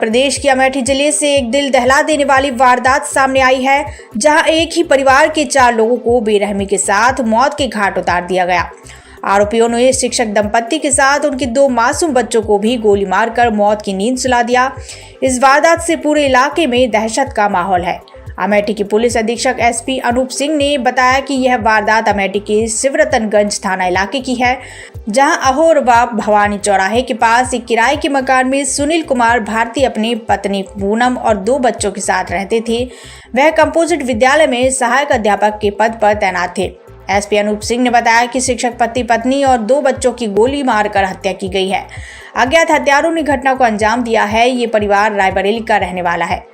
प्रदेश के अमेठी जिले से एक दिल दहला देने वाली वारदात सामने आई है, जहां एक ही परिवार के 4 लोगों को बेरहमी के साथ मौत के घाट उतार दिया गया। आरोपियों ने शिक्षक दंपत्ति के साथ उनके 2 मासूम बच्चों को भी गोली मारकर मौत की नींद सुला दिया। इस वारदात से पूरे इलाके में दहशत का माहौल है। अमेठी के पुलिस अधीक्षक एसपी अनूप सिंह ने बताया कि यह वारदात अमेठी के शिवरतनगंज थाना इलाके की है, जहां अहोरबाब भवानी चौराहे के पास एक किराए के मकान में सुनील कुमार भारती अपनी पत्नी पूनम और 2 बच्चों के साथ रहते थे। वह कंपोजिट विद्यालय में सहायक अध्यापक के पद पर तैनात थे। एसपी अनूप सिंह ने बताया कि शिक्षक पति पत्नी और 2 बच्चों की गोली मारकर हत्या की गई है। अज्ञात हत्यारों ने घटना को अंजाम दिया है। ये परिवार रायबरेली का रहने वाला है।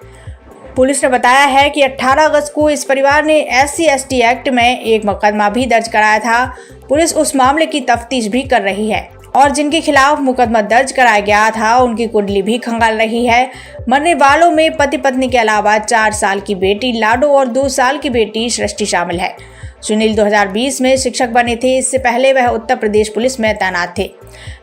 पुलिस ने बताया है कि 18 अगस्त को इस परिवार ने SC/ST एक्ट में एक मुकदमा भी दर्ज कराया था। पुलिस उस मामले की तफ्तीश भी कर रही है और जिनके खिलाफ मुकदमा दर्ज कराया गया था उनकी कुंडली भी खंगाल रही है। मरने वालों में पति पत्नी के अलावा 4 साल की बेटी लाडो और 2 साल की बेटी सृष्टि शामिल है। सुनील 2020 में शिक्षक बने थे। इससे पहले वह उत्तर प्रदेश पुलिस में तैनात थे।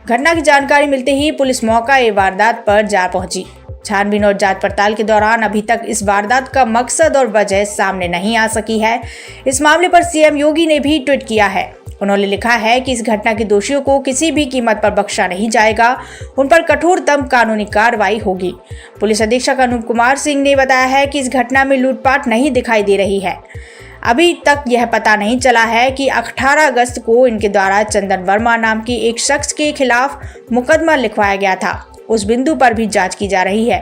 घटना की जानकारी मिलते ही पुलिस मौका वारदात पर जा पहुंची। छानबीन और जांच पड़ताल के दौरान अभी तक इस वारदात का मकसद और वजह सामने नहीं आ सकी है। इस मामले पर सीएम योगी ने भी ट्वीट किया है। उन्होंने लिखा है कि इस घटना के दोषियों को किसी भी कीमत पर बख्शा नहीं जाएगा, उन पर कठोरतम कानूनी कार्रवाई होगी। पुलिस अधीक्षक अनूप कुमार सिंह ने बताया है कि इस घटना में लूटपाट नहीं दिखाई दे रही है। अभी तक यह पता नहीं चला है कि 18 अगस्त को इनके द्वारा चंदन वर्मा नाम की एक शख्स के खिलाफ मुकदमा लिखवाया गया था। उस बिंदु पर भी जांच की जा रही है।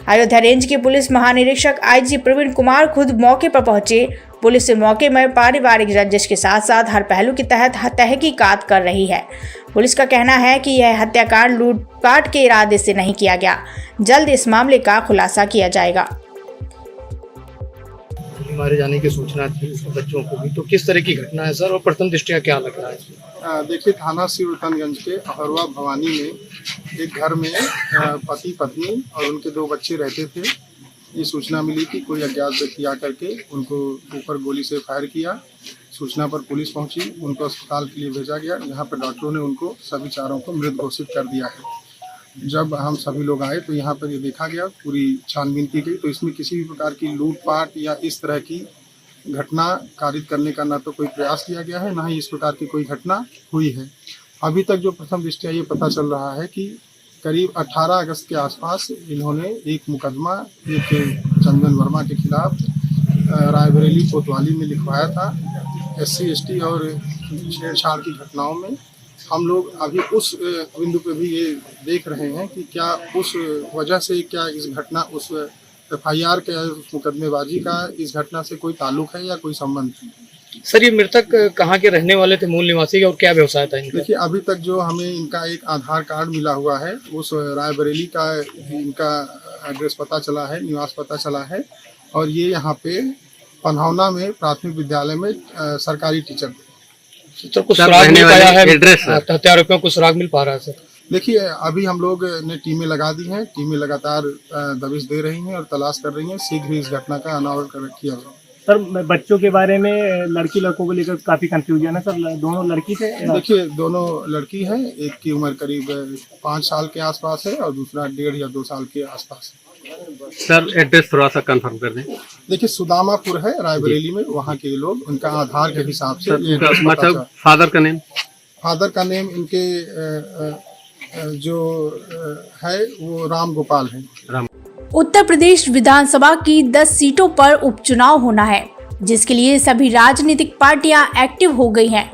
अयोध्या रेंज के पुलिस महानिरीक्षक IG प्रवीण कुमार खुद मौके पर पहुंचे। पुलिस इस मौके में पारिवारिक रंजिश के साथ साथ हर पहलू के तहत तहकीकात कर रही है। पुलिस का कहना है कि यह हत्याकांड लूटपाट के इरादे से नहीं किया गया। जल्द इस मामले का खुलासा किया जाएगा। मारे जाने की सूचना थी बच्चों को भी, तो किस तरह की घटना है सर और प्रथम दृष्टया क्या लग रहा है? देखिए, थाना शिवरतनगंज के अहोरबाब भवानी में एक घर में पति पत्नी और उनके 2 बच्चे रहते थे। ये सूचना मिली कि कोई अज्ञात व्यक्ति आकर के उनको ऊपर गोली से फायर किया। सूचना पर पुलिस पहुंची, उनको अस्पताल के लिए भेजा गया, जहां पर डॉक्टरों ने उनको सभी 4 को मृत घोषित कर दिया है। जब हम सभी लोग आए तो यहाँ पर ये देखा गया, पूरी छानबीन की गई, तो इसमें किसी भी प्रकार की लूटपाट या इस तरह की घटना कारित करने का ना तो कोई प्रयास किया गया है, ना ही इस प्रकार की कोई घटना हुई है। अभी तक जो प्रथम दृष्टया ये पता चल रहा है कि करीब 18 अगस्त के आसपास इन्होंने एक मुकदमा एक चंदन वर्मा के खिलाफ रायबरेली कोतवाली में लिखवाया था। SC/ST और छेड़छाड़ की घटनाओं में हम लोग अभी उस बिंदु पे भी ये देख रहे हैं कि क्या उस वजह से क्या इस घटना उस FIR के मुकदमेबाजी का इस घटना से कोई ताल्लुक है या कोई संबंध है। सर, ये मृतक कहाँ के रहने वाले थे, मूल निवासी और क्या व्यवसाय था इनका? देखिए, अभी तक जो हमें इनका एक आधार कार्ड मिला हुआ है, उस रायबरेली का इनका एड्रेस पता चला है, निवास पता चला है, और ये यहाँ पे पन्हौना में प्राथमिक विद्यालय में सरकारी टीचर। सर, कुछ सुराग मिल पाया है? हत्यारोपियों को सुराग मिल पा रहा है सर? देखिए, अभी हम लोग ने टीमें लगा दी हैं। टीमें लगातार दबिश दे रही हैं और तलाश कर रही हैं। शीघ्र ही इस घटना का अनावरण किया जाए। सर, बच्चों के बारे में लड़की लड़कों को लेकर काफी कंफ्यूजन है सर। दोनों लड़की थे? देखिए, दोनों लड़की हैं। एक की उम्र करीब 5 साल के आसपास है और दूसरा 1.5 या 2 साल के आसपास है। सर, एड्रेस थोड़ा सा कंफर्म कर दें। देखिए, सुदामापुर है रायबरेली में, वहाँ के लोग उनका आधार के हिसाब से मतलब फादर का नेम इनके जो है वो राम गोपाल है। उत्तर प्रदेश विधानसभा की 10 सीटों पर उपचुनाव होना है, जिसके लिए सभी राजनीतिक पार्टियां एक्टिव हो गई हैं।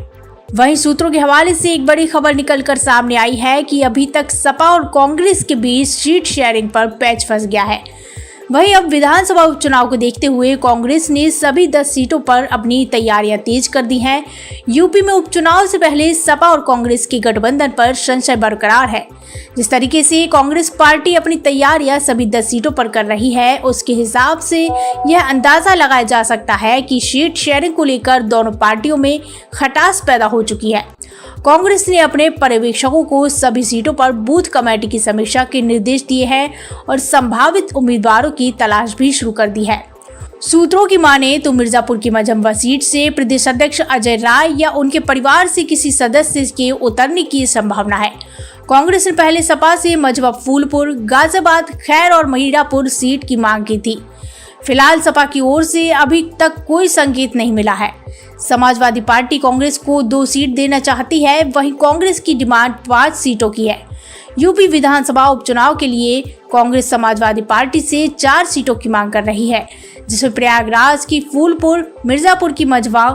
वहीं सूत्रों के हवाले से एक बड़ी खबर निकलकर सामने आई है कि अभी तक सपा और कांग्रेस के बीच सीट शेयरिंग पर पैच फंस गया है। वहीं अब विधानसभा उपचुनाव को देखते हुए कांग्रेस ने सभी 10 सीटों पर अपनी तैयारियां तेज कर दी हैं। यूपी में उपचुनाव से पहले सपा और कांग्रेस के गठबंधन पर संशय बरकरार है। जिस तरीके से कांग्रेस पार्टी अपनी तैयारियां सभी 10 सीटों पर कर रही है, उसके हिसाब से यह अंदाजा लगाया जा सकता है कि सीट शेयरिंग को लेकर दोनों पार्टियों में खटास पैदा हो चुकी है। कांग्रेस ने अपने पर्यवेक्षकों को सभी सीटों पर बूथ कमेटी की समीक्षा के निर्देश दिए हैं और संभावित उम्मीदवारों की तलाश भी शुरू कर दी है। सूत्रों की माने तो मिर्जापुर की मझम्बा सीट से प्रदेश अध्यक्ष अजय राय या उनके परिवार से किसी सदस्य के उतरने की संभावना है। कांग्रेस ने पहले सपा से मझवा फूलपुर, गाजियाबाद, खैर और मीरापुर सीट की मांग की थी। फिलहाल सपा की ओर से अभी तक कोई संकेत नहीं मिला है। समाजवादी पार्टी कांग्रेस को 2 सीट देना चाहती है, वहीं कांग्रेस की डिमांड 5 सीटों की है। यूपी विधानसभा उपचुनाव के लिए कांग्रेस समाजवादी पार्टी से 4 सीटों की मांग कर रही है, जिसमें प्रयागराज की फूलपुर, मिर्जापुर की मझवा,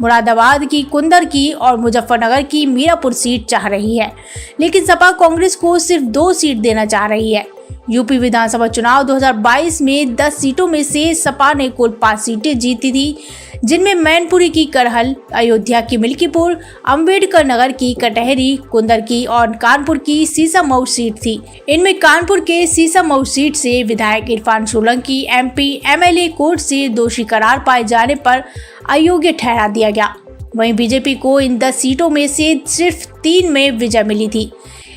मुरादाबाद की कुंदर की और मुजफ्फरनगर की मीरापुर सीट चाह रही है। लेकिन सपा कांग्रेस को सिर्फ 2 सीट देना चाह रही है। यूपी विधानसभा चुनाव 2022 में 10 सीटों में से सपा ने कुल 5 सीटें जीती थी, जिनमें मैनपुरी की करहल, अयोध्या की मिल्कीपुर, अंबेडकर नगर की कटहरी, कुंदर की और कानपुर की सीसामऊ सीट थी। इनमें कानपुर के सीसामऊ सीट से विधायक Irfan Solanki MP MLA court से दोषी करार पाए जाने पर अयोग्य ठहरा दिया गया। वहीं बीजेपी को इन 10 सीटों में से सिर्फ 3 में विजय मिली थी।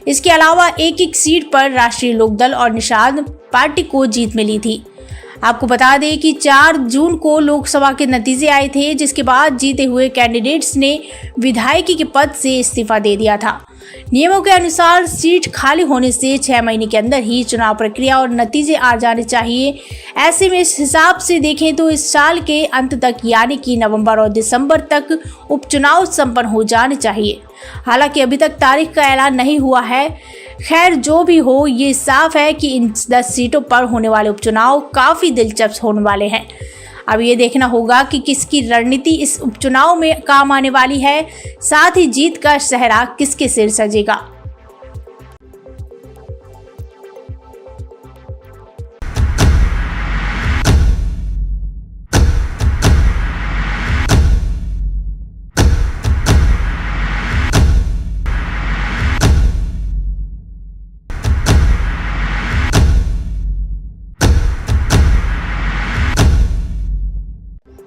इसके अलावा एक सीट पर राष्ट्रीय लोकदल और निषाद पार्टी को जीत मिली थी। आपको बता दें कि 4 जून को लोकसभा के नतीजे आए थे, जिसके बाद जीते हुए कैंडिडेट्स ने विधायकी के पद से इस्तीफा दे दिया था। नियमों के अनुसार सीट खाली होने से 6 महीने के अंदर ही चुनाव प्रक्रिया और नतीजे आ जाने चाहिए। ऐसे में इस हिसाब से देखें तो इस साल के अंत तक यानी कि नवंबर और दिसंबर तक उपचुनाव संपन्न हो जाने चाहिए। हालांकि अभी तक तारीख का ऐलान नहीं हुआ है। खैर जो भी हो, ये साफ है कि इन 10 सीटों पर होने वाले उपचुनाव काफ़ी दिलचस्प होने वाले हैं। अब ये देखना होगा कि किसकी रणनीति इस उपचुनाव में काम आने वाली है, साथ ही जीत का सेहरा किसके सिर सजेगा।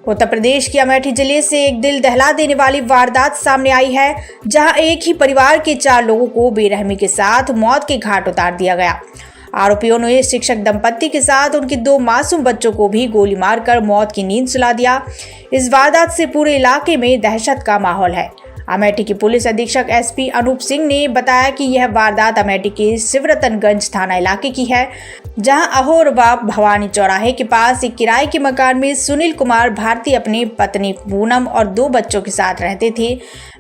उत्तर प्रदेश के अमेठी जिले से एक दिल दहला देने वाली वारदात सामने आई है, जहां एक ही परिवार के 4 लोगों को बेरहमी के साथ मौत के घाट उतार दिया गया। आरोपियों ने शिक्षक दंपत्ति के साथ उनके 2 मासूम बच्चों को भी गोली मारकर मौत की नींद सुला दिया। इस वारदात से पूरे इलाके में दहशत का माहौल है। अमेठी की पुलिस अधीक्षक SP अनूप सिंह ने बताया कि यह वारदात अमेठी के शिवरतनगंज थाना इलाके की है, जहां अहोरबाब भवानी चौराहे के पास एक किराए के मकान में सुनील कुमार भारती अपनी पत्नी पूनम और 2 बच्चों के साथ रहते थे।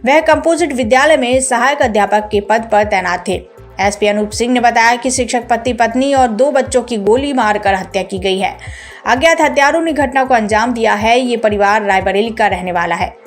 वह कंपोजिट विद्यालय में सहायक अध्यापक के पद पर तैनात थे। SP अनूप सिंह ने बताया कि शिक्षक पति पत्नी और 2 बच्चों की गोली मारकर हत्या की गई है। अज्ञात हत्यारों ने घटना को अंजाम दिया है। ये परिवार रायबरेली का रहने वाला है।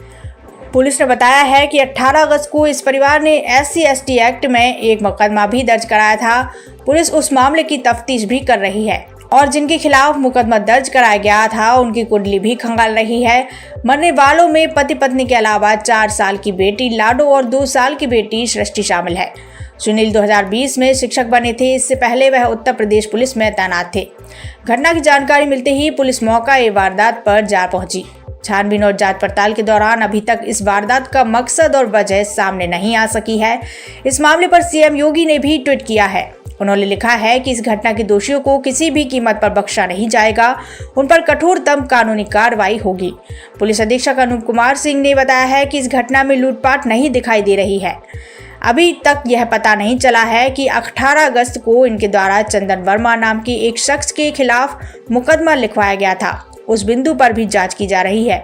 पुलिस ने बताया है कि 18 अगस्त को इस परिवार ने SC/ST एक्ट में एक मुकदमा भी दर्ज कराया था। पुलिस उस मामले की तफ्तीश भी कर रही है और जिनके खिलाफ मुकदमा दर्ज कराया गया था उनकी कुंडली भी खंगाल रही है। मरने वालों में पति पत्नी के अलावा 4 साल की बेटी लाडो और 2 साल की बेटी सृष्टि शामिल है। सुनील 2020 में शिक्षक बने थे। इससे पहले वह उत्तर प्रदेश पुलिस में तैनात थे। घटना की जानकारी मिलते ही पुलिस मौका वारदात पर जा पहुंची। छानबीन और जांच पड़ताल के दौरान अभी तक इस वारदात का मकसद और वजह सामने नहीं आ सकी है। इस मामले पर CM योगी ने भी ट्वीट किया है। उन्होंने लिखा है कि इस घटना के दोषियों को किसी भी कीमत पर बख्शा नहीं जाएगा, उन पर कठोरतम कानूनी कार्रवाई होगी। पुलिस अधीक्षक अनूप कुमार सिंह ने बताया है कि इस घटना में लूटपाट नहीं दिखाई दे रही है। अभी तक यह पता नहीं चला है कि 18 अगस्त को इनके द्वारा चंदन वर्मा नाम के एक शख्स के खिलाफ मुकदमा लिखवाया गया था। उस बिंदु पर भी जांच की जा रही है।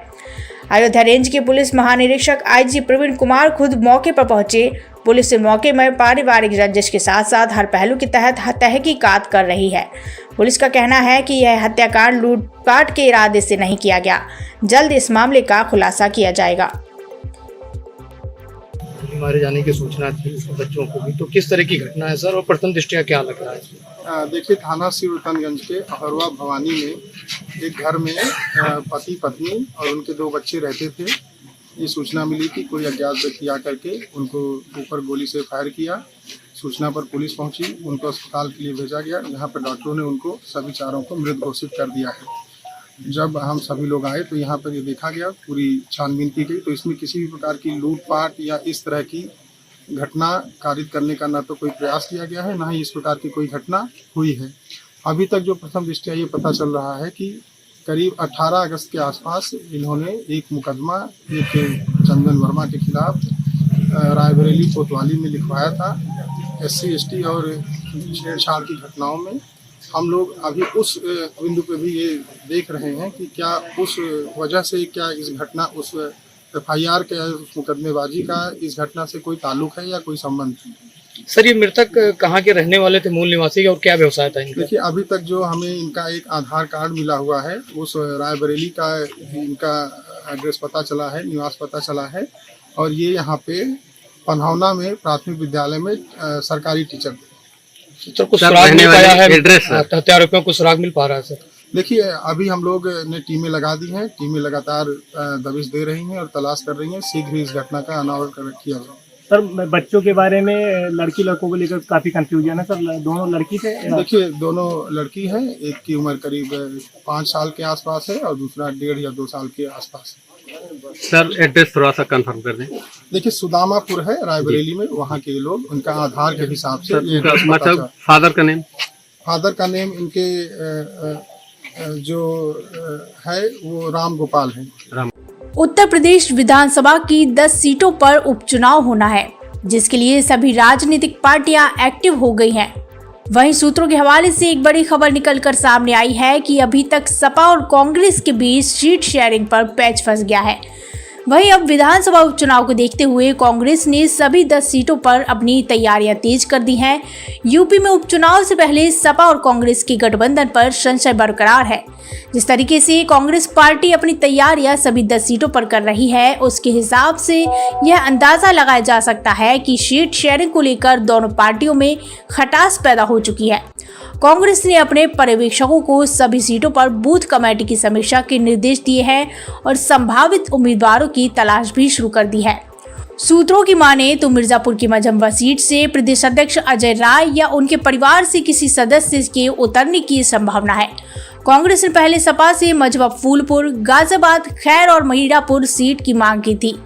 अयोध्या रेंज के पुलिस महानिरीक्षक IG प्रवीण कुमार खुद मौके पर पहुंचे। पुलिस इस मौके में पारिवारिक रंजिश के साथ साथ हर पहलू के तहत तहकीकात कर रही है। पुलिस का कहना है कि यह हत्याकांड लूटपाट के इरादे से नहीं किया गया। जल्द इस मामले का खुलासा किया जाएगा। मारे जाने की सूचना थी बच्चों को भी, तो किस तरह की घटना है सर और प्रथम दृष्टया क्या लग रहा है? देखिए, थाना शिवरतनगंज के अहरवा भवानी में एक घर में पति पत्नी और उनके 2 बच्चे रहते थे। ये सूचना मिली कि कोई अज्ञात व्यक्ति आकर के उनको ऊपर गोली से फायर किया। सूचना पर पुलिस पहुंची, उनको अस्पताल के लिए भेजा गया, जहां पर डॉक्टरों ने उनको सभी 4 को मृत घोषित कर दिया है। जब हम सभी लोग आए तो यहाँ पर ये देखा गया, पूरी छानबीन की गई, तो इसमें किसी भी प्रकार की लूटपाट या इस तरह की घटना कारित करने का ना तो कोई प्रयास किया गया है, ना ही इस प्रकार की कोई घटना हुई है। अभी तक जो प्रथम दृष्टया ये पता चल रहा है कि करीब 18 अगस्त के आसपास इन्होंने एक मुकदमा एक चंदन वर्मा के खिलाफ रायबरेली कोतवाली में लिखवाया था SC/ST और छेड़छाड़ की घटनाओं में हम लोग अभी उस बिंदु पे भी ये देख रहे हैं कि क्या उस वजह से क्या इस घटना उस FIR के उस मुकदमेबाजी का इस घटना से कोई ताल्लुक है या कोई संबंध है। सर ये मृतक कहाँ के रहने वाले थे, मूल निवासी और क्या व्यवसाय था इनका? देखिए अभी तक जो हमें इनका एक आधार कार्ड मिला हुआ है उस रायबरेली का इनका एड्रेस पता चला है, निवास पता चला है और ये यहाँ पे पन्हौना में प्राथमिक विद्यालय में सरकारी टीचर थे। सर कुछ सुराग मिल पाया है एड्रेस हत्यारोपियों को सुराग मिल पा रहा है सर? देखिए अभी हम लोग ने टीमें लगा दी हैं, टीमें लगातार दबिश दे रही हैं और तलाश कर रही हैं, शीघ्र ही इस घटना का अनावरण किया जाए। सर बच्चों के बारे में लड़की लड़कों को लेकर काफी कंफ्यूजन है सर, दोनों लड़की थे? देखिए दोनों लड़की हैं, एक की उम्र करीब 5 साल के आसपास है और दूसरा 1.5 या 2 साल के आसपास है। सर एड्रेस थोड़ा सा कंफर्म कर दें। देखिए सुदामापुर है रायबरेली में, वहाँ के लोग उनका आधार के हिसाब से ये मतलब फादर का नेम? फादर का नेम इनके जो है वो राम गोपाल है। उत्तर प्रदेश विधानसभा की 10 सीटों पर उपचुनाव होना है, जिसके लिए सभी राजनीतिक पार्टियां एक्टिव हो गई हैं। वहीं सूत्रों के हवाले से एक बड़ी खबर निकलकर सामने आई है कि अभी तक सपा और कांग्रेस के बीच सीट शेयरिंग पर पैच फंस गया है। वहीं अब विधानसभा उपचुनाव को देखते हुए कांग्रेस ने सभी 10 सीटों पर अपनी तैयारियां तेज कर दी हैं। यूपी में उपचुनाव से पहले सपा और कांग्रेस के गठबंधन पर संशय बरकरार है। जिस तरीके से कांग्रेस पार्टी अपनी तैयारियां सभी 10 सीटों पर कर रही है, उसके हिसाब से यह अंदाजा लगाया जा सकता है कि सीट शेयरिंग को लेकर दोनों पार्टियों में खटास पैदा हो चुकी है। कांग्रेस ने अपने पर्यवेक्षकों को सभी सीटों पर बूथ कमेटी की समीक्षा के निर्देश दिए हैं और संभावित उम्मीदवारों की तलाश भी शुरू कर दी है। सूत्रों की माने तो मिर्जापुर की मझम्बा सीट से प्रदेश अध्यक्ष अजय राय या उनके परिवार से किसी सदस्य के उतरने की संभावना है। कांग्रेस ने पहले सपा से मझवा फूलपुर, गाजियाबाद, खैर और महिरापुर सीट की मांग की थी।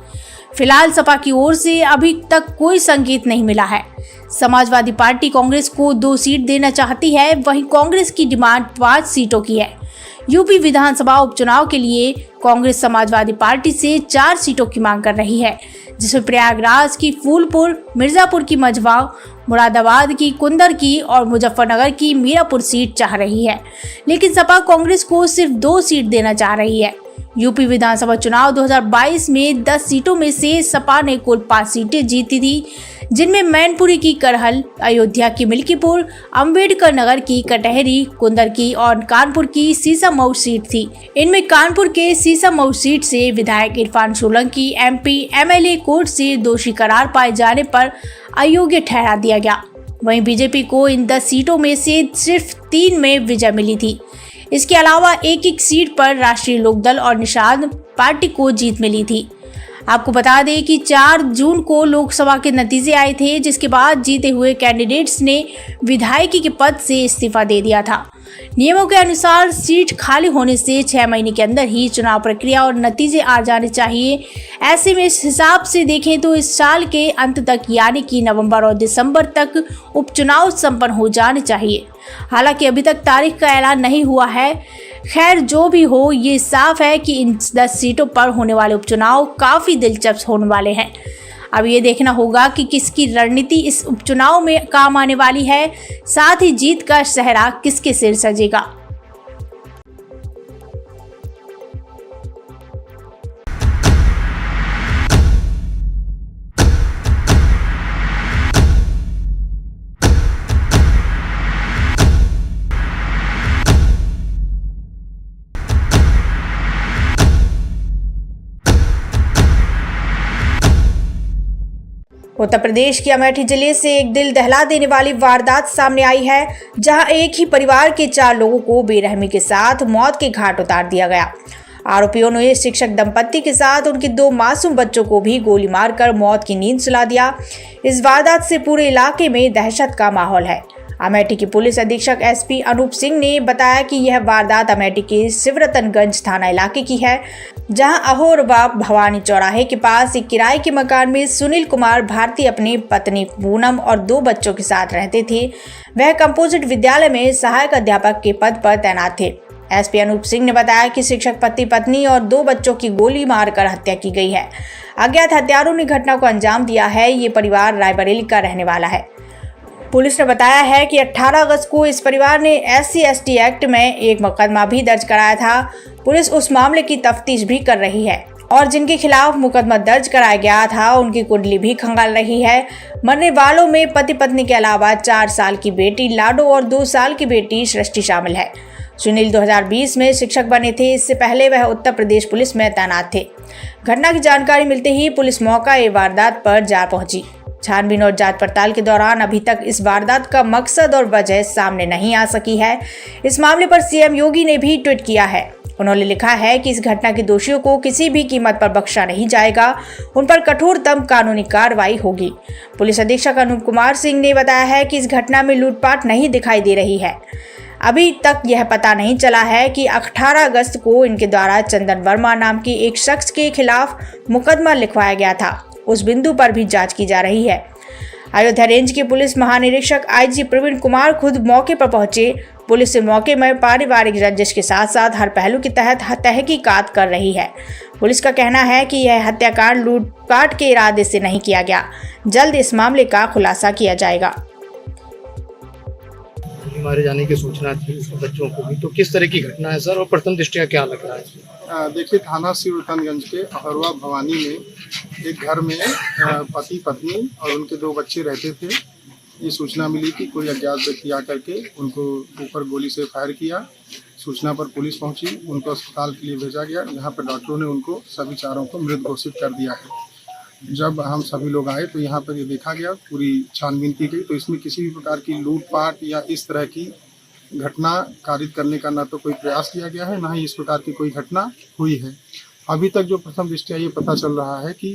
फिलहाल सपा की ओर से अभी तक कोई संकेत नहीं मिला है। समाजवादी पार्टी कांग्रेस को 2 सीट देना चाहती है, वहीं कांग्रेस की डिमांड 5 सीटों की है। यूपी विधानसभा उपचुनाव के लिए कांग्रेस समाजवादी पार्टी से 4 सीटों की मांग कर रही है, जिसमें प्रयागराज की फूलपुर, मिर्जापुर की मझवा, मुरादाबाद की कुंदर की और मुजफ्फरनगर की मीरापुर सीट चाह रही है। लेकिन सपा कांग्रेस को सिर्फ 2 सीट देना चाह रही है। यूपी विधानसभा चुनाव 2022 में 10 सीटों में से सपा ने कुल 5 सीटें जीती थी, जिनमें मैनपुरी की करहल, अयोध्या की मिल्कीपुर, अंबेडकर नगर की कटहरी, कुंदर की और कानपुर की सीसामऊ सीट थी। इनमें कानपुर के सीसामऊ सीट से विधायक Irfan Solanki MP MLA court से दोषी करार पाए जाने पर अयोग्य ठहरा दिया गया। वहीं बीजेपी को इन 10 सीटों में से सिर्फ 3 में विजय मिली थी। इसके अलावा एक सीट पर राष्ट्रीय लोकदल और निषाद पार्टी को जीत मिली थी। आपको बता दें कि 4 जून को लोकसभा के नतीजे आए थे, जिसके बाद जीते हुए कैंडिडेट्स ने विधायकी के पद से इस्तीफा दे दिया था। नियमों के अनुसार सीट खाली होने से 6 महीने के अंदर ही चुनाव प्रक्रिया और नतीजे आ जाने चाहिए। ऐसे में इस हिसाब से देखें तो इस साल के अंत तक यानी कि नवंबर और दिसंबर तक उपचुनाव संपन्न हो जाने चाहिए। हालांकि अभी तक तारीख का ऐलान नहीं हुआ है। खैर जो भी हो, ये साफ है कि इन 10 सीटों पर होने वाले उपचुनाव काफ़ी दिलचस्प होने वाले हैं। अब ये देखना होगा कि किसकी रणनीति इस उपचुनाव में काम आने वाली है, साथ ही जीत का सेहरा किसके सिर सजेगा। उत्तर प्रदेश के अमेठी जिले से एक दिल दहला देने वाली वारदात सामने आई है, जहां एक ही परिवार के 4 लोगों को बेरहमी के साथ मौत के घाट उतार दिया गया। आरोपियों ने शिक्षक दंपत्ति के साथ उनके 2 मासूम बच्चों को भी गोली मारकर मौत की नींद सुला दिया। इस वारदात से पूरे इलाके में दहशत का माहौल है। अमेठी की पुलिस अधीक्षक SP अनूप सिंह ने बताया कि यह वारदात अमेठी के शिवरतनगंज थाना इलाके की है, जहां अहोरबाब भवानी चौराहे के पास एक किराए के मकान में सुनील कुमार भारती अपनी पत्नी पूनम और 2 बच्चों के साथ रहते थे। वह कंपोजिट विद्यालय में सहायक अध्यापक के पद पर तैनात थे। SP अनूप सिंह ने बताया कि शिक्षक पति पत्नी और 2 बच्चों की गोली मारकर हत्या की गई है। अज्ञात हत्यारों ने घटना को अंजाम दिया है। ये परिवार रायबरेली का रहने वाला है। पुलिस ने बताया है कि 18 अगस्त को इस परिवार ने SC/ST एक्ट में एक मुकदमा भी दर्ज कराया था। पुलिस उस मामले की तफ्तीश भी कर रही है और जिनके खिलाफ मुकदमा दर्ज कराया गया था उनकी कुंडली भी खंगाल रही है। मरने वालों में पति पत्नी के अलावा 4 साल की बेटी लाडो और 2 साल की बेटी सृष्टि शामिल है। सुनील 2020 में शिक्षक बने थे। इससे पहले वह उत्तर प्रदेश पुलिस में तैनात थे। घटना की जानकारी मिलते ही पुलिस मौका वारदात पर जा पहुंची। छानबीन और जांच पड़ताल के दौरान अभी तक इस वारदात का मकसद और वजह सामने नहीं आ सकी है। इस मामले पर CM योगी ने भी ट्वीट किया है। उन्होंने लिखा है कि इस घटना के दोषियों को किसी भी कीमत पर बख्शा नहीं जाएगा, उन पर कठोरतम कानूनी कार्रवाई होगी। पुलिस अधीक्षक अनूप कुमार सिंह ने बताया है कि इस घटना में लूटपाट नहीं दिखाई दे रही है। अभी तक यह पता नहीं चला है कि 18 अगस्त को इनके द्वारा चंदन वर्मा नाम के एक शख्स के खिलाफ मुकदमा लिखवाया गया था। उस बिंदु पर भी जांच की जा रही है। अयोध्या रेंज के पुलिस महानिरीक्षक IG प्रवीण कुमार खुद मौके पर पहुंचे। पुलिस इस मौके में पारिवारिक रंजिश के साथ साथ हर पहलू के तहत तहकीकात कर रही है। पुलिस का कहना है कि यह हत्याकांड लूटपाट के इरादे से नहीं किया गया। जल्द इस मामले का खुलासा किया जाएगा। मारे जाने की सूचना थी बच्चों को भी, तो किस तरह की घटना है सर और प्रथम दृष्टया क्या लग रहा है? देखिए, थाना सिवरतनगंज के अहरवा भवानी में एक घर में पति पत्नी और उनके 2 बच्चे रहते थे। ये सूचना मिली कि कोई अज्ञात व्यक्ति आकर के उनको ऊपर गोली से फायर किया। सूचना पर पुलिस पहुंची, उनको अस्पताल के लिए भेजा गया, जहां पर डॉक्टरों ने उनको सभी चारों को मृत घोषित कर दिया है। जब हम सभी लोग आए तो यहाँ पर ये देखा गया, पूरी छानबीन की गई, तो इसमें किसी भी प्रकार की लूटपाट या इस तरह की घटना कारित करने का ना तो कोई प्रयास किया गया है, ना ही इस प्रकार की कोई घटना हुई है। अभी तक जो प्रथम दृष्टया ये पता चल रहा है कि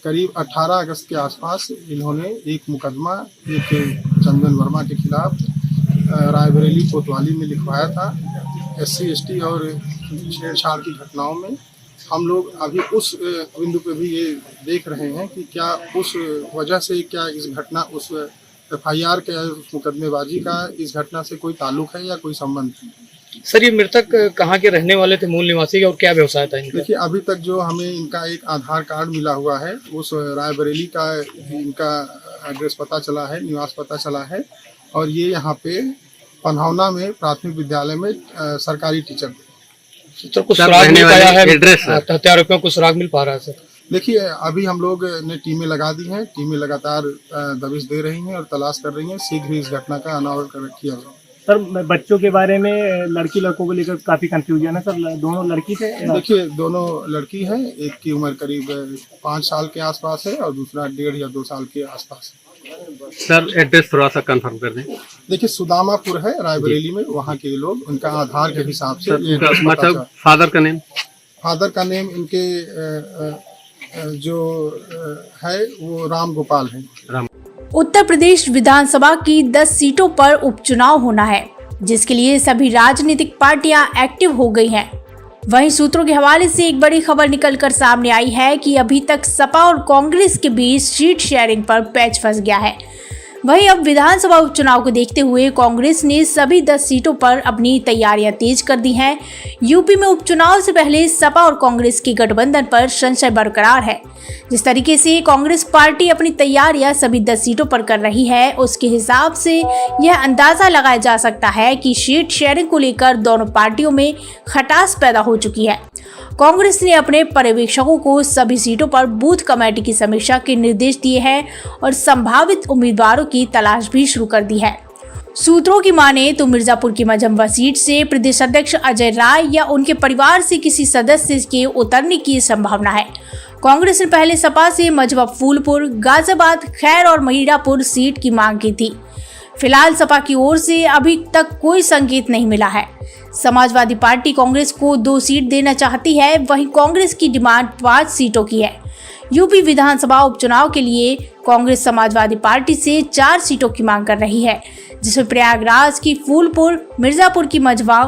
करीब 18 अगस्त के आसपास इन्होंने एक मुकदमा एक चंदन वर्मा के खिलाफ रायबरेली कोतवाली में लिखवाया था। SC/ST और छेड़छाड़ की घटनाओं में हम लोग अभी उस बिंदु पे भी ये देख रहे हैं कि क्या उस वजह से क्या इस घटना उस FIR के उस मुकदमेबाजी का इस घटना से कोई ताल्लुक है या कोई संबंध है। सर ये मृतक कहाँ के रहने वाले थे, मूल निवासी, और क्या व्यवसाय था इनका? देखिए, अभी तक जो हमें इनका एक आधार कार्ड मिला हुआ है, उस रायबरेली का इनका एड्रेस पता चला है, निवास पता चला है, और ये यहाँ पे पन्हौना में प्राथमिक विद्यालय में सरकारी टीचर थे। तो कुछ सुराग मिल पाया है? एड्रेस हत्यारोपियों को सुराग मिल पा रहा है सर? देखिए, अभी हम लोग ने टीमें लगा दी हैं, टीमें लगातार दबिश दे रही हैं और तलाश कर रही हैं। शीघ्र ही इस घटना का अनावरण किया जाएगा। सर, बच्चों के बारे में लड़की लड़कों को लेकर काफी कंफ्यूजन है सर। दोनों लड़की थे? देखिए, दोनों लड़की हैं। एक की उम्र करीब 5 साल के आसपास है और दूसरा 1.5 या 2 साल के आसपास है। सर एड्रेस थोड़ा सा कंफर्म कर दें। देखिए, सुदामापुर है रायबरेली में, वहाँ के लोग उनका आधार के हिसाब से मतलब फादर का नेम? फादर का नेम इनके जो है वो राम गोपाल है। उत्तर प्रदेश विधानसभा की 10 सीटों पर उपचुनाव होना है, जिसके लिए सभी राजनीतिक पार्टियां एक्टिव हो गई हैं। वहीं सूत्रों के हवाले से एक बड़ी खबर निकलकर सामने आई है कि अभी तक सपा और कांग्रेस के बीच सीट शेयरिंग पर पैच फंस गया है। वहीं अब विधानसभा उपचुनाव को देखते हुए कांग्रेस ने सभी 10 सीटों पर अपनी तैयारियां तेज कर दी हैं। यूपी में उपचुनाव से पहले सपा और कांग्रेस के गठबंधन पर संशय बरकरार है। जिस तरीके से कांग्रेस पार्टी अपनी तैयारियां सभी 10 सीटों पर कर रही है, उसके हिसाब से यह अंदाजा लगाया जा सकता है कि सीट शेयरिंग को लेकर दोनों पार्टियों में खटास पैदा हो चुकी है। कांग्रेस ने अपने पर्यवेक्षकों को सभी सीटों पर बूथ कमेटी की समीक्षा के निर्देश दिए हैं और संभावित उम्मीदवारों की तलाश भी शुरू कर दी है। सूत्रों की माने तो मिर्जापुर की मझम्बा सीट से प्रदेश अध्यक्ष अजय राय या उनके परिवार से किसी सदस्य के उतरने की संभावना है। कांग्रेस ने पहले सपा से मझवा फूलपुर, गाजियाबाद, खैर और मीरापुर सीट की मांग की थी। फिलहाल सपा की ओर से अभी तक कोई संकेत नहीं मिला है। समाजवादी पार्टी कांग्रेस को 2 सीट देना चाहती है, वहीं कांग्रेस की डिमांड 5 सीटों की है। यूपी विधानसभा उपचुनाव के लिए कांग्रेस समाजवादी पार्टी से 4 सीटों की मांग कर रही है, जिसमें प्रयागराज की फूलपुर, मिर्जापुर की मझवा,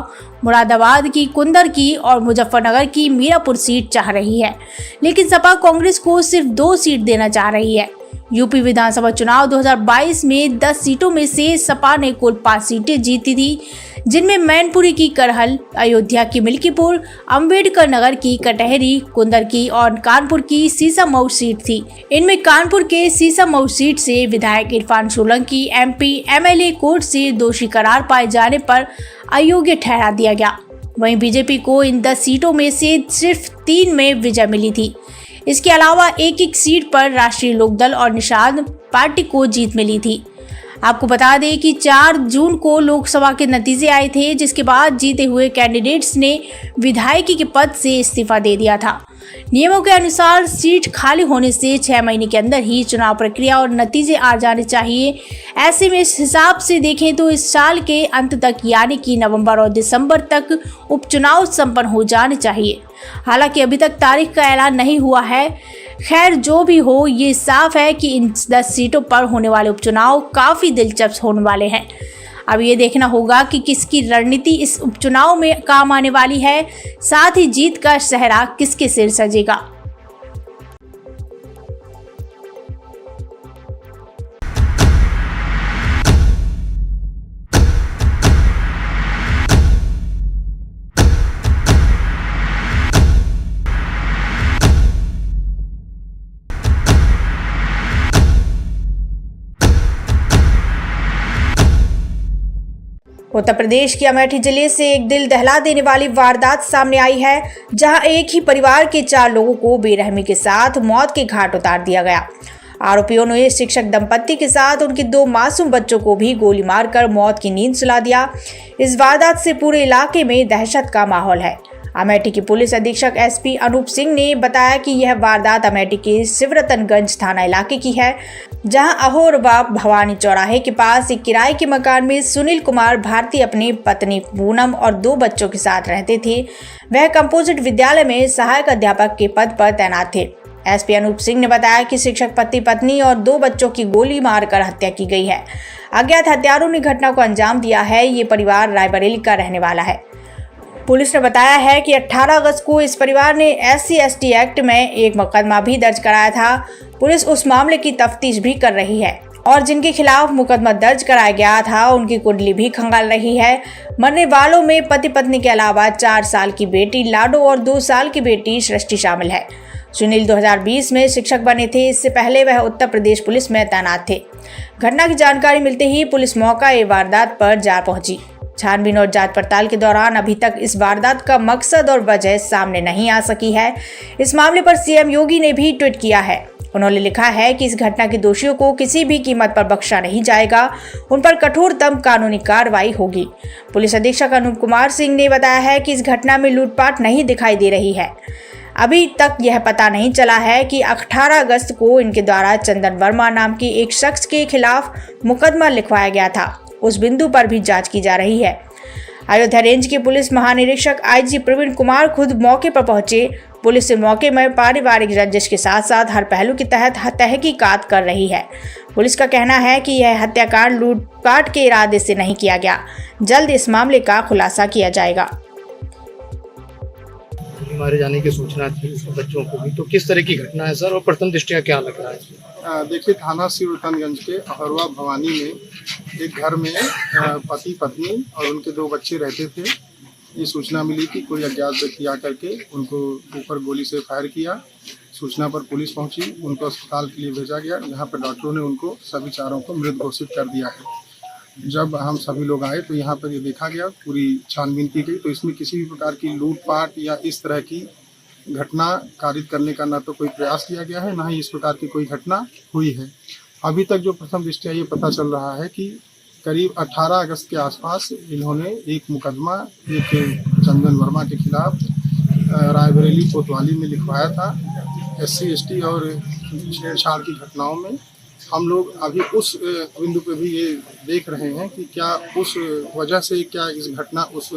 मुरादाबाद की कुंदर की और मुजफ्फरनगर की मीरापुर सीट चाह रही है। लेकिन सपा कांग्रेस को सिर्फ 2 सीट देना चाह रही है। यूपी विधानसभा चुनाव 2022 में 10 सीटों में से सपा ने कुल 5 सीटें जीती थी, जिनमें मैनपुरी की करहल, अयोध्या की मिल्कीपुर, अंबेडकर नगर की कटहरी, कुंदर की और कानपुर की सीसामऊ सीट थी। इनमें कानपुर के सीसामऊ सीट से विधायक Irfan Solanki MP MLA court से दोषी करार पाए जाने पर अयोग्य ठहरा दिया गया। वहीं बीजेपी को इन 10 सीटों में से सिर्फ 3 में विजय मिली थी। इसके अलावा एक सीट पर राष्ट्रीय लोकदल और निषाद पार्टी को जीत मिली थी। आपको बता दें कि 4 जून को लोकसभा के नतीजे आए थे, जिसके बाद जीते हुए कैंडिडेट्स ने विधायकी के पद से इस्तीफा दे दिया था। नियमों के अनुसार सीट खाली होने से 6 महीने के अंदर ही चुनाव प्रक्रिया और नतीजे आ जाने चाहिए। ऐसे में इस हिसाब से देखें तो इस साल के अंत तक यानी कि नवंबर और दिसंबर तक उपचुनाव संपन्न हो जाने चाहिए। हालांकि अभी तक तारीख का ऐलान नहीं हुआ है। खैर जो भी हो, ये साफ है कि इन 10 सीटों पर होने वाले उपचुनाव काफ़ी दिलचस्प होने वाले हैं। अब ये देखना होगा कि किसकी रणनीति इस उपचुनाव में काम आने वाली है, साथ ही जीत का सेहरा किसके सिर सजेगा। उत्तर प्रदेश के अमेठी जिले से एक दिल दहला देने वाली वारदात सामने आई है, जहां एक ही परिवार के 4 लोगों को बेरहमी के साथ मौत के घाट उतार दिया गया। आरोपियों ने शिक्षक दंपत्ति के साथ उनके 2 मासूम बच्चों को भी गोली मारकर मौत की नींद सुला दिया। इस वारदात से पूरे इलाके में दहशत का माहौल है। अमेठी की पुलिस अधीक्षक SP अनूप सिंह ने बताया कि यह वारदात अमेठी के शिवरतनगंज थाना इलाके की है, जहां अहोरबा भवानी चौराहे के पास एक किराए के मकान में सुनील कुमार भारती अपनी पत्नी पूनम और 2 बच्चों के साथ रहते थे। वह कंपोजिट विद्यालय में सहायक अध्यापक के पद पर तैनात थे। SP अनूप सिंह ने बताया कि शिक्षक पति पत्नी और 2 बच्चों की गोली मारकर हत्या की गई है। अज्ञात हत्यारों ने घटना को अंजाम दिया है। ये परिवार रायबरेली का रहने वाला है। पुलिस ने बताया है कि 18 अगस्त को इस परिवार ने SC/ST एक्ट में एक मुकदमा भी दर्ज कराया था। पुलिस उस मामले की तफ्तीश भी कर रही है और जिनके खिलाफ मुकदमा दर्ज कराया गया था उनकी कुंडली भी खंगाल रही है। मरने वालों में पति पत्नी के अलावा 4 साल की बेटी लाडो और 2 साल की बेटी सृष्टि शामिल है। सुनील 2020 में शिक्षक बने थे। इससे पहले वह उत्तर प्रदेश पुलिस में तैनात थे। घटना की जानकारी मिलते ही पुलिस मौका वारदात पर जा पहुंची। छानबीन और जांच पड़ताल के दौरान अभी तक इस वारदात का मकसद और वजह सामने नहीं आ सकी है। इस मामले पर CM योगी ने भी ट्वीट किया है। उन्होंने लिखा है कि इस घटना के दोषियों को किसी भी कीमत पर बख्शा नहीं जाएगा, उन पर कठोरतम कानूनी कार्रवाई होगी। पुलिस अधीक्षक अनूप कुमार सिंह ने बताया है कि इस घटना में लूटपाट नहीं दिखाई दे रही है। अभी तक यह पता नहीं चला है कि 18 अगस्त को इनके द्वारा चंदन वर्मा नाम के एक शख्स के खिलाफ मुकदमा लिखवाया गया था। उस बिंदु पर भी जांच की जा रही है। अयोध्या रेंज के पुलिस महानिरीक्षक IG प्रवीण कुमार खुद मौके पर पहुंचे। पुलिस से मौके में पारिवारिक रंजिश के साथ साथ हर पहलू के तहत तहकीकात कर रही है। पुलिस का कहना है कि यह हत्याकांड लूटपाट के इरादे से नहीं किया गया। जल्द इस मामले का खुलासा किया जाएगा। मारे जाने की सूचना थी बच्चों को भी, तो किस तरह की घटना है सर और प्रथम दृष्टया क्या लग रहा है? देखिए, थाना शिवरतनगंज के अहरवा भवानी में एक घर में पति पत्नी और उनके 2 बच्चे रहते थे। ये सूचना मिली कि कोई अज्ञात व्यक्ति आकर के उनको ऊपर गोली से फायर किया। सूचना पर पुलिस पहुंची, उनको अस्पताल के लिए भेजा गया, जहां पर डॉक्टरों ने उनको सभी 4 को मृत घोषित कर दिया है। जब हम सभी लोग आए तो यहाँ पर ये देखा गया, पूरी छानबीन की गई, तो इसमें किसी भी प्रकार की लूटपाट या इस तरह की घटना कारित करने का ना तो कोई प्रयास किया गया है, ना ही इस प्रकार की कोई घटना हुई है। अभी तक जो प्रथम दृष्टया ये पता चल रहा है कि करीब 18 अगस्त के आसपास इन्होंने एक मुकदमा एक चंदन वर्मा के खिलाफ रायबरेली कोतवाली में लिखवाया था। SC/ST और छेड़छाड़ की घटनाओं में हम लोग अभी उस बिंदु पे भी ये देख रहे हैं कि क्या उस वजह से क्या इस घटना उस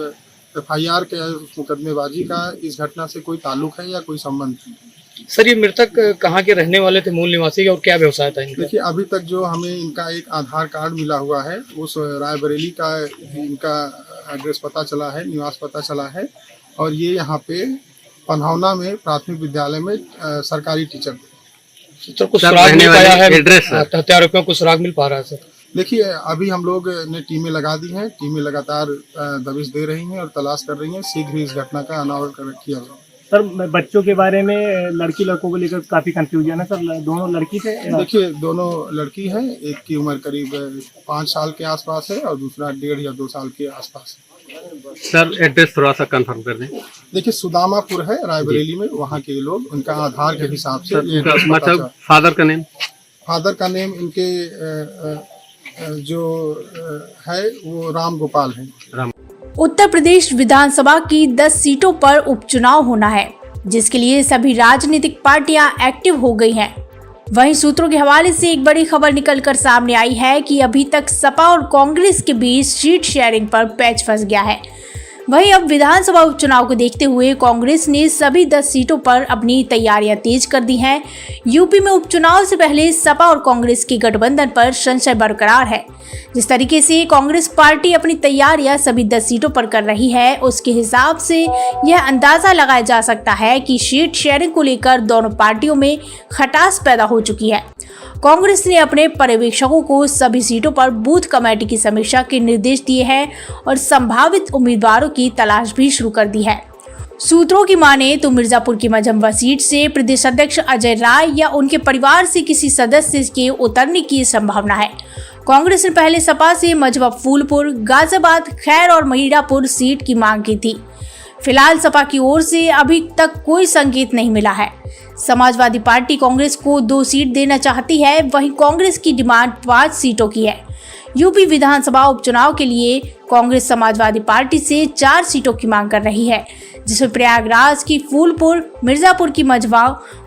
FIR के उस मुकदमेबाजी का इस घटना से कोई ताल्लुक है या कोई संबंध? सर, ये मृतक कहाँ के रहने वाले थे, मूल निवासी, और क्या व्यवसाय था इनका? देखिए, अभी तक जो हमें इनका एक आधार कार्ड मिला हुआ है, उस रायबरेली का इनका एड्रेस पता चला है, निवास पता चला है, और ये यहाँ पे पन्हौना में प्राथमिक विद्यालय में सरकारी टीचर। सर, कुछ सुराग मिल पाया है? हत्यारोपियों को सुराग मिल पा रहा है सर? देखिए, अभी हम लोग ने टीमें लगा दी हैं। टीमें लगातार दबिश दे रही हैं और तलाश कर रही हैं। शीघ्र ही इस घटना का अनावरण किया जाएगा। सर बच्चों के बारे में लड़की लड़कों को लेकर काफी कंफ्यूजन है सर। दोनों लड़की थे? देखिए, दोनों लड़की हैं। एक की उम्र करीब 5 साल के आसपास है और दूसरा 1.5 या 2 साल के आसपास है। सर एड्रेस थोड़ा सा कंफर्म कर दें। देखिए, सुदामापुर है रायबरेली में। वहाँ के लोग, उनका आधार के हिसाब से ये एड्रेस पता मतलब चला। फादर का नेम इनके जो है वो राम गोपाल है। उत्तर प्रदेश विधानसभा की 10 सीटों पर उपचुनाव होना है, जिसके लिए सभी राजनीतिक पार्टियां एक्टिव हो गई हैं। वहीं सूत्रों के हवाले से एक बड़ी खबर निकलकर सामने आई है कि अभी तक सपा और कांग्रेस के बीच सीट शेयरिंग पर पैच फंस गया है। वहीं अब विधानसभा उपचुनाव को देखते हुए कांग्रेस ने सभी 10 सीटों पर अपनी तैयारियां तेज कर दी हैं। यूपी में उपचुनाव से पहले सपा और कांग्रेस के गठबंधन पर संशय बरकरार है। जिस तरीके से कांग्रेस पार्टी अपनी तैयारियां सभी 10 सीटों पर कर रही है, उसके हिसाब से यह अंदाजा लगाया जा सकता है कि सीट शेयरिंग को लेकर दोनों पार्टियों में खटास पैदा हो चुकी है। कांग्रेस ने अपने पर्यवेक्षकों को सभी सीटों पर बूथ कमेटी की समीक्षा के निर्देश दिए हैं और संभावित उम्मीदवारों की तलाश भी शुरू कर दी है। सूत्रों की माने तो मिर्जापुर की मझम्बा सीट से प्रदेश अध्यक्ष अजय राय या उनके परिवार से किसी सदस्य के उतरने की संभावना है। कांग्रेस ने पहले सपा से मझवा फूलपुर, गाजियाबाद, खैर और मीरापुर सीट की मांग की थी। फिलहाल सपा की ओर से अभी तक कोई संकेत नहीं मिला है। समाजवादी पार्टी कांग्रेस को 2 सीट देना चाहती है, वहीं कांग्रेस की डिमांड 5 सीटों की है। यूपी विधानसभा उपचुनाव के लिए कांग्रेस समाजवादी पार्टी से 4 सीटों की मांग कर रही है, जिसमें प्रयागराज की फूलपुर, मिर्जापुर की मझवा,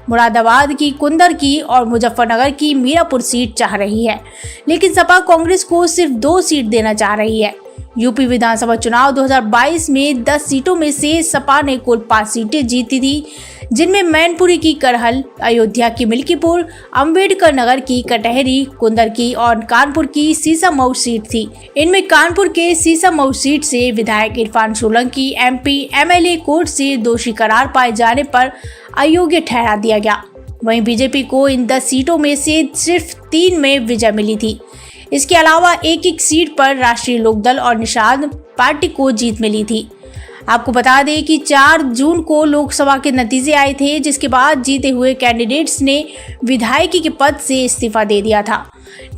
मुरादाबाद की कुंदर की और मुजफ्फरनगर की मीरापुर सीट चाह रही है। लेकिन सपा कांग्रेस को सिर्फ 2 सीट देना चाह रही है। यूपी विधानसभा चुनाव 2022 में 10 सीटों में से सपा ने कुल 5 सीटें जीती थी, जिनमें मैनपुरी की करहल, अयोध्या की मिल्कीपुर, अंबेडकर नगर की कटहरी, कुंदर की और कानपुर की सीसामऊ सीट थी। इनमें कानपुर के सीसामऊ सीट से विधायक Irfan Solanki MP MLA court से दोषी करार पाए जाने पर अयोग्य ठहरा दिया गया। वहीं बीजेपी को इन 10 सीटों में से सिर्फ 3 में विजय मिली थी। इसके अलावा एक सीट पर राष्ट्रीय लोकदल और निषाद पार्टी को जीत मिली थी। आपको बता दें कि 4 जून को लोकसभा के नतीजे आए थे, जिसके बाद जीते हुए कैंडिडेट्स ने विधायकी के पद से इस्तीफा दे दिया था।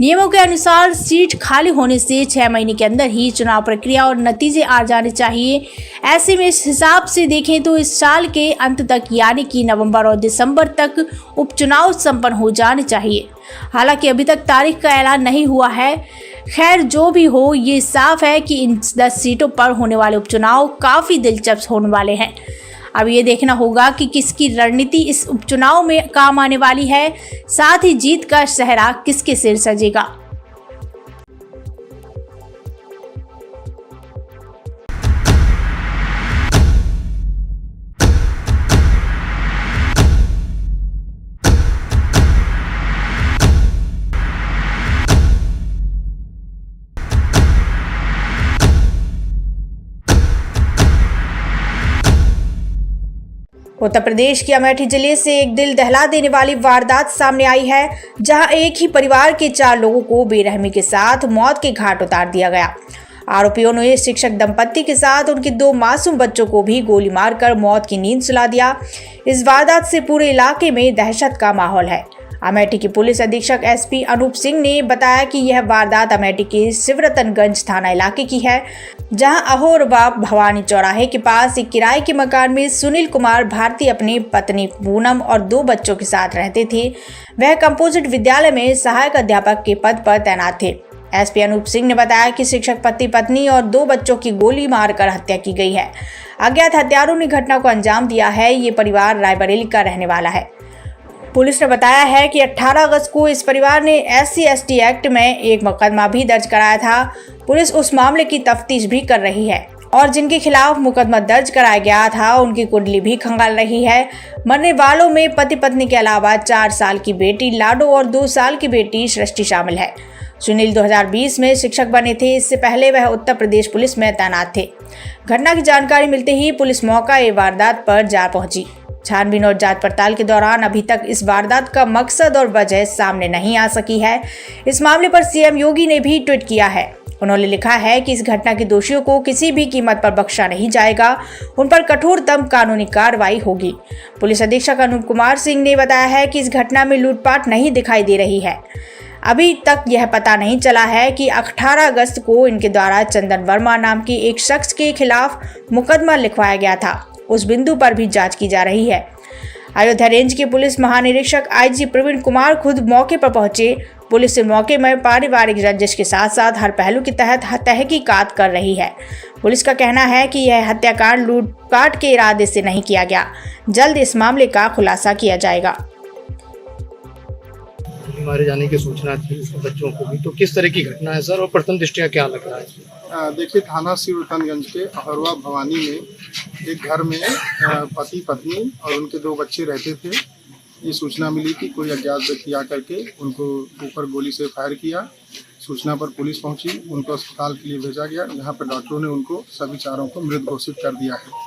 नियमों के अनुसार सीट खाली होने से 6 महीने के अंदर ही चुनाव प्रक्रिया और नतीजे आ जाने चाहिए। ऐसे में इस हिसाब से देखें तो इस साल के अंत तक यानी कि नवंबर और दिसंबर तक उपचुनाव संपन्न हो जाने चाहिए। हालांकि अभी तक तारीख का ऐलान नहीं हुआ है। खैर, जो भी हो, ये साफ है कि इन 10 सीटों पर होने वाले उपचुनाव काफ़ी दिलचस्प होने वाले हैं। अब ये देखना होगा कि किसकी रणनीति इस उपचुनाव में काम आने वाली है, साथ ही जीत का सेहरा किसके सिर सजेगा। उत्तर प्रदेश के अमेठी जिले से एक दिल दहला देने वाली वारदात सामने आई है, जहां एक ही परिवार के 4 लोगों को बेरहमी के साथ मौत के घाट उतार दिया गया। आरोपियों ने शिक्षक दंपत्ति के साथ उनके 2 मासूम बच्चों को भी गोली मारकर मौत की नींद सुला दिया। इस वारदात से पूरे इलाके में दहशत का माहौल है। अमेठी के पुलिस अधीक्षक SP अनूप सिंह ने बताया कि यह वारदात अमेठी के शिवरतनगंज थाना इलाके की है, जहां अहोरबा भवानी चौराहे के पास एक किराए के मकान में सुनील कुमार भारती अपनी पत्नी पूनम और 2 बच्चों के साथ रहते थे। वह कंपोजिट विद्यालय में सहायक अध्यापक के पद पर तैनात थे। SP अनूप सिंह ने बताया कि शिक्षक पति पत्नी और 2 बच्चों की गोली मारकर हत्या की गई है। अज्ञात हत्यारों ने घटना को अंजाम दिया है। ये परिवार रायबरेली का रहने वाला है। पुलिस ने बताया है कि 18 अगस्त को इस परिवार ने SC/ST एक्ट में एक मुकदमा भी दर्ज कराया था। पुलिस उस मामले की तफ्तीश भी कर रही है और जिनके खिलाफ मुकदमा दर्ज कराया गया था उनकी कुंडली भी खंगाल रही है। मरने वालों में पति पत्नी के अलावा 4 साल की बेटी लाडो और 2 साल की बेटी सृष्टि शामिल है। सुनील 2020 में शिक्षक बने थे। इससे पहले वह उत्तर प्रदेश पुलिस में तैनात थे। घटना की जानकारी मिलते ही पुलिस मौका वारदात पर जा पहुंची, छानबीन और जांच पड़ताल के दौरान अभी तक इस वारदात का मकसद और वजह सामने नहीं आ सकी है। इस मामले पर सीएम योगी ने भी ट्वीट किया है। उन्होंने लिखा है कि इस घटना के दोषियों को किसी भी कीमत पर बख्शा नहीं जाएगा, उन पर कठोरतम कानूनी कार्रवाई होगी। पुलिस अधीक्षक अनूप कुमार सिंह ने बताया है कि इस घटना में लूटपाट नहीं दिखाई दे रही है। अभी तक यह पता नहीं चला है कि 18 अगस्त को इनके द्वारा चंदन वर्मा नाम के एक शख्स के खिलाफ मुकदमा लिखवाया गया था। उस बिंदु पर भी जांच की जा रही है। अयोध्या रेंज के पुलिस महानिरीक्षक आईजी प्रवीण कुमार खुद मौके पर पहुंचे। पुलिस मौके में पारिवारिक रंजिश के साथ साथ हर पहलू के तहत तहकीकात कर रही है। पुलिस का कहना है कि यह हत्याकांड लूटपाट के इरादे से नहीं किया गया। जल्द इस मामले का खुलासा किया जाएगा। मारे जाने की सूचना थी बच्चों को भी, तो किस तरह की घटना है सर और प्रथम दृष्टया क्या लग रहा है? देखिए, थाना सिवरतनगंज के अहरवा भवानी में एक घर में पति पत्नी और उनके 2 बच्चे रहते थे। ये सूचना मिली कि कोई अज्ञात व्यक्ति आकर के उनको ऊपर गोली से फायर किया। सूचना पर पुलिस पहुंची, उनको अस्पताल के लिए भेजा गया, जहां पर डॉक्टरों ने उनको सभी चारों को मृत घोषित कर दिया है।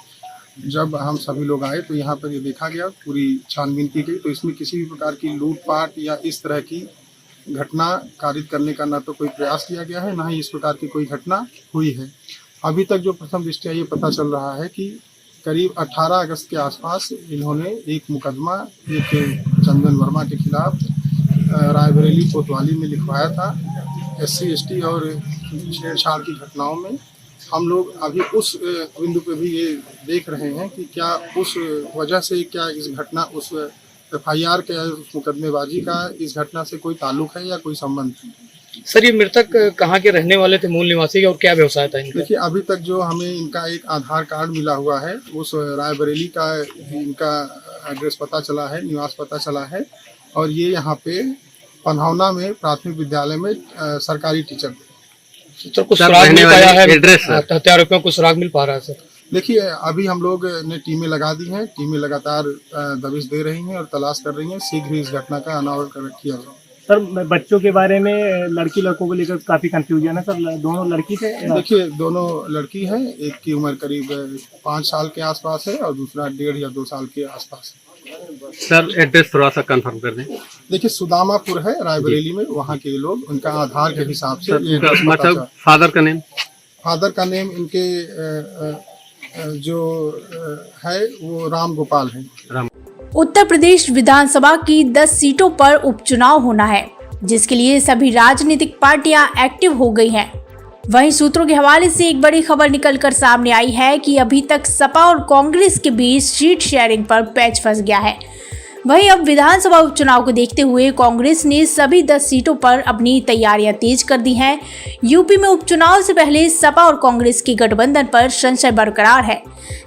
जब हम सभी लोग आए तो यहाँ पर ये देखा गया, पूरी छानबीन की गई, तो इसमें किसी भी प्रकार की लूटपाट या इस तरह की घटना कारित करने का ना तो कोई प्रयास किया गया है, ना ही इस प्रकार की कोई घटना हुई है। अभी तक जो प्रथम दृष्टया ये पता चल रहा है कि करीब 18 अगस्त के आसपास इन्होंने एक मुकदमा एक चंदन वर्मा के खिलाफ रायबरेली कोतवाली में लिखवाया था, SC ST और छेड़छाड़ की घटनाओं में। हम लोग अभी उस बिंदु पे भी ये देख रहे हैं कि क्या उस वजह से क्या इस घटना उस FIR के उस मुकदमेबाजी का इस घटना से कोई ताल्लुक है या कोई संबंध है। सर, ये मृतक कहाँ के रहने वाले थे, मूल निवासी, और क्या व्यवसाय था इनका? देखिए, अभी तक जो हमें इनका एक आधार कार्ड मिला हुआ है, उस रायबरेली का इनका एड्रेस पता चला है, निवास पता चला है, और ये यहाँ पे पन्हौना में प्राथमिक विद्यालय में सरकारी टीचर। सर, कुछ सुराग मिल पाया है? एड्रेस हत्यारोपियों को सुराग मिल पा रहा है? सर, देखिए, अभी हम लोग ने टीमें लगा दी हैं, टीमें लगातार दबिश दे रही हैं और तलाश कर रही हैं। शीघ्र ही इस घटना का अनावरण किया जाएगा। सर, बच्चों के बारे में लड़की लड़कों को लेकर काफी कंफ्यूजन है सर। दोनों लड़की थे? देखिए, दोनों लड़की हैं। एक की उम्र करीब 5 साल के आसपास है और दूसरा 1.5 या 2 साल के आसपास है। सर, एड्रेस थोड़ा सा कंफर्म कर दें। देखिए, सुदामापुर है रायबरेली में, वहाँ के लोग उनका आधार के हिसाब से मतलब फादर का नेम इनके जो है वो राम गोपाल है। उत्तर प्रदेश विधानसभा की 10 सीटों पर उपचुनाव होना है, जिसके लिए सभी राजनीतिक पार्टियां एक्टिव हो गई हैं। वहीं सूत्रों के हवाले से एक बड़ी खबर निकलकर सामने आई है कि अभी तक सपा और कांग्रेस के बीच सीट शेयरिंग पर पैच फंस गया है। वहीं अब विधानसभा उपचुनाव को देखते हुए कांग्रेस ने सभी 10 सीटों पर अपनी तैयारियां तेज कर दी हैं। यूपी में उपचुनाव से पहले सपा और कांग्रेस की गठबंधन पर संशय बरकरार है।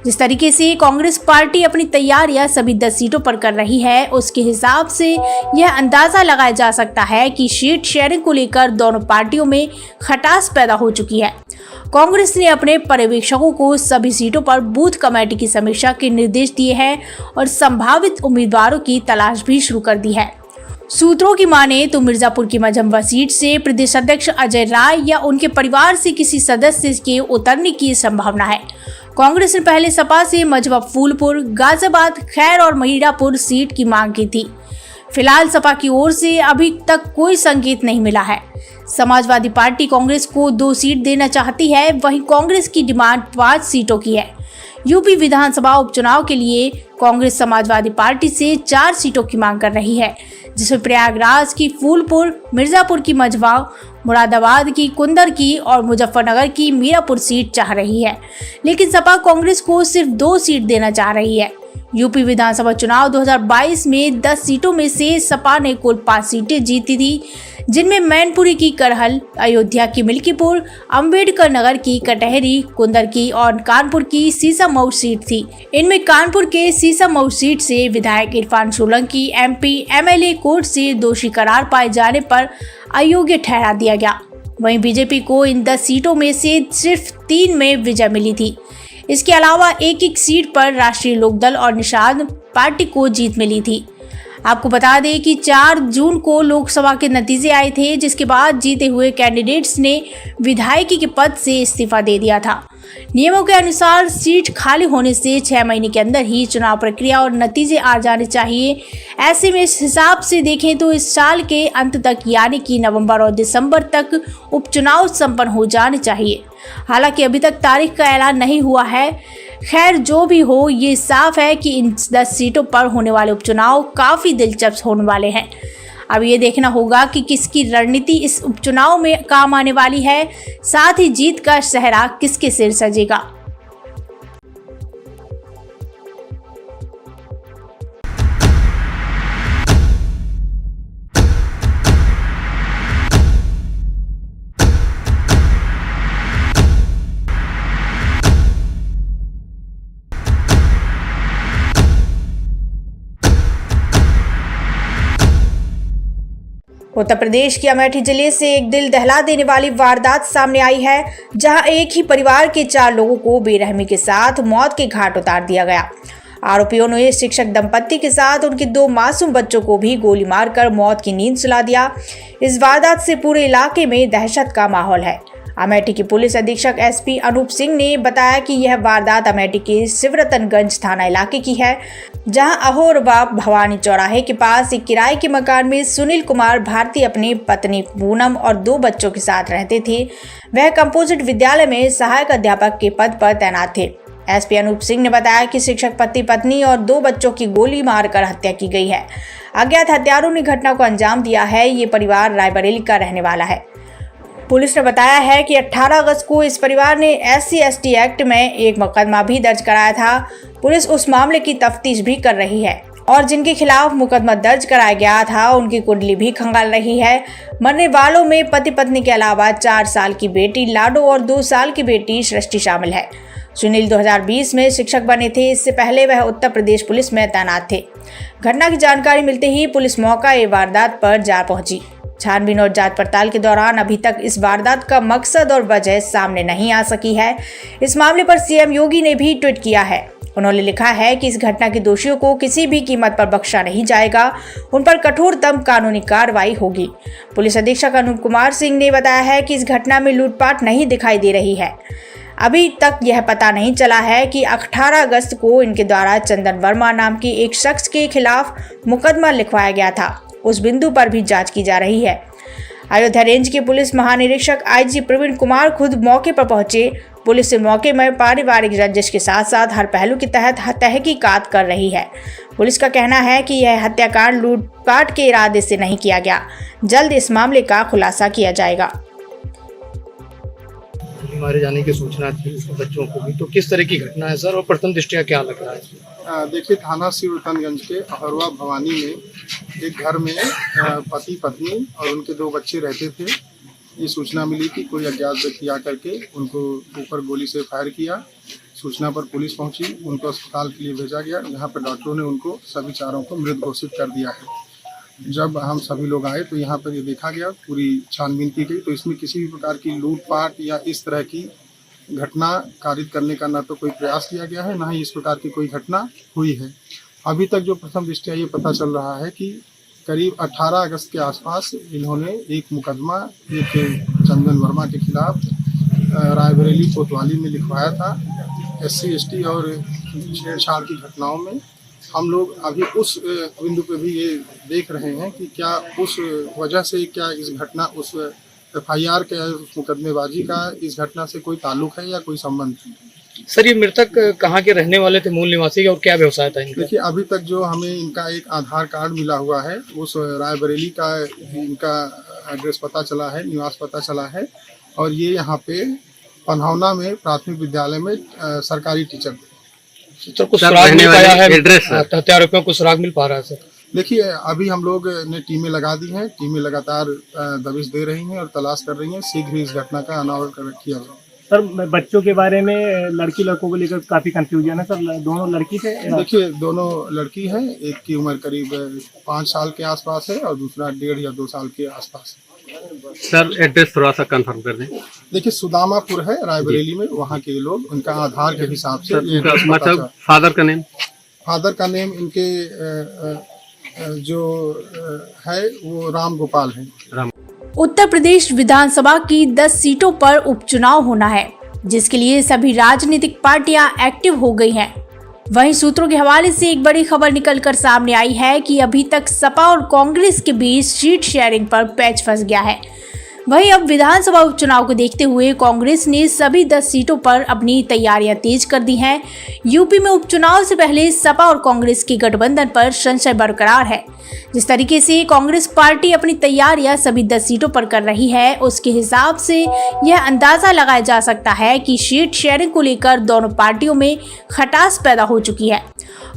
जिस तरीके से कांग्रेस पार्टी अपनी तैयारियां सभी 10 सीटों पर कर रही है, उसके हिसाब से यह अंदाजा लगाया जा सकता है कि सीट शेयरिंग को लेकर दोनों पार्टियों में खटास पैदा हो चुकी है। कांग्रेस ने अपने पर्यवेक्षकों को सभी सीटों पर बूथ कमेटी की समीक्षा के निर्देश दिए हैं और संभावित उम्मीदवारों की तलाश भी शुरू कर दी है। सूत्रों की माने तो मिर्जापुर की मझम्बा सीट से प्रदेश अध्यक्ष अजय राय या उनके परिवार से किसी सदस्य के उतरने की संभावना है। कांग्रेस ने पहले सपा से मझवा फूलपुर, गाजियाबाद, खैर और मीरापुर सीट की मांग की थी। फिलहाल सपा की ओर से अभी तक कोई संकेत नहीं मिला है। समाजवादी पार्टी कांग्रेस को 2 सीट देना चाहती है, वहीं कांग्रेस की डिमांड 5 सीटों की है। यूपी विधानसभा उपचुनाव के लिए कांग्रेस समाजवादी पार्टी से 4 सीटों की मांग कर रही है, जिसमें प्रयागराज की फूलपुर, मिर्जापुर की मझवा, मुरादाबाद की कुंदर की और मुजफ्फरनगर की मीरापुर सीट चाह रही है। लेकिन सपा कांग्रेस को सिर्फ 2 सीट देना चाह रही है। यूपी विधानसभा चुनाव 2022 में 10 सीटों में से सपा ने कुल 5 सीटें जीती थी, जिनमें मैनपुरी की करहल, अयोध्या की मिल्कीपुर, अंबेडकर नगर की कटहरी, कुंदर की और कानपुर की सीसामऊ सीट थी। इनमें कानपुर के सीसामऊ सीट से विधायक Irfan Solanki MP MLA court से दोषी करार पाए जाने पर अयोग्य ठहरा दिया गया। वहीं बीजेपी को इन 10 सीटों में से सिर्फ 3 में विजय मिली थी। इसके अलावा एक सीट पर राष्ट्रीय लोकदल और निषाद पार्टी को जीत मिली थी। आपको बता दें कि 4 जून को लोकसभा के नतीजे आए थे, जिसके बाद जीते हुए कैंडिडेट्स ने विधायकी के पद से इस्तीफा दे दिया था। नियमों के अनुसार सीट खाली होने से 6 महीने के अंदर ही चुनाव प्रक्रिया और नतीजे आ जाने चाहिए। ऐसे में इस हिसाब से देखें तो इस साल के अंत तक यानी कि नवंबर और दिसंबर तक उपचुनाव संपन्न हो जाने चाहिए। हालांकि अभी तक तारीख का ऐलान नहीं हुआ है। खैर जो भी हो, ये साफ है कि इन 10 सीटों पर होने वाले उपचुनाव काफ़ी दिलचस्प होने वाले हैं। अब ये देखना होगा कि किसकी रणनीति इस उपचुनाव में काम आने वाली है, साथ ही जीत का सेहरा किसके सिर सजेगा। उत्तर प्रदेश के अमेठी जिले से एक दिल दहला देने वाली वारदात सामने आई है, जहां एक ही परिवार के 4 लोगों को बेरहमी के साथ मौत के घाट उतार दिया गया। आरोपियों ने शिक्षक दंपत्ति के साथ उनके 2 मासूम बच्चों को भी गोली मारकर मौत की नींद सुला दिया। इस वारदात से पूरे इलाके में दहशत का माहौल है। अमेठी के पुलिस अधीक्षक एसपी अनूप सिंह ने बताया कि यह वारदात अमेठी के शिवरतनगंज थाना इलाके की है, जहां अहोरबा भवानी चौराहे के पास एक किराए के मकान में सुनील कुमार भारती अपनी पत्नी पूनम और 2 बच्चों के साथ रहते थे। वह कंपोजिट विद्यालय में सहायक अध्यापक के पद पर तैनात थे। एसपी अनूप सिंह ने बताया कि शिक्षक पति पत्नी और 2 बच्चों की गोली मारकर हत्या की गई है। अज्ञात हत्यारों ने घटना को अंजाम दिया है। ये परिवार रायबरेली का रहने वाला है। पुलिस ने बताया है कि 18 अगस्त को इस परिवार ने SC/ST एक्ट में एक मुकदमा भी दर्ज कराया था। पुलिस उस मामले की तफ्तीश भी कर रही है और जिनके खिलाफ मुकदमा दर्ज कराया गया था उनकी कुंडली भी खंगाल रही है। मरने वालों में पति पत्नी के अलावा 4 साल की बेटी लाडो और 2 साल की बेटी सृष्टि शामिल है। सुनील 2020 में शिक्षक बने थे। इससे पहले वह उत्तर प्रदेश पुलिस में तैनात थे। घटना की जानकारी मिलते ही पुलिस मौका ए वारदात पर जा पहुंची। छानबीन और जांच पड़ताल के दौरान अभी तक इस वारदात का मकसद और वजह सामने नहीं आ सकी है। इस मामले पर सीएम योगी ने भी ट्वीट किया है। उन्होंने लिखा है कि इस घटना के दोषियों को किसी भी कीमत पर बख्शा नहीं जाएगा, उन पर कठोरतम कानूनी कार्रवाई होगी। पुलिस अधीक्षक अनूप कुमार सिंह ने बताया है कि इस घटना में लूटपाट नहीं दिखाई दे रही है। अभी तक यह पता नहीं चला है कि 18 अगस्त को इनके द्वारा चंदन वर्मा नाम के एक शख्स के खिलाफ मुकदमा लिखवाया गया था। उस बिंदु पर भी जांच की जा रही है। अयोध्या रेंज के पुलिस महानिरीक्षक IG प्रवीण कुमार खुद मौके पर पहुंचे। पुलिस से मौके में पारिवारिक रंजिश के साथ साथ हर पहलू के तहत तहकीकात कर रही है। पुलिस का कहना है कि यह हत्याकांड लूटपाट के इरादे से नहीं किया गया। जल्द इस मामले का खुलासा किया जाएगा। मारे जाने की सूचना थी बच्चों को भी, तो किस तरह की घटना है सर और प्रथम दृष्टया क्या लग रहा है? देखिए, थाना शिवरतनगंज के अहरवा भवानी में एक घर में पति पत्नी और उनके 2 बच्चे रहते थे। ये सूचना मिली कि कोई अज्ञात व्यक्ति आकर के उनको ऊपर गोली से फायर किया। सूचना पर पुलिस पहुंची, उनको अस्पताल के लिए भेजा गया, जहां पर डॉक्टरों ने उनको सभी 4 को मृत घोषित कर दिया है। जब हम सभी लोग आए तो यहाँ पर ये देखा गया, पूरी छानबीन की गई, तो इसमें किसी भी प्रकार की लूटपाट या इस तरह की घटना कारित करने का ना तो कोई प्रयास किया गया है, ना ही इस प्रकार की कोई घटना हुई है। अभी तक जो प्रथम दृष्टया ये पता चल रहा है कि करीब 18 अगस्त के आसपास इन्होंने एक मुकदमा एक चंदन वर्मा के खिलाफ रायबरेली कोतवाली में लिखवाया था, SC/ST और छेड़छाड़ की घटनाओं में। हम लोग अभी उस बिंदु पे भी ये देख रहे हैं कि क्या उस वजह से क्या इस घटना उस FIR के उस मुकदमेबाजी का इस घटना से कोई ताल्लुक है या कोई संबंध है। सर, ये मृतक कहाँ के रहने वाले थे, मूल निवासी, और क्या व्यवसाय था इनका? देखिए, अभी तक जो हमें इनका एक आधार कार्ड मिला हुआ है, उस रायबरेली का इनका एड्रेस पता चला है, निवास पता चला है, और ये यहाँ पे पन्हौना में प्राथमिक विद्यालय में सरकारी टीचर। सर, कुछ सुराग मिल पाया है? हत्यारोपियों को सुराग मिल पा रहा है सर? देखिए, अभी हम लोग ने टीमें लगा दी हैं, टीमें लगातार दबिश दे रही हैं और तलाश कर रही हैं। शीघ्र ही इस घटना का अनावरण किया जाएगा। सर, बच्चों के बारे में लड़की लड़कों को लेकर काफी कंफ्यूजन है सर। दोनों लड़की थे? देखिए, दोनों लड़की हैं। एक की उम्र करीब 5 साल के आसपास है और दूसरा 1.5 या 2 साल के आसपास है। सर, एड्रेस थोड़ा सा कंफर्म कर दें। देखिए, सुदामापुर है रायबरेली में, वहाँ के लोग उनका आधार के हिसाब से। मतलब फादर का नेम? फादर का नेम इनके जो है वो राम गोपाल है। उत्तर प्रदेश विधानसभा की 10 सीटों पर उपचुनाव होना है। जिसके लिए सभी राजनीतिक पार्टियां एक्टिव हो गई हैं। वहीं सूत्रों के हवाले से एक बड़ी खबर निकलकर सामने आई है कि अभी तक सपा और कांग्रेस के बीच सीट शेयरिंग पर पैच फंस गया है। वहीं अब विधानसभा उपचुनाव को देखते हुए कांग्रेस ने सभी 10 सीटों पर अपनी तैयारियां तेज कर दी हैं। यूपी में उपचुनाव से पहले सपा और कांग्रेस के गठबंधन पर संशय बरकरार है। जिस तरीके से कांग्रेस पार्टी अपनी तैयारियां सभी 10 सीटों पर कर रही है, उसके हिसाब से यह अंदाजा लगाया जा सकता है कि सीट शेयरिंग को लेकर दोनों पार्टियों में खटास पैदा हो चुकी है।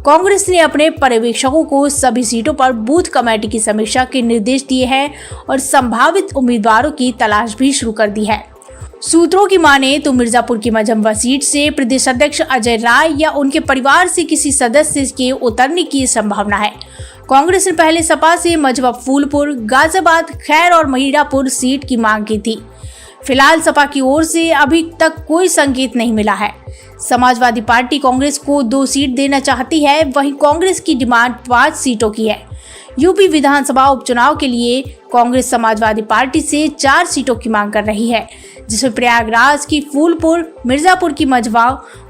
कांग्रेस ने अपने पर्यवेक्षकों को सभी सीटों पर बूथ कमेटी की समीक्षा के निर्देश दिए हैं और संभावित उम्मीदवारों की तलाश भी शुरू कर दी है। सूत्रों की माने तो मिर्जापुर की मझम्बा सीट से प्रदेश अध्यक्ष अजय राय या उनके परिवार से किसी सदस्य के उतरने की संभावना है। कांग्रेस ने पहले सपा से मझवा फूलपुर, गाजियाबाद, खैर और मीरापुर सीट की मांग की थी। फिलहाल सपा की ओर से अभी तक कोई संकेत नहीं मिला है। समाजवादी पार्टी कांग्रेस को 2 सीट देना चाहती है, वहीं कांग्रेस की डिमांड 5 सीटों की है। यूपी विधानसभा उपचुनाव के लिए कांग्रेस समाजवादी पार्टी से 4 सीटों की मांग कर रही है, जिसमें प्रयागराज की फूलपुर, मिर्जापुर की मझवा,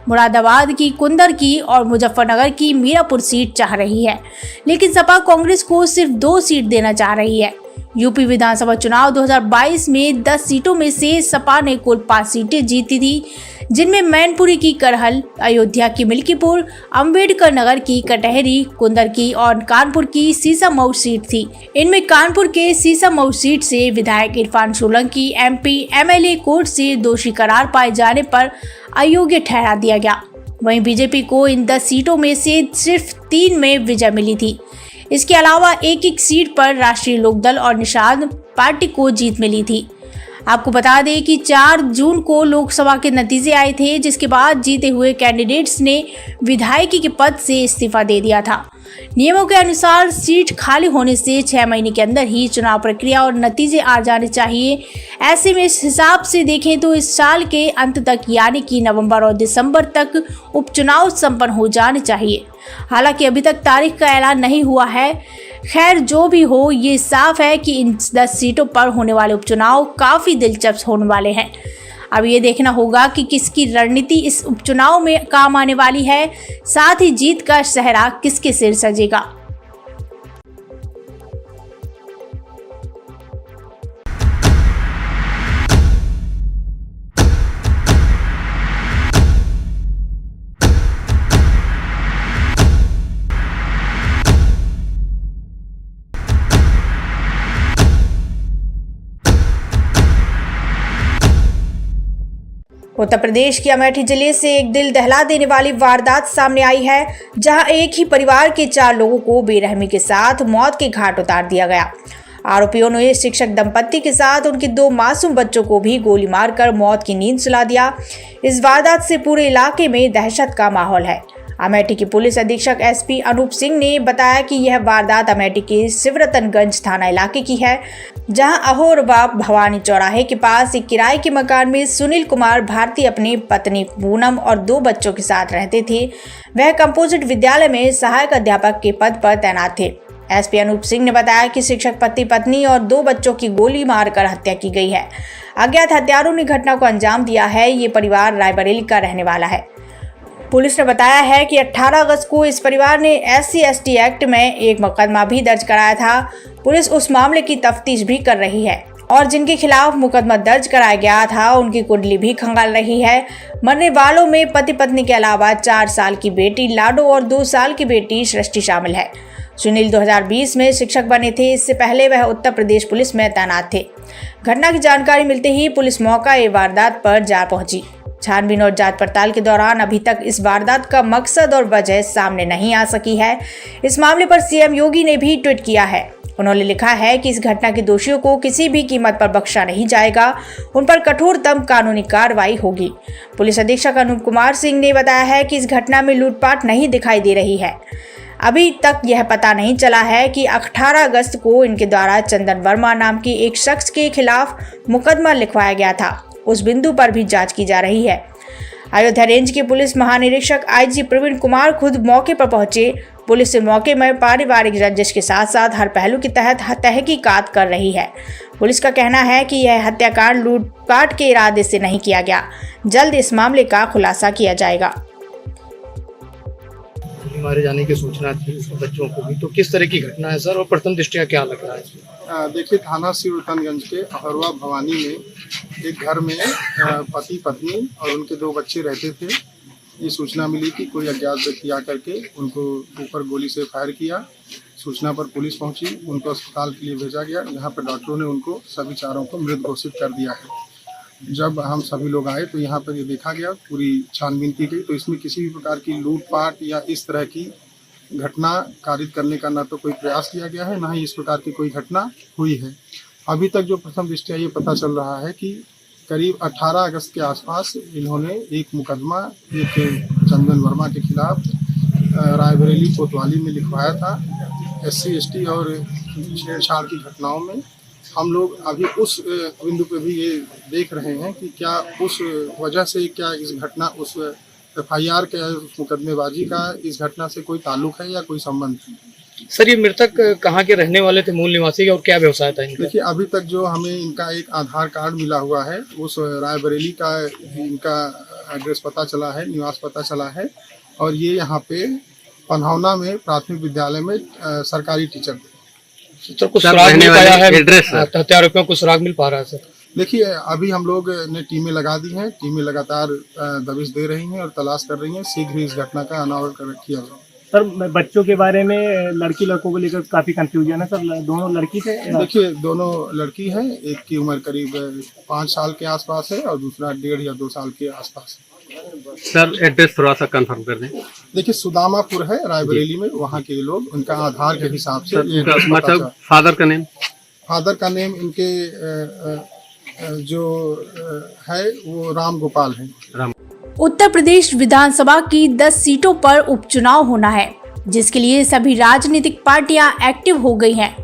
मुरादाबाद की कुंदर की और मुजफ्फरनगर की मीरापुर सीट चाह रही है। लेकिन सपा कांग्रेस को सिर्फ 2 सीट देना चाह रही है। यूपी विधानसभा चुनाव 2022 में 10 सीटों में से सपा ने कुल 5 सीटें जीती थी, जिनमें मैनपुरी की करहल, अयोध्या की मिल्कीपुर, अंबेडकर नगर की कटहरी, कुंदर की और कानपुर की सीसामऊ सीट थी। इनमें कानपुर के सीसामऊ सीट से विधायक Irfan Solanki MP MLA court से दोषी करार पाए जाने पर अयोग्य ठहरा दिया गया। वहीं बीजेपी को इन 10 सीटों में से सिर्फ 3 में विजय मिली थी। इसके अलावा एक सीट पर राष्ट्रीय लोकदल और निषाद पार्टी को जीत मिली थी। आपको बता दें कि 4 जून को लोकसभा के नतीजे आए थे, जिसके बाद जीते हुए कैंडिडेट्स ने विधायकी के पद से इस्तीफा दे दिया था। नियमों के अनुसार सीट खाली होने से 6 महीने के अंदर ही चुनाव प्रक्रिया और नतीजे आ जाने चाहिए। ऐसे में इस हिसाब से देखें तो इस साल के अंत तक यानी कि नवंबर और दिसंबर तक उपचुनाव संपन्न हो जाने चाहिए। हालांकि अभी तक तारीख का ऐलान नहीं हुआ है। खैर जो भी हो, ये साफ है कि इन 10 सीटों पर होने वाले उपचुनाव काफ़ी दिलचस्प होने वाले हैं। अब ये देखना होगा कि किसकी रणनीति इस उपचुनाव में काम आने वाली है, साथ ही जीत का सेहरा किसके सिर सजेगा। उत्तर प्रदेश के अमेठी जिले से एक दिल दहला देने वाली वारदात सामने आई है, जहां एक ही परिवार के 4 लोगों को बेरहमी के साथ मौत के घाट उतार दिया गया। आरोपियों ने शिक्षक दंपत्ति के साथ उनके 2 मासूम बच्चों को भी गोली मारकर मौत की नींद सुला दिया। इस वारदात से पूरे इलाके में दहशत का माहौल है। अमेठी के पुलिस अधीक्षक SP अनूप सिंह ने बताया कि यह वारदात अमेठी के शिवरतनगंज थाना इलाके की है, जहां अहोरबाब भवानी चौराहे के पास एक किराए के मकान में सुनील कुमार भारती अपनी पत्नी पूनम और 2 बच्चों के साथ रहते थे। वह कंपोजिट विद्यालय में सहायक अध्यापक के पद पर तैनात थे। SP अनूप सिंह ने बताया कि शिक्षक पति पत्नी और 2 बच्चों की गोली मारकर हत्या की गई है। अज्ञात हत्यारों ने घटना को अंजाम दिया है। ये परिवार रायबरेली का रहने वाला है। पुलिस ने बताया है कि 18 अगस्त को इस परिवार ने SC/ST एक्ट में एक मुकदमा भी दर्ज कराया था। पुलिस उस मामले की तफ्तीश भी कर रही है और जिनके खिलाफ मुकदमा दर्ज कराया गया था उनकी कुंडली भी खंगाल रही है। मरने वालों में पति पत्नी के अलावा 4 साल की बेटी लाडो और 2 साल की बेटी सृष्टि शामिल है। सुनील 2020 में शिक्षक बने थे। इससे पहले वह उत्तर प्रदेश पुलिस में तैनात थे। घटना की जानकारी मिलते ही पुलिस मौका वारदात पर जा पहुंची। छानबीन और जांच पड़ताल के दौरान अभी तक इस वारदात का मकसद और वजह सामने नहीं आ सकी है। इस मामले पर CM योगी ने भी ट्वीट किया है। उन्होंने लिखा है कि इस घटना के दोषियों को किसी भी कीमत पर बख्शा नहीं जाएगा, उन पर कठोरतम कानूनी कार्रवाई होगी। पुलिस अधीक्षक अनूप कुमार सिंह ने बताया है कि इस घटना में लूटपाट नहीं दिखाई दे रही है। अभी तक यह पता नहीं चला है कि 18 अगस्त को इनके द्वारा चंदन वर्मा नाम के एक शख्स के खिलाफ मुकदमा लिखवाया गया था। उस बिंदु पर भी जांच की जा रही है। अयोध्या रेंज के पुलिस महानिरीक्षक IG प्रवीण कुमार खुद मौके पर पहुंचे। पुलिस इस मौके में पारिवारिक रंजिश के साथ साथ हर पहलू के तहत तहकीकात कर रही है। पुलिस का कहना है कि यह हत्याकांड लूटपाट के इरादे से नहीं किया गया। जल्द इस मामले का खुलासा किया जाएगा। मारे जाने की सूचना थी बच्चों को भी, तो किस तरह की घटना है सर और प्रथम दृष्टया क्या लग रहा है? देखिए, थाना सिवरतनगंज के अहरवा भवानी में एक घर में पति पत्नी और उनके 2 बच्चे रहते थे। ये सूचना मिली कि कोई अज्ञात व्यक्ति आकर के उनको ऊपर गोली से फायर किया। सूचना पर पुलिस पहुंची, उनको अस्पताल के लिए भेजा गया, जहां पर डॉक्टरों ने उनको सभी चारों को मृत घोषित कर दिया है। जब हम सभी लोग आए तो यहाँ पर ये देखा गया, पूरी छानबीन की गई, तो इसमें किसी भी प्रकार की लूटपाट या इस तरह की घटना कारित करने का ना तो कोई प्रयास किया गया है, ना ही इस प्रकार की कोई घटना हुई है। अभी तक जो प्रथम दृष्टया ये पता चल रहा है कि करीब 18 अगस्त के आसपास इन्होंने एक मुकदमा एक चंदन वर्मा के खिलाफ रायबरेली कोतवाली में लिखवाया था, SC ST और छेड़छाड़ की घटनाओं में। हम लोग अभी उस बिंदु पे भी ये देख रहे हैं कि क्या उस वजह से क्या इस घटना उस FIR के मुकदमेबाजी का इस घटना से कोई ताल्लुक है या कोई संबंध है। सर, ये मृतक कहाँ के रहने वाले थे, मूल निवासी के, और क्या व्यवसाय था इनका? देखिए, अभी तक जो हमें इनका एक आधार कार्ड मिला हुआ है, उस रायबरेली का इनका एड्रेस पता चला है, निवास पता चला है, और ये यहाँ पे पन्हौना में प्राथमिक विद्यालय में सरकारी टीचर थे। सर, कुछ सुराग मिल पाया है? एड्रेस हत्यारोपियों को सुराग मिल पा रहा है सर? देखिए, अभी हम लोग ने टीमें लगा दी हैं, टीमें लगातार दबिश दे रही हैं और तलाश कर रही हैं। शीघ्र ही इस घटना का अनावरण किया जाए। सर, बच्चों के बारे में लड़की लड़कों को लेकर काफी कंफ्यूजन है सर। दोनों लड़की थे? देखिए, दोनों लड़की हैं। एक की उम्र करीब 5 साल के आसपास है और दूसरा 1.5 या 2 साल के आसपास है। सर, एड्रेस थोड़ा सा कंफर्म कर दें। देखिए, सुदामापुर है रायबरेली में, वहाँ के लोग उनका आधार के हिसाब से मतलब फादर का नेम? फादर का नेम इनके जो है वो राम गोपाल है। उत्तर प्रदेश विधानसभा की 10 सीटों पर उपचुनाव होना है, जिसके लिए सभी राजनीतिक पार्टियां एक्टिव हो गई हैं।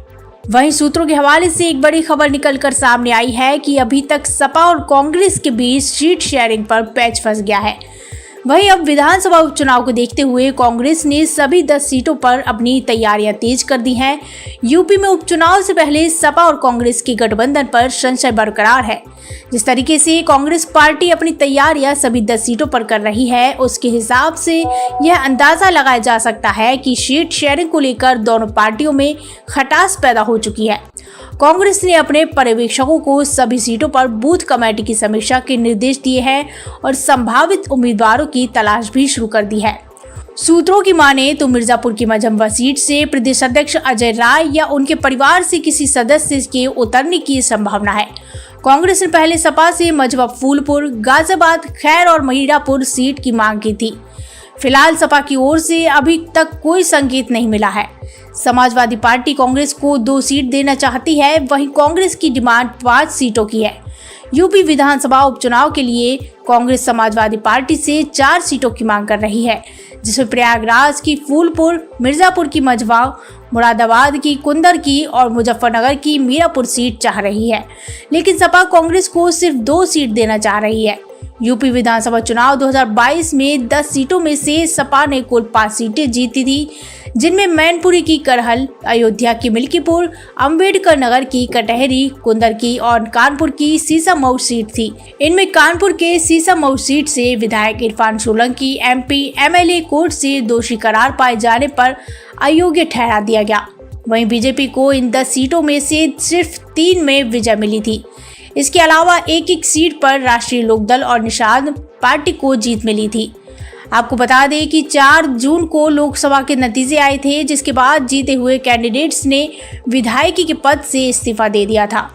वहीं सूत्रों के हवाले से एक बड़ी खबर निकलकर सामने आई है कि अभी तक सपा और कांग्रेस के बीच सीट शेयरिंग पर पैच फंस गया है। वहीं अब विधानसभा उपचुनाव को देखते हुए कांग्रेस ने सभी 10 सीटों पर अपनी तैयारियां तेज कर दी हैं। यूपी में उपचुनाव से पहले सपा और कांग्रेस के गठबंधन पर संशय बरकरार है। जिस तरीके से कांग्रेस पार्टी अपनी तैयारियां सभी 10 सीटों पर कर रही है, उसके हिसाब से यह अंदाजा लगाया जा सकता है कि सीट शेयरिंग को लेकर दोनों पार्टियों में खटास पैदा हो चुकी है। कांग्रेस ने अपने पर्यवेक्षकों को सभी सीटों पर बूथ कमेटी की समीक्षा के निर्देश दिए हैं और संभावित उम्मीदवारों की तलाश भी शुरू कर दी है। सूत्रों की माने तो मिर्जापुर की मझम्बा सीट से प्रदेश अध्यक्ष अजय राय या उनके परिवार से किसी सदस्य के उतरने की संभावना है। कांग्रेस ने पहले सपा से मझवा फूलपुर, गाजियाबाद, खैर और मीरापुर सीट की मांग की थी। फिलहाल सपा की ओर से अभी तक कोई संकेत नहीं मिला है। समाजवादी पार्टी कांग्रेस को 2 सीट देना चाहती है, वहीं कांग्रेस की डिमांड 5 सीटों की है। यूपी विधानसभा उपचुनाव के लिए कांग्रेस समाजवादी पार्टी से 4 सीटों की मांग कर रही है, जिसमें प्रयागराज की फूलपुर, मिर्जापुर की मझवा, मुरादाबाद की कुंदर की और मुजफ्फरनगर की मीरापुर सीट चाह रही है। लेकिन सपा कांग्रेस को सिर्फ 2 सीट देना चाह रही है। यूपी विधानसभा चुनाव 2022 में 10 सीटों में से सपा ने कुल 5 सीटें जीती थी, जिनमें मैनपुरी की करहल, अयोध्या की मिल्कीपुर, अंबेडकर नगर की कटहरी, कुंदर की और कानपुर की सीसामऊ सीट थी। इनमें कानपुर के सीसामऊ सीट से विधायक Irfan Solanki MP MLA court से दोषी करार पाए जाने पर अयोग्य ठहरा दिया गया। वहीं बीजेपी को इन 10 सीटों में से सिर्फ 3 में विजय मिली थी। इसके अलावा एक सीट पर राष्ट्रीय लोकदल और निषाद पार्टी को जीत मिली थी। आपको बता दें कि 4 जून को लोकसभा के नतीजे आए थे, जिसके बाद जीते हुए कैंडिडेट्स ने विधायकी के पद से इस्तीफा दे दिया था।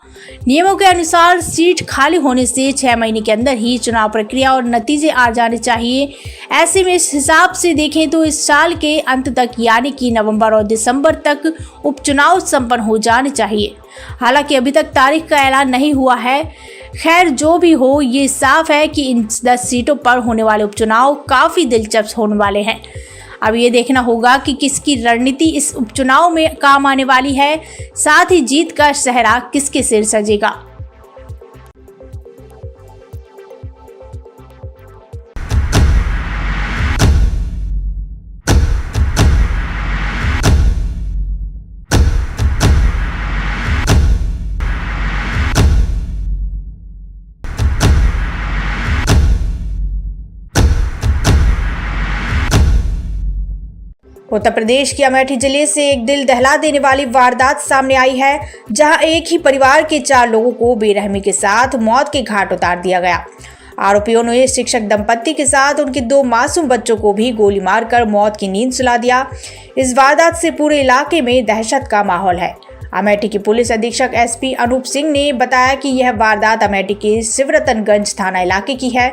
नियमों के अनुसार सीट खाली होने से 6 महीने के अंदर ही चुनाव प्रक्रिया और नतीजे आ जाने चाहिए। ऐसे में इस हिसाब से देखें तो इस साल के अंत तक यानी कि नवंबर और दिसंबर तक उपचुनाव संपन्न हो जाने चाहिए। हालांकि अभी तक तारीख का ऐलान नहीं हुआ है। खैर, जो भी हो, ये साफ है कि इन 10 सीटों पर होने वाले उपचुनाव काफ़ी दिलचस्प होने वाले हैं। अब ये देखना होगा कि किसकी रणनीति इस उपचुनाव में काम आने वाली है, साथ ही जीत का सेहरा किसके सिर सजेगा। उत्तर प्रदेश के अमेठी जिले से एक दिल दहला देने वाली वारदात सामने आई है, जहां एक ही परिवार के 4 लोगों को बेरहमी के साथ मौत के घाट उतार दिया गया। आरोपियों ने शिक्षक दंपत्ति के साथ उनके 2 मासूम बच्चों को भी गोली मारकर मौत की नींद सुला दिया। इस वारदात से पूरे इलाके में दहशत का माहौल है। अमेठी के पुलिस अधीक्षक एसपी अनूप सिंह ने बताया कि यह वारदात अमेठी के शिवरतनगंज थाना इलाके की है,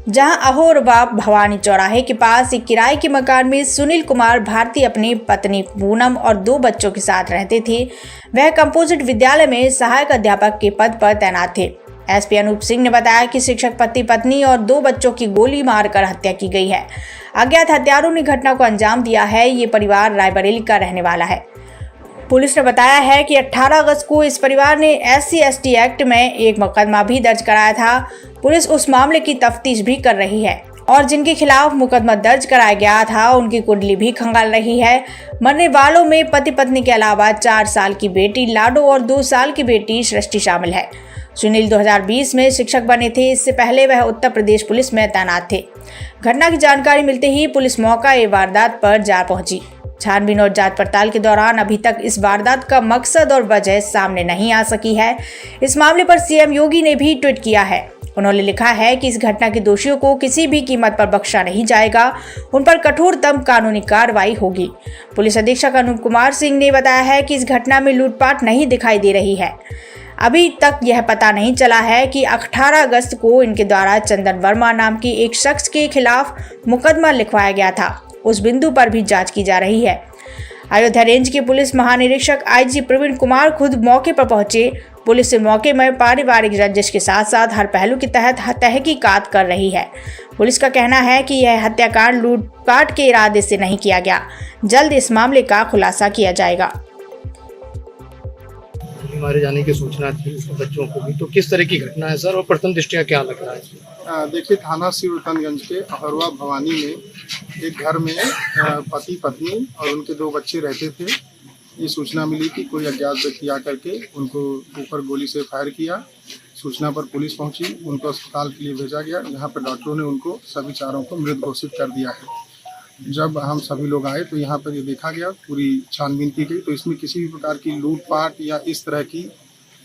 जहां अहोरवा भवानी चौराहे के पास एक किराए के मकान में सुनील कुमार भारती अपनी पत्नी पूनम और 2 बच्चों के साथ रहते थे। वह कंपोजिट विद्यालय में सहायक अध्यापक के पद पर तैनात थे। एसपी अनूप सिंह ने बताया कि शिक्षक पति पत्नी और 2 बच्चों की गोली मारकर हत्या की गई है। अज्ञात हत्यारों ने घटना को अंजाम दिया है। ये परिवार रायबरेली का रहने वाला है। पुलिस ने बताया है कि 18 अगस्त को इस परिवार ने SC/ST एक्ट में एक मुकदमा भी दर्ज कराया था। पुलिस उस मामले की तफ्तीश भी कर रही है और जिनके खिलाफ मुकदमा दर्ज कराया गया था उनकी कुंडली भी खंगाल रही है। मरने वालों में पति पत्नी के अलावा 4 साल की बेटी लाडो और 2 साल की बेटी सृष्टि शामिल है। सुनील 2020 में शिक्षक बने थे। इससे पहले वह उत्तर प्रदेश पुलिस में तैनात थे। घटना की जानकारी मिलते ही पुलिस मौका वारदात पर जा पहुंची। छानबीन और जांच पड़ताल के दौरान अभी तक इस वारदात का मकसद और वजह सामने नहीं आ सकी है। इस मामले पर सीएम योगी ने भी ट्वीट किया है। उन्होंने लिखा है कि इस घटना के दोषियों को किसी भी कीमत पर बख्शा नहीं जाएगा, उन पर कठोरतम कानूनी कार्रवाई होगी। पुलिस अधीक्षक अनूप कुमार सिंह ने बताया है कि इस घटना में लूटपाट नहीं दिखाई दे रही है। अभी तक यह पता नहीं चला है कि 18 अगस्त को इनके द्वारा चंदन वर्मा नाम के एक शख्स के खिलाफ मुकदमा लिखवाया गया था। उस बिंदु पर भी जांच की जा रही है। अयोध्या रेंज के पुलिस महानिरीक्षक IG प्रवीण कुमार खुद मौके पर पहुंचे। पुलिस इस मौके में पारिवारिक रंजिश के साथ साथ हर पहलू के तहत तहकीकात कर रही है। पुलिस का कहना है कि यह हत्याकांड लूटपाट के इरादे से नहीं किया गया। जल्द इस मामले का खुलासा किया जाएगा। मारे जाने की सूचना थी उसके बच्चों को भी, तो किस तरह की घटना है सर और प्रथम दृष्टया क्या लग रहा है? देखिए, थाना शिवरतनगंज के अहरवा भवानी में एक घर में पति पत्नी और उनके 2 बच्चे रहते थे। ये सूचना मिली कि कोई अज्ञात व्यक्ति आकर के उनको ऊपर गोली से फायर किया। सूचना पर पुलिस पहुंची, उनको अस्पताल के लिए भेजा गया, जहां पर डॉक्टरों ने उनको सभी 4 को मृत घोषित कर दिया है। जब हम सभी लोग आए तो यहाँ पर ये देखा गया, पूरी छानबीन की गई, तो इसमें किसी भी प्रकार की लूटपाट या इस तरह की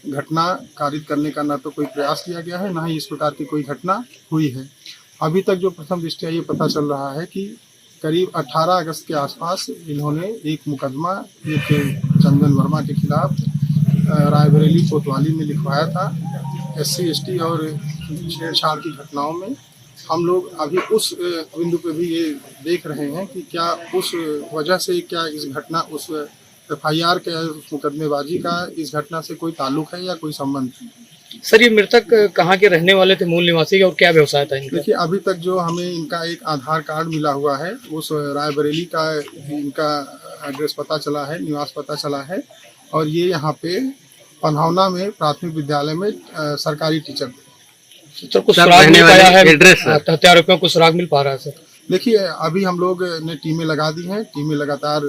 घटना कारित करने का ना तो कोई प्रयास किया गया है, ना ही इस प्रकार की कोई घटना हुई है। अभी तक जो प्रथम दृष्टया ये पता चल रहा है कि करीब 18 अगस्त के आसपास इन्होंने एक मुकदमा एक चंदन वर्मा के खिलाफ रायबरेली कोतवाली में लिखवाया था। SC/ST और छेड़छाड़ की घटनाओं में हम लोग अभी उस बिंदु पे भी ये देख रहे हैं कि क्या उस वजह से क्या इस घटना उस FIR के उस मुकदमेबाजी का इस घटना से कोई ताल्लुक है या कोई संबंध है। सर, ये मृतक कहाँ के रहने वाले थे, मूल निवासी, और क्या व्यवसाय था इनका? देखिए, अभी तक जो हमें इनका एक आधार कार्ड मिला हुआ है, उस रायबरेली का इनका एड्रेस पता चला है, निवास पता चला है, और ये यहाँ पे पन्हौना में प्राथमिक विद्यालय में सरकारी टीचर थे। सर, कुछ सुराग मिल पाया है? एड्रेस हत्यारोपों को सुराग मिल पा रहा है? सर, देखिए, अभी हम लोग ने टीमें लगा दी हैं, टीमें लगातार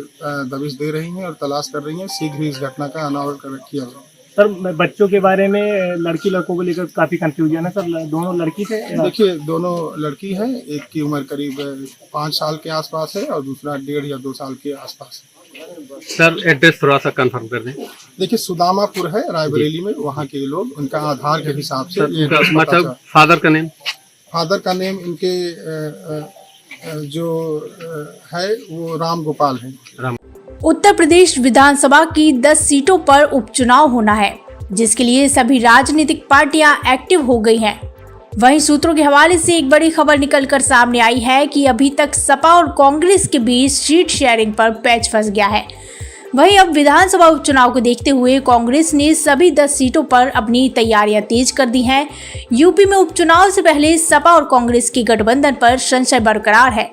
दबिश दे रही हैं और तलाश कर रही हैं। शीघ्र ही इस घटना का अनावरण किया जाएगा। सर, बच्चों के बारे में लड़की लड़कों को लेकर काफी कंफ्यूजन है सर। दोनों लड़की थे? देखिए, दोनों लड़की हैं। एक की उम्र करीब 5 साल के आसपास है और दूसरा 1.5 या 2 साल के आसपास है। सर, एड्रेस थोड़ा सा कंफर्म कर दें। देखिए, सुदामापुर है रायबरेली में, वहाँ के लोग उनका आधार के हिसाब से मतलब फादर का नेम? फादर का नेम इनके जो है वो राम गोपाल है। उत्तर प्रदेश विधानसभा की 10 सीटों पर उपचुनाव होना है, जिसके लिए सभी राजनीतिक पार्टियां एक्टिव हो गई हैं। वहीं सूत्रों के हवाले से एक बड़ी खबर निकलकर सामने आई है कि अभी तक सपा और कांग्रेस के बीच सीट शेयरिंग पर पैच फंस गया है। वहीं अब विधानसभा उपचुनाव को देखते हुए कांग्रेस ने सभी 10 सीटों पर अपनी तैयारियां तेज कर दी हैं। यूपी में उपचुनाव से पहले सपा और कांग्रेस की गठबंधन पर संशय बरकरार है।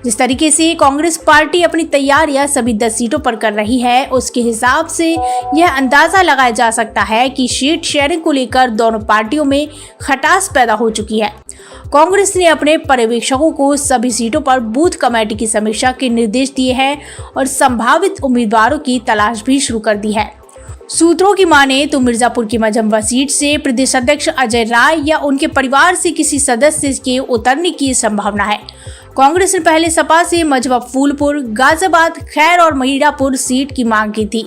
जिस तरीके से कांग्रेस पार्टी अपनी तैयारियां सभी 10 सीटों पर कर रही है, उसके हिसाब से यह अंदाजा लगाया जा सकता है कि सीट शेयरिंग को लेकर दोनों पार्टियों में खटास पैदा हो चुकी है। कांग्रेस ने अपने पर्यवेक्षकों को सभी सीटों पर बूथ कमेटी की समीक्षा के निर्देश दिए हैं और संभावित उम्मीदवारों की तलाश भी शुरू कर दी है। सूत्रों की माने तो मिर्जापुर की मझम्बा सीट से प्रदेश अध्यक्ष अजय राय या उनके परिवार से किसी सदस्य के उतरने की संभावना है। कांग्रेस ने पहले सपा से मझवा फूलपुर, गाजियाबाद, खैर और मीरापुर सीट की मांग की थी।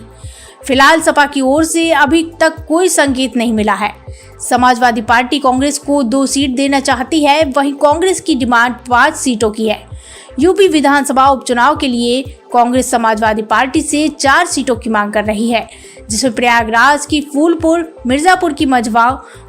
फिलहाल सपा की ओर से अभी तक कोई संकेत नहीं मिला है। समाजवादी पार्टी कांग्रेस को 2 सीट देना चाहती है, वहीं कांग्रेस की डिमांड 5 सीटों की है। यूपी विधानसभा उपचुनाव के लिए कांग्रेस समाजवादी पार्टी से 4 सीटों की मांग कर रही है, जिसमें प्रयागराज की फूलपुर, मिर्जापुर की मझवा,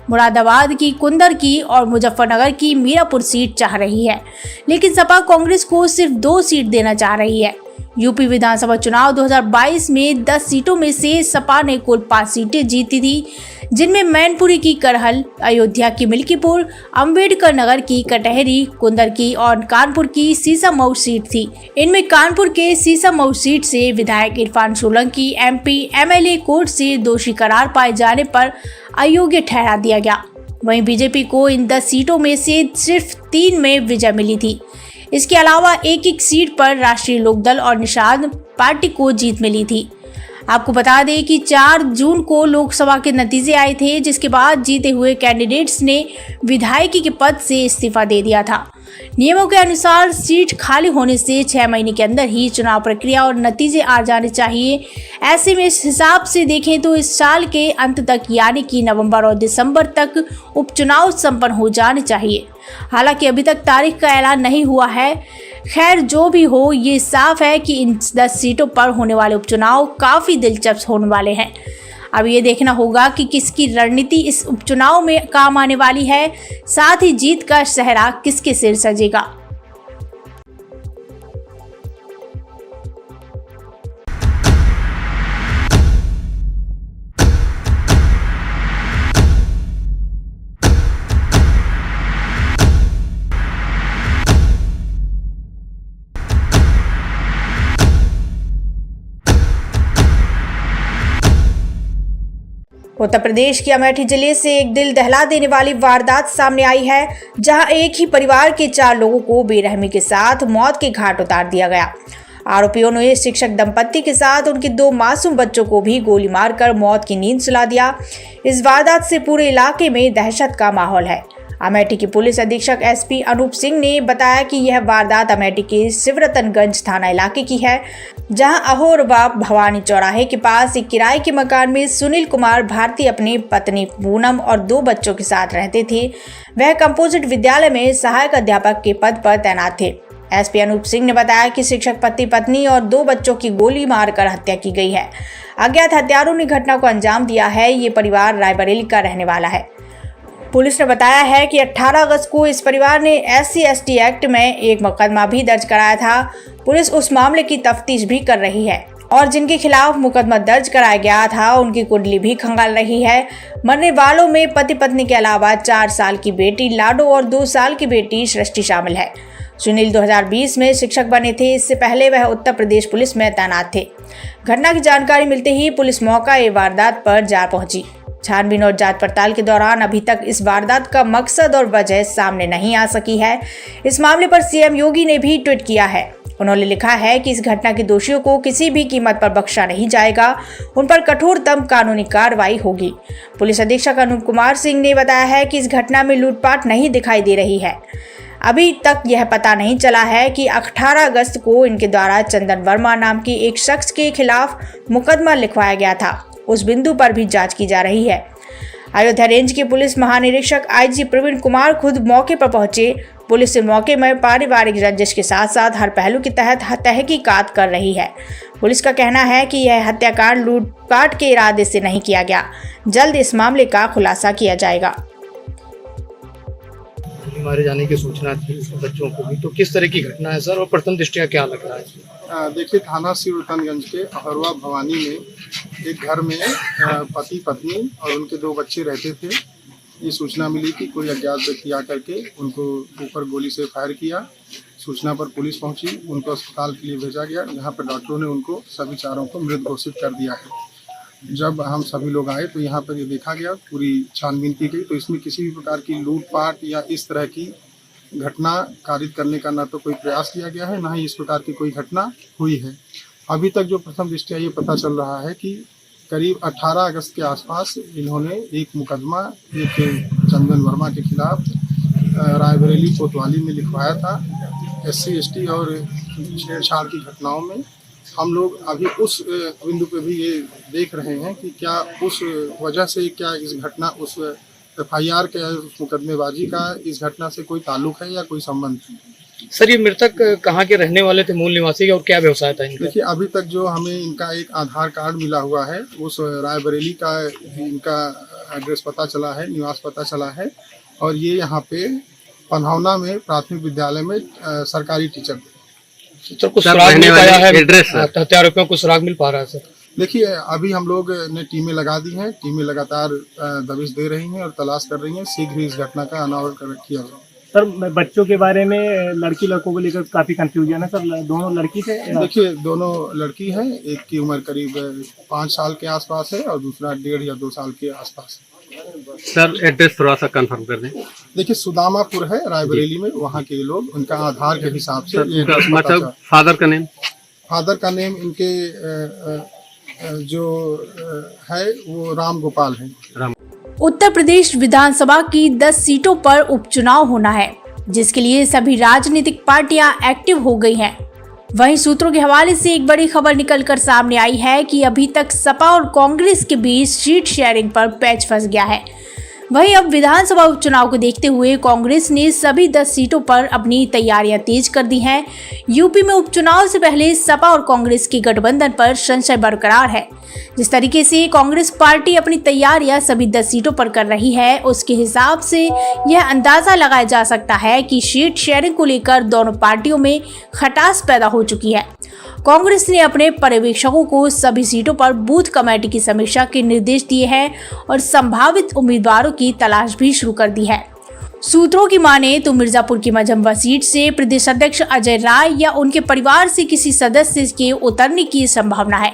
मुरादाबाद की कुंदर की और मुजफ्फरनगर की मीरापुर सीट चाह रही है। लेकिन सपा कांग्रेस को सिर्फ 2 सीट देना चाह रही है। यूपी विधानसभा चुनाव 2022 में 10 सीटों में से सपा ने कुल 5 सीटें जीती थी, जिनमें मैनपुरी की करहल, अयोध्या की मिल्कीपुर, अंबेडकर नगर की कटहरी, कुंदर की और कानपुर की सीसामऊ सीट थी। इनमें कानपुर के सीसामऊ सीट से विधायक Irfan Solanki MP MLA court से दोषी करार पाए जाने पर अयोग्य ठहरा दिया गया। वहीं बीजेपी को इन 10 सीटों में से सिर्फ 3 में विजय मिली थी। इसके अलावा एक सीट पर राष्ट्रीय लोकदल और निषाद पार्टी को जीत मिली थी। आपको बता दें कि 4 जून को लोकसभा के नतीजे आए थे, जिसके बाद जीते हुए कैंडिडेट्स ने विधायकी के पद से इस्तीफा दे दिया था। नियमों के अनुसार सीट खाली होने से 6 महीने के अंदर ही चुनाव प्रक्रिया और नतीजे आ जाने चाहिए। ऐसे में इस हिसाब से देखें तो इस साल के अंत तक यानी कि नवंबर और दिसंबर तक उपचुनाव संपन्न हो जाने चाहिए। हालांकि अभी तक तारीख का ऐलान नहीं हुआ है। खैर जो भी हो, ये साफ है कि इन 10 सीटों पर होने वाले उपचुनाव काफ़ी दिलचस्प होने वाले हैं। अब ये देखना होगा कि किसकी रणनीति इस उपचुनाव में काम आने वाली है, साथ ही जीत का सेहरा किसके सिर सजेगा। उत्तर प्रदेश के अमेठी जिले से एक दिल दहला देने वाली वारदात सामने आई है, जहां एक ही परिवार के 4 लोगों को बेरहमी के साथ मौत के घाट उतार दिया गया। आरोपियों ने शिक्षक दंपत्ति के साथ उनके 2 मासूम बच्चों को भी गोली मारकर मौत की नींद सुला दिया। इस वारदात से पूरे इलाके में दहशत का माहौल है। अमेठी के पुलिस अधीक्षक SP अनूप सिंह ने बताया कि यह वारदात अमेठी के शिवरतनगंज थाना इलाके की है, जहां अहोरबा भवानी चौराहे के पास एक किराए के मकान में सुनील कुमार भारती अपनी पत्नी पूनम और 2 बच्चों के साथ रहते थे। वह कंपोजिट विद्यालय में सहायक अध्यापक के पद पर तैनात थे। SP अनूप सिंह ने बताया कि शिक्षक पति पत्नी और 2 बच्चों की गोली मारकर हत्या की गई है। अज्ञात हत्यारों ने घटना को अंजाम दिया है। ये परिवार रायबरेली का रहने वाला है। पुलिस ने बताया है कि 18 अगस्त को इस परिवार ने SC/ST एक्ट में एक मुकदमा भी दर्ज कराया था। पुलिस उस मामले की तफ्तीश भी कर रही है और जिनके खिलाफ मुकदमा दर्ज कराया गया था उनकी कुंडली भी खंगाल रही है। मरने वालों में पति पत्नी के अलावा 4 साल की बेटी लाडो और 2 साल की बेटी सृष्टि शामिल है। सुनील 2020 में शिक्षक बने थे। इससे पहले वह उत्तर प्रदेश पुलिस में तैनात थे। घटना की जानकारी मिलते ही पुलिस मौका वारदात पर जा पहुंची। छानबीन और जांच पड़ताल के दौरान अभी तक इस वारदात का मकसद और वजह सामने नहीं आ सकी है। इस मामले पर CM योगी ने भी ट्वीट किया है। उन्होंने लिखा है कि इस घटना के दोषियों को किसी भी कीमत पर बख्शा नहीं जाएगा, उन पर कठोरतम कानूनी कार्रवाई होगी। पुलिस अधीक्षक अनूप कुमार सिंह ने बताया है कि इस घटना में लूटपाट नहीं दिखाई दे रही है। अभी तक यह पता नहीं चला है कि 18 अगस्त को इनके द्वारा चंदन वर्मा नाम के एक शख्स के खिलाफ मुकदमा लिखवाया गया था। उस बिंदु पर भी जांच की जा रही है। अयोध्या रेंज के पुलिस महानिरीक्षक IG प्रवीण कुमार खुद मौके पर पहुंचे। पुलिस से मौके में पारिवारिक रंजिश के साथ साथ हर पहलू के तहत तहकीकात कर रही है। पुलिस का कहना है कि यह हत्याकांड लूटपाट के इरादे से नहीं किया गया। जल्द इस मामले का खुलासा किया जाएगा। मारे जाने की सूचना थी बच्चों को भी, तो किस तरह की घटना है सर और प्रथम दृष्टया क्या लग रहा है? देखिए, थाना शिवरतनगंज के अहरवा भवानी में एक घर में पति पत्नी और उनके 2 बच्चे रहते थे। ये सूचना मिली कि कोई अज्ञात व्यक्ति आकर के उनको ऊपर गोली से फायर किया। सूचना पर पुलिस पहुंची, उनको अस्पताल के लिए भेजा गया। यहाँ पर डॉक्टरों ने उनको सभी 4 को मृत घोषित कर दिया है। जब हम सभी लोग आए तो यहाँ पर ये देखा गया, पूरी छानबीन की गई, तो इसमें किसी भी प्रकार की लूटपाट या इस तरह की घटना कारित करने का ना तो कोई प्रयास किया गया है, ना ही इस प्रकार की कोई घटना हुई है। अभी तक जो प्रथम दृष्टया ये पता चल रहा है कि करीब 18 अगस्त के आसपास इन्होंने एक मुकदमा एक चंदन वर्मा के खिलाफ रायबरेली कोतवाली में लिखवाया था SC/ST और छेड़छाड़ की घटनाओं में। हम लोग अभी उस बिंदु पे भी ये देख रहे हैं कि क्या उस वजह से क्या इस घटना उस FIR के मुकदमेबाजी का इस घटना से कोई ताल्लुक है या कोई संबंध है। सर ये मृतक कहाँ के रहने वाले थे, मूल निवासी और क्या व्यवसाय था इनका? देखिए अभी तक जो हमें इनका एक आधार कार्ड मिला हुआ है उस रायबरेली का इनका एड्रेस पता चला है, निवास पता चला है और ये यहाँ पे पन्हौना में प्राथमिक विद्यालय में सरकारी टीचर थे। सर कुछ सुराग मिल पाया है एड्रेस हत्यारोपियों को सुराग मिल पा रहा है? सर देखिए अभी हम लोग ने टीमें लगा दी हैं, टीमें लगातार दबिश दे रही हैं और तलाश कर रही हैं, शीघ्र ही इस घटना का अनावरण किया जाएगा। सर बच्चों के बारे में लड़की लड़कों को लेकर काफी कंफ्यूजन है सर, दोनों लड़की थे? देखिए दोनों लड़की हैं, एक की उम्र करीब 5 साल के आसपास है और दूसरा 1.5 या 2 साल के आसपास है। सर एड्रेस थोड़ा सा कंफर्म कर दें। देखिए सुदामापुर है रायबरेली में, वहाँ के लोग उनका आधार के हिसाब से ये मतलब फादर का नेम? फादर का नेम इनके जो है वो राम गोपाल है। उत्तर प्रदेश विधानसभा की 10 सीटों पर उपचुनाव होना है, जिसके लिए सभी राजनीतिक पार्टियां एक्टिव हो गई हैं। वहीं सूत्रों के हवाले से एक बड़ी खबर निकलकर सामने आई है कि अभी तक सपा और कांग्रेस के बीच सीट शेयरिंग पर पैच फंस गया है। वहीं अब विधानसभा उपचुनाव को देखते हुए कांग्रेस ने सभी 10 सीटों पर अपनी तैयारियां तेज कर दी हैं। यूपी में उपचुनाव से पहले सपा और कांग्रेस के गठबंधन पर संशय बरकरार है। जिस तरीके से कांग्रेस पार्टी अपनी तैयारियां सभी 10 सीटों पर कर रही है, उसके हिसाब से यह अंदाजा लगाया जा सकता है कि सीट शेयरिंग को लेकर दोनों पार्टियों में खटास पैदा हो चुकी है। कांग्रेस ने अपने पर्यवेक्षकों को सभी सीटों पर बूथ कमेटी की समीक्षा के निर्देश दिए हैं और संभावित उम्मीदवारों की तलाश भी शुरू कर दी है। सूत्रों की माने तो मिर्जापुर की मझम्बा सीट से प्रदेश अध्यक्ष अजय राय या उनके परिवार से किसी सदस्य के उतरने की संभावना है।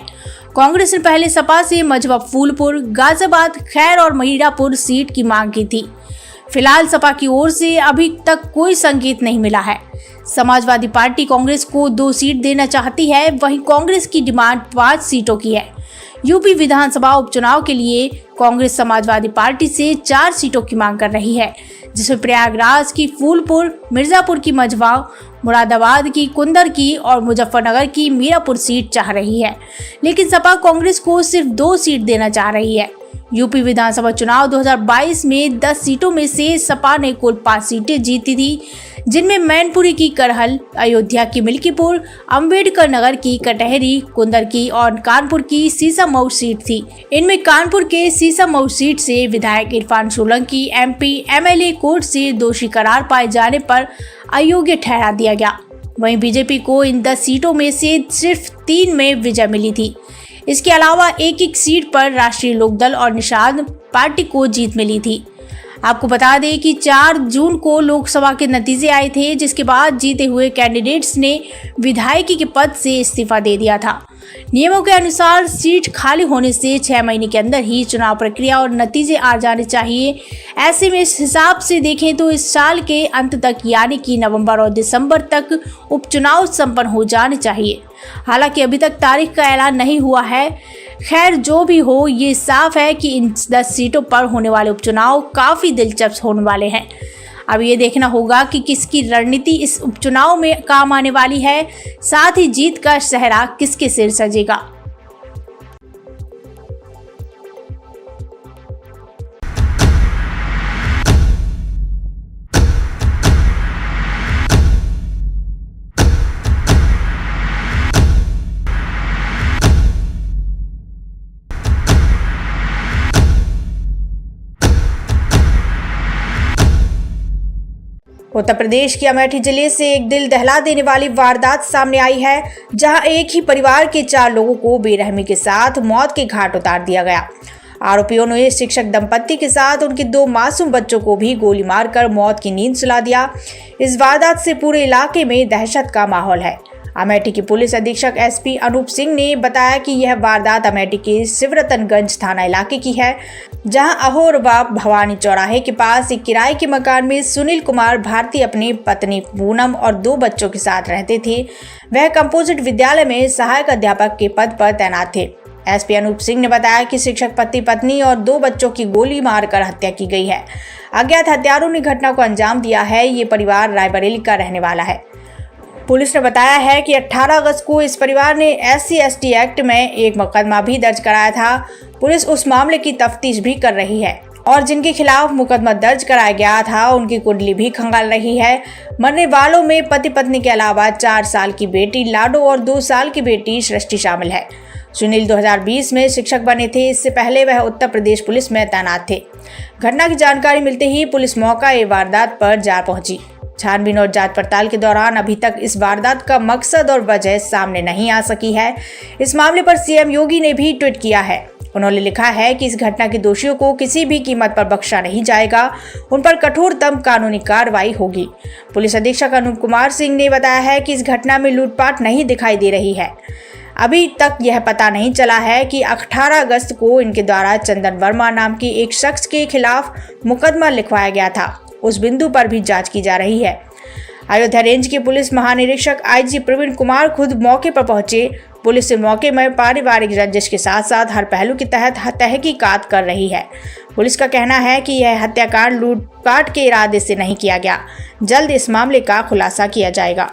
कांग्रेस ने पहले सपा से मझवा फूलपुर, गाजियाबाद, खैर और मीरापुर सीट की मांग की थी। फिलहाल सपा की ओर से अभी तक कोई संकेत नहीं मिला है। समाजवादी पार्टी कांग्रेस को 2 सीट देना चाहती है, वहीं कांग्रेस की डिमांड 5 सीटों की है। यूपी विधानसभा उपचुनाव के लिए कांग्रेस समाजवादी पार्टी से 4 सीटों की मांग कर रही है, जिसमें प्रयागराज की फूलपुर, मिर्जापुर की मझवा, मुरादाबाद की कुंदर की और मुजफ्फरनगर की मीरापुर सीट चाह रही है। लेकिन सपा कांग्रेस को सिर्फ 2 सीट देना चाह रही है। यूपी विधानसभा चुनाव 2022 में 10 सीटों में से सपा ने कुल 5 सीटें जीती थी, जिनमें मैनपुरी की करहल, अयोध्या की मिल्कीपुर, अंबेडकर नगर की कटहरी, कुंदर की और कानपुर की सीसामऊ सीट थी। इनमें कानपुर के सीसामऊ सीट से विधायक Irfan Solanki MP MLA court से दोषी करार पाए जाने पर अयोग्य ठहरा दिया गया। वहीं बीजेपी को इन 10 सीटों में से सिर्फ 3 में विजय मिली थी। इसके अलावा एक सीट पर राष्ट्रीय लोकदल और निषाद पार्टी को जीत मिली थी। आपको बता दें कि 4 जून को लोकसभा के नतीजे आए थे, जिसके बाद जीते हुए कैंडिडेट्स ने विधायकी के पद से इस्तीफा दे दिया था। नियमों के अनुसार सीट खाली होने से 6 महीने के अंदर ही चुनाव प्रक्रिया और नतीजे आ जाने चाहिए। ऐसे में इस हिसाब से देखें तो इस साल के अंत तक यानी कि नवंबर और दिसंबर तक उपचुनाव संपन्न हो जाने चाहिए। हालांकि अभी तक तारीख का ऐलान नहीं हुआ है। खैर जो भी हो, ये साफ है कि इन 10 सीटों पर होने वाले उपचुनाव काफ़ी दिलचस्प होने वाले हैं। अब ये देखना होगा कि किसकी रणनीति इस उपचुनाव में काम आने वाली है, साथ ही जीत का सेहरा किसके सिर सजेगा। उत्तर प्रदेश के अमेठी जिले से एक दिल दहला देने वाली वारदात सामने आई है, जहां एक ही परिवार के 4 लोगों को बेरहमी के साथ मौत के घाट उतार दिया गया। आरोपियों ने शिक्षक दंपत्ति के साथ उनके 2 मासूम बच्चों को भी गोली मारकर मौत की नींद सुला दिया। इस वारदात से पूरे इलाके में दहशत का माहौल है। अमेठी के पुलिस अधीक्षक SP अनूप सिंह ने बताया कि यह वारदात अमेठी के शिवरतनगंज थाना इलाके की है, जहां अहोरबा भवानी चौराहे के पास एक किराए के मकान में सुनील कुमार भारती अपनी पत्नी पूनम और 2 बच्चों के साथ रहते थे। वह कंपोजिट विद्यालय में सहायक अध्यापक के पद पर तैनात थे। एसपी अनूप सिंह ने बताया कि शिक्षक पति पत्नी और 2 बच्चों की गोली मारकर हत्या की गई है। अज्ञात हत्यारों ने घटना को अंजाम दिया है। ये परिवार रायबरेली का रहने वाला है। पुलिस ने बताया है कि 18 अगस्त को इस परिवार ने SC/ST एक्ट में एक मुकदमा भी दर्ज कराया था। पुलिस उस मामले की तफ्तीश भी कर रही है और जिनके खिलाफ मुकदमा दर्ज कराया गया था उनकी कुंडली भी खंगाल रही है। मरने वालों में पति पत्नी के अलावा 4 साल की बेटी लाडो और 2 साल की बेटी सृष्टि शामिल है। सुनील 2020 में शिक्षक बने थे। इससे पहले वह उत्तर प्रदेश पुलिस में तैनात थे। घटना की जानकारी मिलते ही पुलिस मौका ए वारदात पर जा पहुंची। छानबीन और जांच पड़ताल के दौरान अभी तक इस वारदात का मकसद और वजह सामने नहीं आ सकी है। इस मामले पर सीएम योगी ने भी ट्वीट किया है। उन्होंने लिखा है कि इस घटना के दोषियों को किसी भी कीमत पर बख्शा नहीं जाएगा। उन पर कठोरतम कानूनी कार्रवाई होगी। पुलिस अधीक्षक अनूप कुमार सिंह ने बताया है कि इस घटना में लूटपाट नहीं दिखाई दे रही है। अभी तक यह पता नहीं चला है कि 18 अगस्त को इनके द्वारा चंदन वर्मा नाम के एक शख्स के खिलाफ मुकदमा लिखवाया गया था। उस बिंदु पर भी जांच की जा रही है। अयोध्या रेंज के पुलिस महानिरीक्षक IG प्रवीण कुमार खुद मौके पर पहुंचे। पुलिस से मौके में पारिवारिक रंजिश के साथ साथ हर पहलू के तहत तहकीकात कर रही है। पुलिस का कहना है कि यह हत्याकांड लूटपाट के इरादे से नहीं किया गया। जल्द इस मामले का खुलासा किया जाएगा।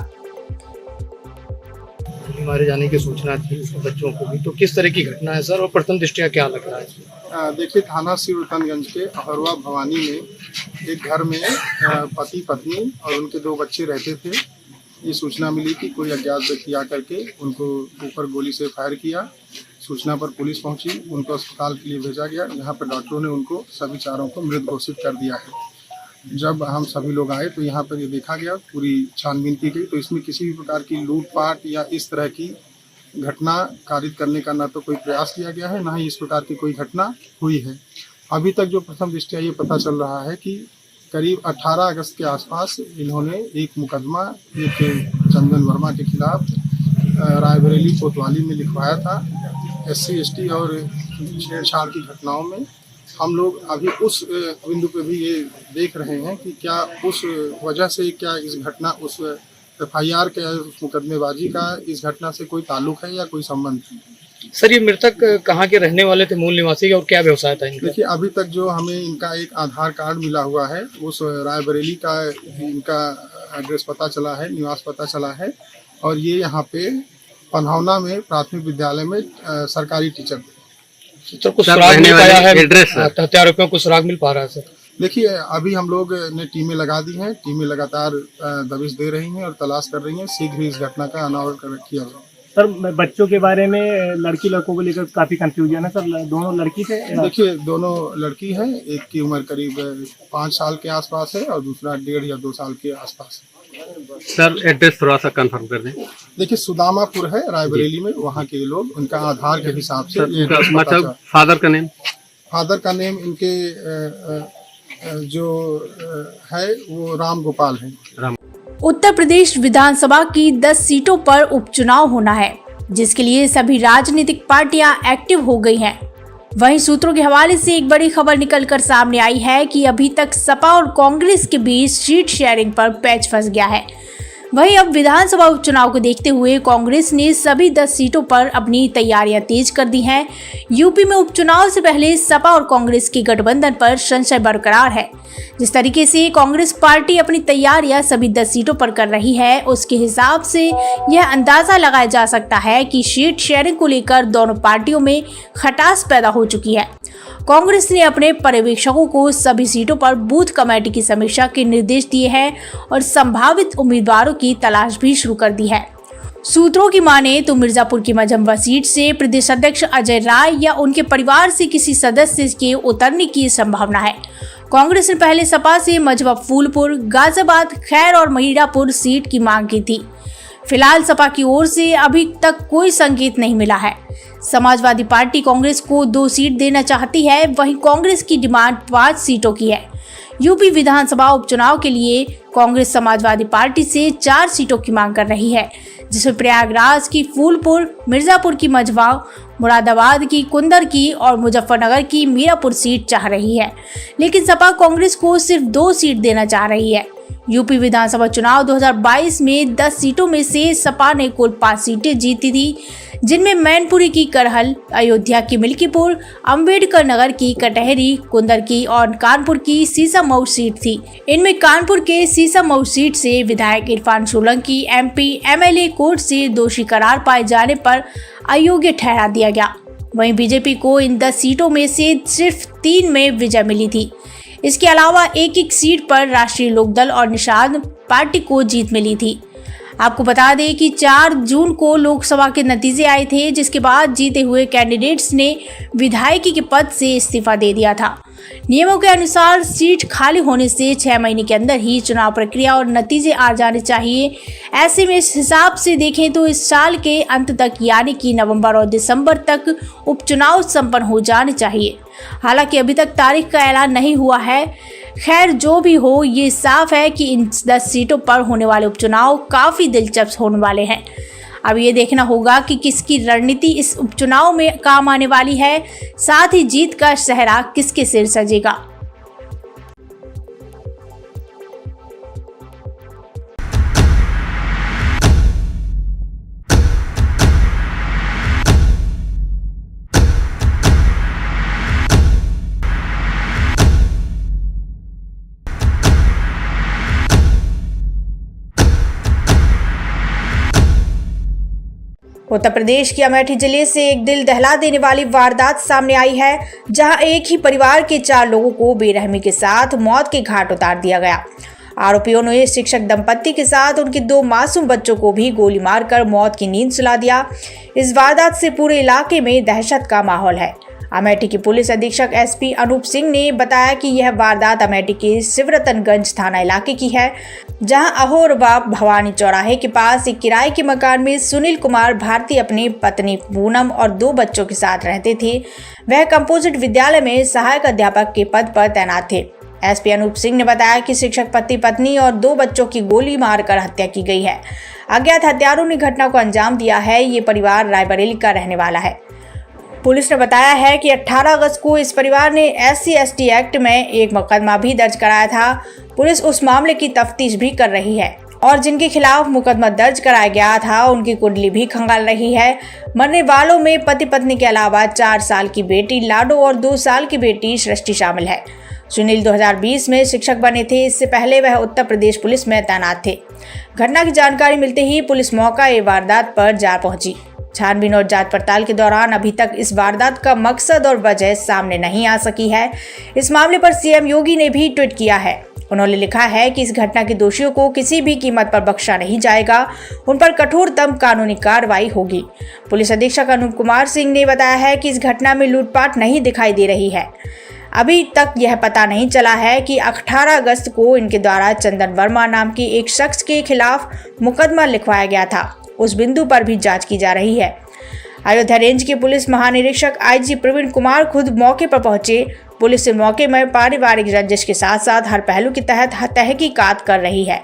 मारे जाने की सूचना थी बच्चों को भी, तो किस तरह की घटना है सर और प्रथम दृष्टया क्या लग रहा है? देखिए, थाना सिवरतनगंज के अहरवा भवानी में एक घर में पति पत्नी और उनके 2 बच्चे रहते थे। ये सूचना मिली कि कोई अज्ञात व्यक्ति आकर के उनको ऊपर गोली से फायर किया। सूचना पर पुलिस पहुंची, उनको अस्पताल के लिए भेजा गया, जहां पर डॉक्टरों ने उनको सभी चारों को मृत घोषित कर दिया है। जब हम सभी लोग आए तो यहाँ पर ये देखा गया, पूरी छानबीन की गई, तो इसमें किसी भी प्रकार की लूटपाट या इस तरह की घटना कारित करने का ना तो कोई प्रयास किया गया है, ना ही इस प्रकार की कोई घटना हुई है। अभी तक जो प्रथम दृष्टया ये पता चल रहा है कि करीब 18 अगस्त के आसपास इन्होंने एक मुकदमा एक चंदन वर्मा के खिलाफ रायबरेली कोतवाली में लिखवाया था। SC/ST और छेड़छाड़ की घटनाओं में हम लोग अभी उस बिंदु पे भी ये देख रहे हैं कि क्या उस वजह से क्या इस घटना उस FIR के मुकदमेबाजी का इस घटना से कोई ताल्लुक है या कोई संबंध है। सर, ये मृतक कहाँ के रहने वाले थे, मूल निवासी, और क्या व्यवसाय था इनका? देखिए, अभी तक जो हमें इनका एक आधार कार्ड मिला हुआ है, उस रायबरेली का इनका एड्रेस पता चला है, निवास पता चला है, और ये यहाँ पे पन्हौना में प्राथमिक विद्यालय में सरकारी टीचर थे। सर, कुछ सुराग मिल पाया है? एड्रेस हत्यारोपों को सुराग मिल पा रहा है सर? देखिए, अभी हम लोग ने टीमें लगा दी हैं। टीमें लगातार दबिश दे रही हैं और तलाश कर रही हैं। शीघ्र ही इस घटना का अनावरण किया जाएगा। सर, बच्चों के बारे में लड़की लड़कों को लेकर काफी कंफ्यूजन है सर। दोनों लड़की थे? देखिए, दोनों लड़की हैं। एक की उम्र करीब 5 साल के आसपास है और दूसरा 1.5 या 2 साल के आसपास है। सर, एड्रेस थोड़ा सा कंफर्म कर दें। देखिए, सुदामापुर है रायबरेली में, वहाँ के लोग उनका आधार के हिसाब से मतलब फादर का नेम? फादर का नेम इनके जो है वो राम गोपाल है। उत्तर प्रदेश विधानसभा की 10 सीटों पर उपचुनाव होना है, जिसके लिए सभी राजनीतिक पार्टियां एक्टिव हो गई हैं। वहीं सूत्रों के हवाले से एक बड़ी खबर निकलकर सामने आई है कि अभी तक सपा और कांग्रेस के बीच सीट शेयरिंग पर पैच फंस गया है। वहीं अब विधानसभा उपचुनाव को देखते हुए कांग्रेस ने सभी 10 सीटों पर अपनी तैयारियां तेज कर दी हैं। यूपी में उपचुनाव से पहले सपा और कांग्रेस के गठबंधन पर संशय बरकरार है। जिस तरीके से कांग्रेस पार्टी अपनी तैयारियां सभी 10 सीटों पर कर रही है, उसके हिसाब से यह अंदाजा लगाया जा सकता है कि सीट शेयरिंग को लेकर दोनों पार्टियों में खटास पैदा हो चुकी है। कांग्रेस ने अपने पर्यवेक्षकों को सभी सीटों पर बूथ कमेटी की समीक्षा के निर्देश दिए हैं और संभावित उम्मीदवारों की तलाश भी शुरू कर दी है। सूत्रों की माने तो मिर्जापुर की मझम्बा सीट से प्रदेश अध्यक्ष अजय राय या उनके परिवार से किसी सदस्य के उतरने की संभावना है। कांग्रेस ने पहले सपा से मझवा फूलपुर, गाजियाबाद, खैर और मीरापुर सीट की मांग की थी। फिलहाल सपा की ओर से अभी तक कोई संकेत नहीं मिला है। समाजवादी पार्टी कांग्रेस को 2 सीट देना चाहती है, वहीं कांग्रेस की डिमांड 5 सीटों की है। यूपी विधानसभा उपचुनाव के लिए कांग्रेस समाजवादी पार्टी से 4 सीटों की मांग कर रही है, जिसमें प्रयागराज की फूलपुर, मिर्जापुर की मझवा, मुरादाबाद की कुंदर की और मुजफ्फरनगर की मीरापुर सीट चाह रही है। लेकिन सपा कांग्रेस को सिर्फ 2 सीट देना चाह रही है। यूपी विधानसभा चुनाव 2022 में 10 सीटों में से सपा ने कुल 5 सीटें जीती थी, जिनमें मैनपुरी की करहल, अयोध्या की मिल्कीपुर, अंबेडकर नगर की कटहरी, कुंदर की और कानपुर की सीसामऊ सीट थी। इनमें कानपुर के सीसामऊ सीट से विधायक Irfan Solanki MP MLA court से दोषी करार पाए जाने पर अयोग्य ठहरा दिया गया। वहीं बीजेपी को इन 10 सीटों में से सिर्फ 3 में विजय मिली थी। इसके अलावा एक सीट पर राष्ट्रीय लोकदल और निषाद पार्टी को जीत मिली थी। आपको बता दें कि 4 जून को लोकसभा के नतीजे आए थे, जिसके बाद जीते हुए कैंडिडेट्स ने विधायकी के पद से इस्तीफा दे दिया था। नियमों के अनुसार सीट खाली होने से 6 महीने के अंदर ही चुनाव प्रक्रिया और नतीजे आ जाने चाहिए। ऐसे में इस हिसाब से देखें तो इस साल के अंत तक यानी कि नवंबर और दिसंबर तक उपचुनाव संपन्न हो जाने चाहिए। हालांकि अभी तक तारीख का ऐलान नहीं हुआ है। खैर, जो भी हो, ये साफ है कि इन 10 सीटों पर होने वाले उपचुनाव काफ़ी दिलचस्प होने वाले हैं। अब ये देखना होगा कि किसकी रणनीति इस उपचुनाव में काम आने वाली है, साथ ही जीत का सेहरा किसके सिर सजेगा। उत्तर प्रदेश के अमेठी जिले से एक दिल दहला देने वाली वारदात सामने आई है, जहां एक ही परिवार के 4 लोगों को बेरहमी के साथ मौत के घाट उतार दिया गया। आरोपियों ने शिक्षक दंपत्ति के साथ उनके 2 मासूम बच्चों को भी गोली मारकर मौत की नींद सुला दिया। इस वारदात से पूरे इलाके में दहशत का माहौल है। अमेठी के पुलिस अधीक्षक एसपी अनूप सिंह ने बताया कि यह वारदात अमेठी के शिवरतनगंज थाना इलाके की है, जहां अहोरबाब भवानी चौराहे के पास एक किराए के मकान में सुनील कुमार भारती अपनी पत्नी पूनम और 2 बच्चों के साथ रहते थे। वह कंपोजिट विद्यालय में सहायक अध्यापक के पद पर तैनात थे। एसपी अनूप सिंह ने बताया कि शिक्षक पति पत्नी और 2 बच्चों की गोली मारकर हत्या की गई है। अज्ञात हत्यारों ने घटना को अंजाम दिया है। ये परिवार रायबरेली का रहने वाला है। पुलिस ने बताया है कि 18 अगस्त को इस परिवार ने SC/ST एक्ट में एक मुकदमा भी दर्ज कराया था। पुलिस उस मामले की तफ्तीश भी कर रही है और जिनके खिलाफ मुकदमा दर्ज कराया गया था उनकी कुंडली भी खंगाल रही है। मरने वालों में पति पत्नी के अलावा 4 साल की बेटी लाडो और 2 साल की बेटी सृष्टि शामिल है। सुनील 2020 में शिक्षक बने थे। इससे पहले वह उत्तर प्रदेश पुलिस में तैनात थे। घटना की जानकारी मिलते ही पुलिस मौका वारदात पर जा पहुंची। छानबीन और जांच पड़ताल के दौरान अभी तक इस वारदात का मकसद और वजह सामने नहीं आ सकी है। इस मामले पर सीएम योगी ने भी ट्वीट किया है। उन्होंने लिखा है कि इस घटना के दोषियों को किसी भी कीमत पर बख्शा नहीं जाएगा, उन पर कठोरतम कानूनी कार्रवाई होगी। पुलिस अधीक्षक अनूप कुमार सिंह ने बताया है कि इस घटना में लूटपाट नहीं दिखाई दे रही है। अभी तक यह पता नहीं चला है कि 18 अगस्त को इनके द्वारा चंदन वर्मा नाम के एक शख्स के खिलाफ मुकदमा लिखवाया गया था। उस बिंदु पर भी जांच की जा रही है। अयोध्या रेंज के पुलिस महानिरीक्षक IG प्रवीण कुमार खुद मौके पर पहुंचे। पुलिस से मौके में पारिवारिक रंजिश के साथ साथ हर पहलू के तहत तहकीकात कर रही है।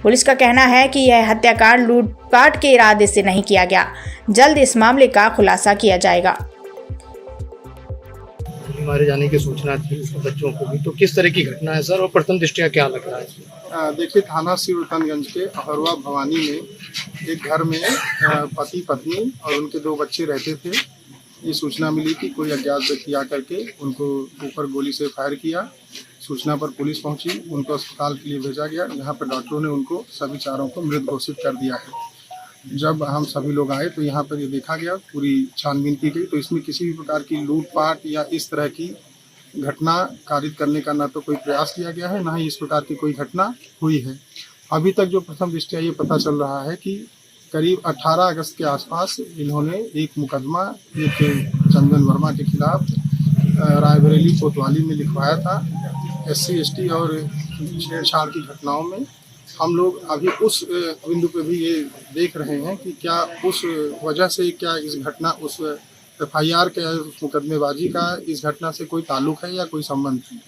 पुलिस का कहना है कि यह हत्याकांड लूटपाट के इरादे से नहीं किया गया। जल्द इस मामले का खुलासा किया जाएगा। मारे जाने की सूचना थी बच्चों को भी, तो किस तरह की घटना है सर, और प्रथम दृष्टया क्या लग रहा है? देखिए, थाना शिवरतनगंज के अहरवा भवानी में एक घर में पति पत्नी और उनके 2 बच्चे रहते थे। ये सूचना मिली कि कोई अज्ञात व्यक्ति आकर के उनको ऊपर गोली से फायर किया। सूचना पर पुलिस पहुंची, उनको अस्पताल के लिए भेजा गया, जहां पर डॉक्टरों ने उनको सभी 4 को मृत घोषित कर दिया है। जब हम सभी लोग आए तो यहाँ पर ये देखा गया, पूरी छानबीन की गई, तो इसमें किसी भी प्रकार की लूटपाट या इस तरह की घटना कारित करने का ना तो कोई प्रयास किया गया है, ना ही इस प्रकार की कोई घटना हुई है। अभी तक जो प्रथम दृष्टया ये पता चल रहा है कि करीब 18 अगस्त के आसपास इन्होंने एक मुकदमा एक चंदन वर्मा के खिलाफ रायबरेली कोतवाली में लिखवाया था, SC/ST और छेड़छाड़ की घटनाओं में। हम लोग अभी उस बिंदु पे भी ये देख रहे हैं कि क्या उस वजह से क्या इस घटना उस FIR के मुकदमेबाजी का इस घटना से कोई ताल्लुक है या कोई संबंध है।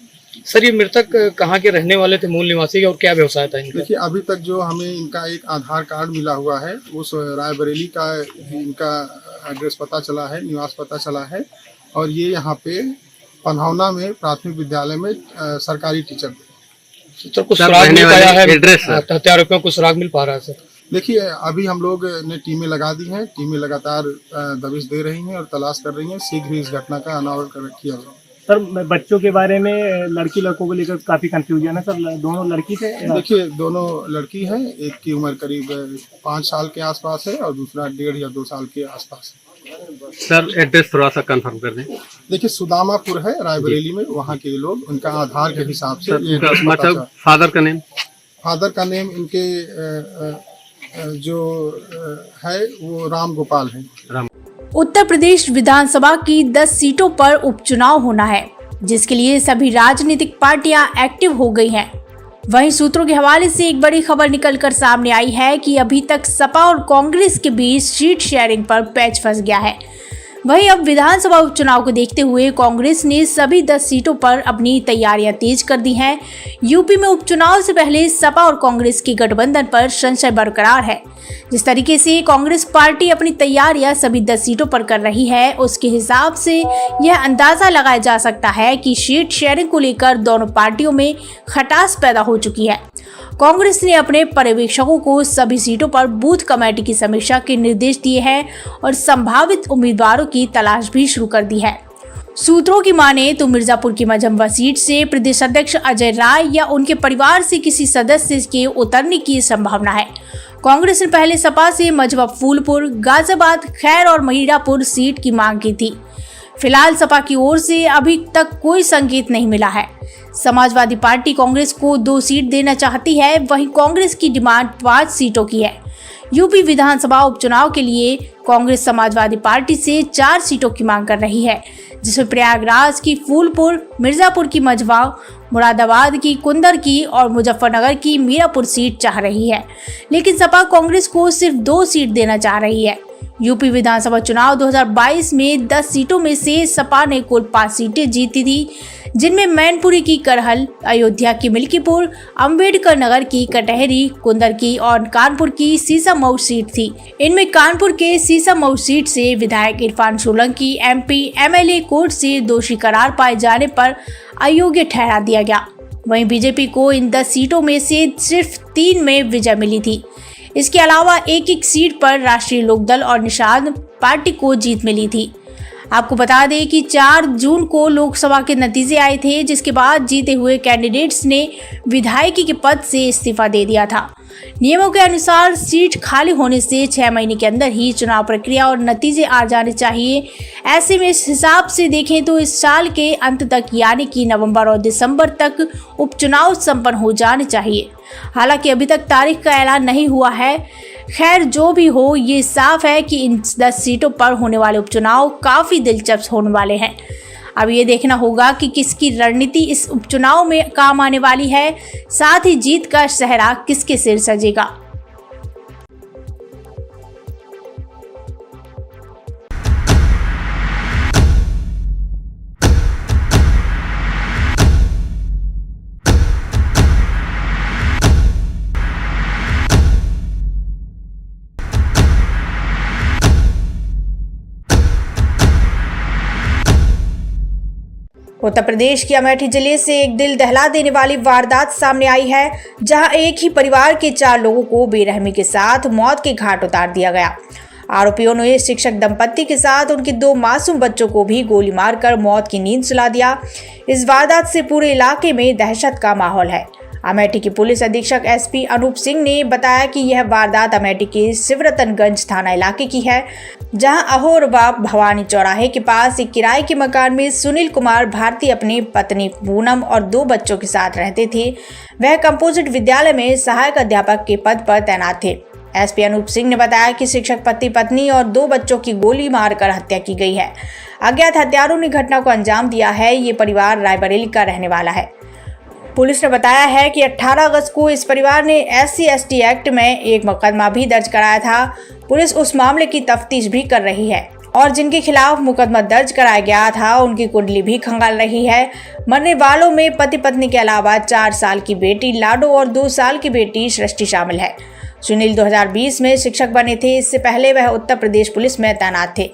सर, ये मृतक कहाँ के रहने वाले थे, मूल निवासी के, और क्या व्यवसाय था इनका? देखिए, अभी तक जो हमें इनका एक आधार कार्ड मिला हुआ है, उस रायबरेली का इनका एड्रेस पता चला है, निवास पता चला है, और ये यहाँ पे पन्हौना में प्राथमिक विद्यालय में सरकारी टीचर थे। सर कुछ सर, सुराग रहने मिल पाया वाले है? Address, sir. हत्यारों को सुराग मिल पा रहा है सर? देखिए, अभी हम लोग ने टीमें लगा दी हैं, टीमें लगातार दबिश दे रही हैं और तलाश कर रही हैं, शीघ्र ही इस घटना का अनावरण किया जाएगा। सर बच्चों के बारे में लड़की लड़कों को लेकर काफी कंफ्यूजन है सर, दोनों लड़की थे। देखिए, दोनों लड़की हैं, एक की उम्र करीब 5 साल के आसपास है और दूसरा 1.5 या 2 साल के आसपास है। सर एड्रेस थोड़ा सा कंफर्म कर दें। देखिए, सुदामापुर है रायबरेली में, वहाँ के लोग, उनका आधार के हिसाब से सर ये उनका पता मतलब चला। फादर का नेम? फादर का नेम इनके जो है वो राम गोपाल है। राम। उत्तर प्रदेश विधानसभा की 10 सीटों पर उपचुनाव होना है, जिसके लिए सभी राजनीतिक पार्टियां एक्टिव हो गई हैं। वहीं सूत्रों के हवाले से एक बड़ी खबर निकलकर सामने आई है कि अभी तक सपा और कांग्रेस के बीच सीट शेयरिंग पर पैच फंस गया है। वहीं अब विधानसभा उपचुनाव को देखते हुए कांग्रेस ने सभी 10 सीटों पर अपनी तैयारियां तेज कर दी हैं। यूपी में उपचुनाव से पहले सपा और कांग्रेस के गठबंधन पर संशय बरकरार है। जिस तरीके से कांग्रेस पार्टी अपनी तैयारियां सभी 10 सीटों पर कर रही है, उसके हिसाब से यह अंदाजा लगाया जा सकता है कि सीट शेयरिंग को लेकर दोनों पार्टियों में खटास पैदा हो चुकी है। कांग्रेस ने अपने पर्यवेक्षकों को सभी सीटों पर बूथ कमेटी की समीक्षा के निर्देश दिए हैं और संभावित उम्मीदवारों की तलाश भी शुरू कर दी है। सूत्रों की माने तो मिर्जापुर की मझम्बा सीट से प्रदेश अध्यक्ष अजय राय या उनके परिवार से किसी सदस्य के उतरने की संभावना है। कांग्रेस ने पहले सपा से मझवा फूलपुर, गाजियाबाद, खैर और मीरापुर सीट की मांग की थी। फिलहाल सपा की ओर से अभी तक कोई संकेत नहीं मिला है। समाजवादी पार्टी कांग्रेस को 2 सीट देना चाहती है, वहीं कांग्रेस की डिमांड 5 सीटों की है। यूपी विधानसभा उपचुनाव के लिए कांग्रेस समाजवादी पार्टी से 4 सीटों की मांग कर रही है, जिसमें प्रयागराज की फूलपुर, मिर्जापुर की मझवा, मुरादाबाद की कुंदर की और मुजफ्फरनगर की मीरापुर सीट चाह रही है। लेकिन सपा कांग्रेस को सिर्फ 2 सीट देना चाह रही है। यूपी विधानसभा चुनाव 2022 में 10 सीटों में से सपा ने कुल 5 सीटें जीती थी, जिनमें मैनपुरी की करहल, अयोध्या की मिल्कीपुर, अंबेडकर नगर की कटहरी, कुंदर की और कानपुर की सीसामऊ सीट थी। इनमें कानपुर के सीसामऊ सीट से विधायक Irfan Solanki MP MLA court से दोषी करार पाए जाने पर अयोग्य ठहरा दिया गया। वहीं बीजेपी को इन 10 सीटों में से सिर्फ 3 में विजय मिली थी। इसके अलावा एक सीट पर राष्ट्रीय लोकदल और निषाद पार्टी को जीत मिली थी। आपको बता दें कि 4 जून को लोकसभा के नतीजे आए थे, जिसके बाद जीते हुए कैंडिडेट्स ने विधायकी के पद से इस्तीफा दे दिया था। नियमों के अनुसार सीट खाली होने से 6 महीने के अंदर ही चुनाव प्रक्रिया और नतीजे आ जाने चाहिए। ऐसे में इस हिसाब से देखें तो इस साल के अंत तक यानी कि नवंबर और दिसंबर तक उपचुनाव संपन्न हो जाने चाहिए। हालांकि अभी तक तारीख का ऐलान नहीं हुआ है। खैर, जो भी हो, ये साफ है कि इन 10 सीटों पर होने वाले उपचुनाव काफ़ी दिलचस्प होने वाले हैं। अब ये देखना होगा कि किसकी रणनीति इस उपचुनाव में काम आने वाली है, साथ ही जीत का सेहरा किसके सिर सजेगा। उत्तर प्रदेश के अमेठी जिले से एक दिल दहला देने वाली वारदात सामने आई है, जहां एक ही परिवार के 4 लोगों को बेरहमी के साथ मौत के घाट उतार दिया गया। आरोपियों ने शिक्षक दंपत्ति के साथ उनके 2 मासूम बच्चों को भी गोली मारकर मौत की नींद सुला दिया। इस वारदात से पूरे इलाके में दहशत का माहौल है। अमेठी के पुलिस अधीक्षक SP अनूप सिंह ने बताया कि यह वारदात अमेठी के शिवरतनगंज थाना इलाके की है, जहां अहोरबाब भवानी चौराहे के पास एक किराए के मकान में सुनील कुमार भारती अपनी पत्नी पूनम और 2 बच्चों के साथ रहते थे। वह कंपोजिट विद्यालय में सहायक अध्यापक के पद पर तैनात थे। SP अनूप सिंह ने बताया कि शिक्षक पति पत्नी और 2 बच्चों की गोली मारकर हत्या की गई है। अज्ञात हत्यारों ने घटना को अंजाम दिया है। ये परिवार रायबरेली का रहने वाला है। पुलिस ने बताया है कि 18 अगस्त को इस परिवार ने SC/ST एक्ट में एक मुकदमा भी दर्ज कराया था। पुलिस उस मामले की तफ्तीश भी कर रही है और जिनके खिलाफ मुकदमा दर्ज कराया गया था उनकी कुंडली भी खंगाल रही है। मरने वालों में पति पत्नी के अलावा 4 साल की बेटी लाडो और 2 साल की बेटी सृष्टि शामिल है। सुनील 2020 में शिक्षक बने थे। इससे पहले वह उत्तर प्रदेश पुलिस में तैनात थे।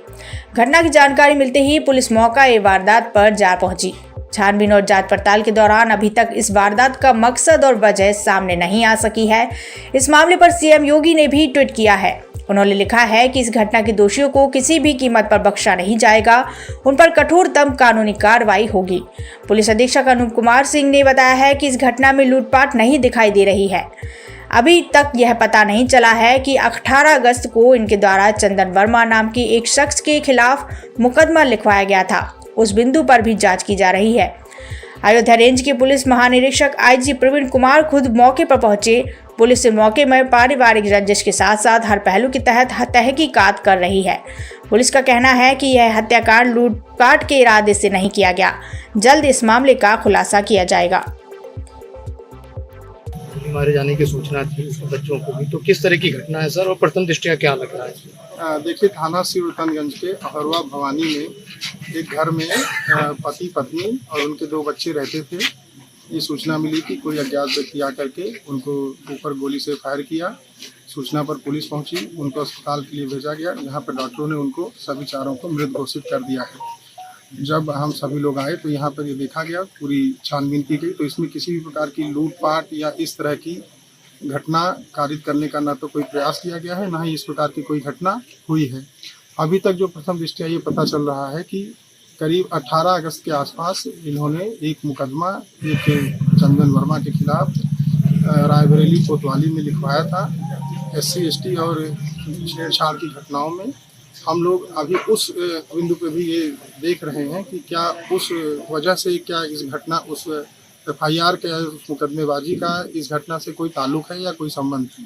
घटना की जानकारी मिलते ही पुलिस मौका वारदात पर जा पहुंची। छानबीन और जांच पड़ताल के दौरान अभी तक इस वारदात का मकसद और वजह सामने नहीं आ सकी है। इस मामले पर सीएम योगी ने भी ट्वीट किया है। उन्होंने लिखा है कि इस घटना के दोषियों को किसी भी कीमत पर बख्शा नहीं जाएगा, उन पर कठोरतम कानूनी कार्रवाई होगी। पुलिस अधीक्षक अनूप कुमार सिंह ने बताया है कि इस घटना में लूटपाट नहीं दिखाई दे रही है। अभी तक यह पता नहीं चला है कि 18 अगस्त को इनके द्वारा चंदन वर्मा नाम की एक शख्स के खिलाफ मुकदमा लिखवाया गया था। उस बिंदु पर भी जांच की जा रही है। अयोध्या रेंज के पुलिस महानिरीक्षक आईजी प्रवीण कुमार खुद मौके पर पहुंचे। पुलिस से मौके में पारिवारिक रंजिश के साथ साथ हर पहलू के तहत तहकीकात कर रही है। पुलिस का कहना है कि यह हत्याकांड लूटपाट के इरादे से नहीं किया गया। जल्द इस मामले का खुलासा किया जाएगा। मारे जाने की सूचना थी बच्चों को भी, तो किस तरह की घटना है सर और प्रथम दृष्टया क्या लग रहा है? देखिए, थाना सिवरतनगंज के अहरवा भवानी में एक घर में पति पत्नी और उनके 2 बच्चे रहते थे। ये सूचना मिली कि कोई अज्ञात व्यक्ति आकर के उनको ऊपर गोली से फायर किया। सूचना पर पुलिस पहुंची, उनको अस्पताल के लिए भेजा गया, जहां पर डॉक्टरों ने उनको सभी चारों को मृत घोषित कर दिया है। जब हम सभी लोग आए तो यहाँ पर ये देखा गया, पूरी छानबीन की गई, तो इसमें किसी भी प्रकार की लूटपाट या इस तरह की घटना कारित करने का ना तो कोई प्रयास किया गया है, ना ही इस प्रकार की कोई घटना हुई है। अभी तक जो प्रथम दृष्टया ये पता चल रहा है कि करीब 18 अगस्त के आसपास इन्होंने एक मुकदमा एक चंदन वर्मा के खिलाफ रायबरेली कोतवाली में लिखवाया था, SC ST और छेड़छाड़ की घटनाओं में। हम लोग अभी उस बिंदु पे भी ये देख रहे हैं कि क्या उस वजह से क्या इस घटना उस FIR के उस मुकदमेबाजी का इस घटना से कोई ताल्लुक है या कोई संबंध है।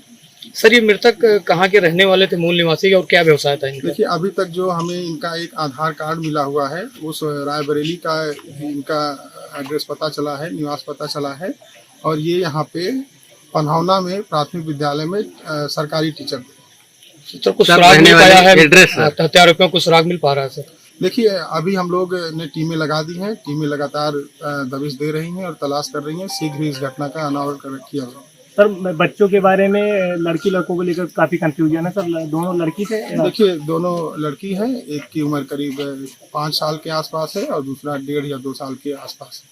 सर, ये मृतक कहाँ के रहने वाले थे, मूल निवासी के, और क्या व्यवसाय था इनका? देखिए, अभी तक जो हमें इनका एक आधार कार्ड मिला हुआ है, उस रायबरेली का इनका एड्रेस पता चला है, निवास पता चला है, और ये यहाँ पे पन्हौना में प्राथमिक विद्यालय में सरकारी टीचर थे। सर, कुछ सुराग मिल पाया है? एड्रेस हत्यारोपियों को सुराग मिल पा रहा है सर? देखिए, अभी हम लोग ने टीमें लगा दी हैं, टीमें लगातार दबिश दे रही हैं और तलाश कर रही हैं। शीघ्र ही इस घटना का अनावरण किया जाएगा। सर, बच्चों के बारे में लड़की लड़कों को लेकर काफी कंफ्यूजन है सर। दोनों लड़की थे? देखिए, दोनों लड़की हैं। एक की उम्र करीब 5 साल के आसपास है और दूसरा 1.5 या 2 साल के आसपास है।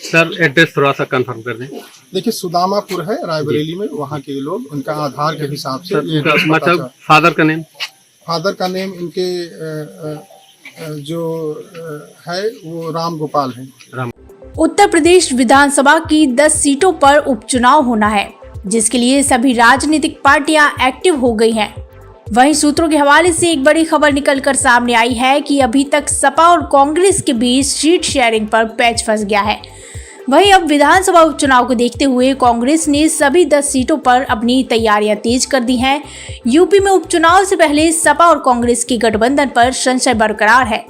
सर, एड्रेस थोड़ा सा कंफर्म कर दें। देखिए, सुदामापुर है रायबरेली में, वहाँ के लोग उनका आधार के हिसाब से मतलब फादर का नेम? फादर का नेम इनके जो है वो राम गोपाल है। उत्तर प्रदेश विधानसभा की 10 सीटों पर उपचुनाव होना है, जिसके लिए सभी राजनीतिक पार्टियां एक्टिव हो गई हैं। वहीं सूत्रों के हवाले से एक बड़ी खबर निकलकर सामने आई है कि अभी तक सपा और कांग्रेस के बीच सीट शेयरिंग पर पैच फंस गया है। वहीं अब विधानसभा उपचुनाव को देखते हुए कांग्रेस ने सभी 10 सीटों पर अपनी तैयारियां तेज कर दी हैं। यूपी में उपचुनाव से पहले सपा और कांग्रेस के गठबंधन पर संशय बरकरार है।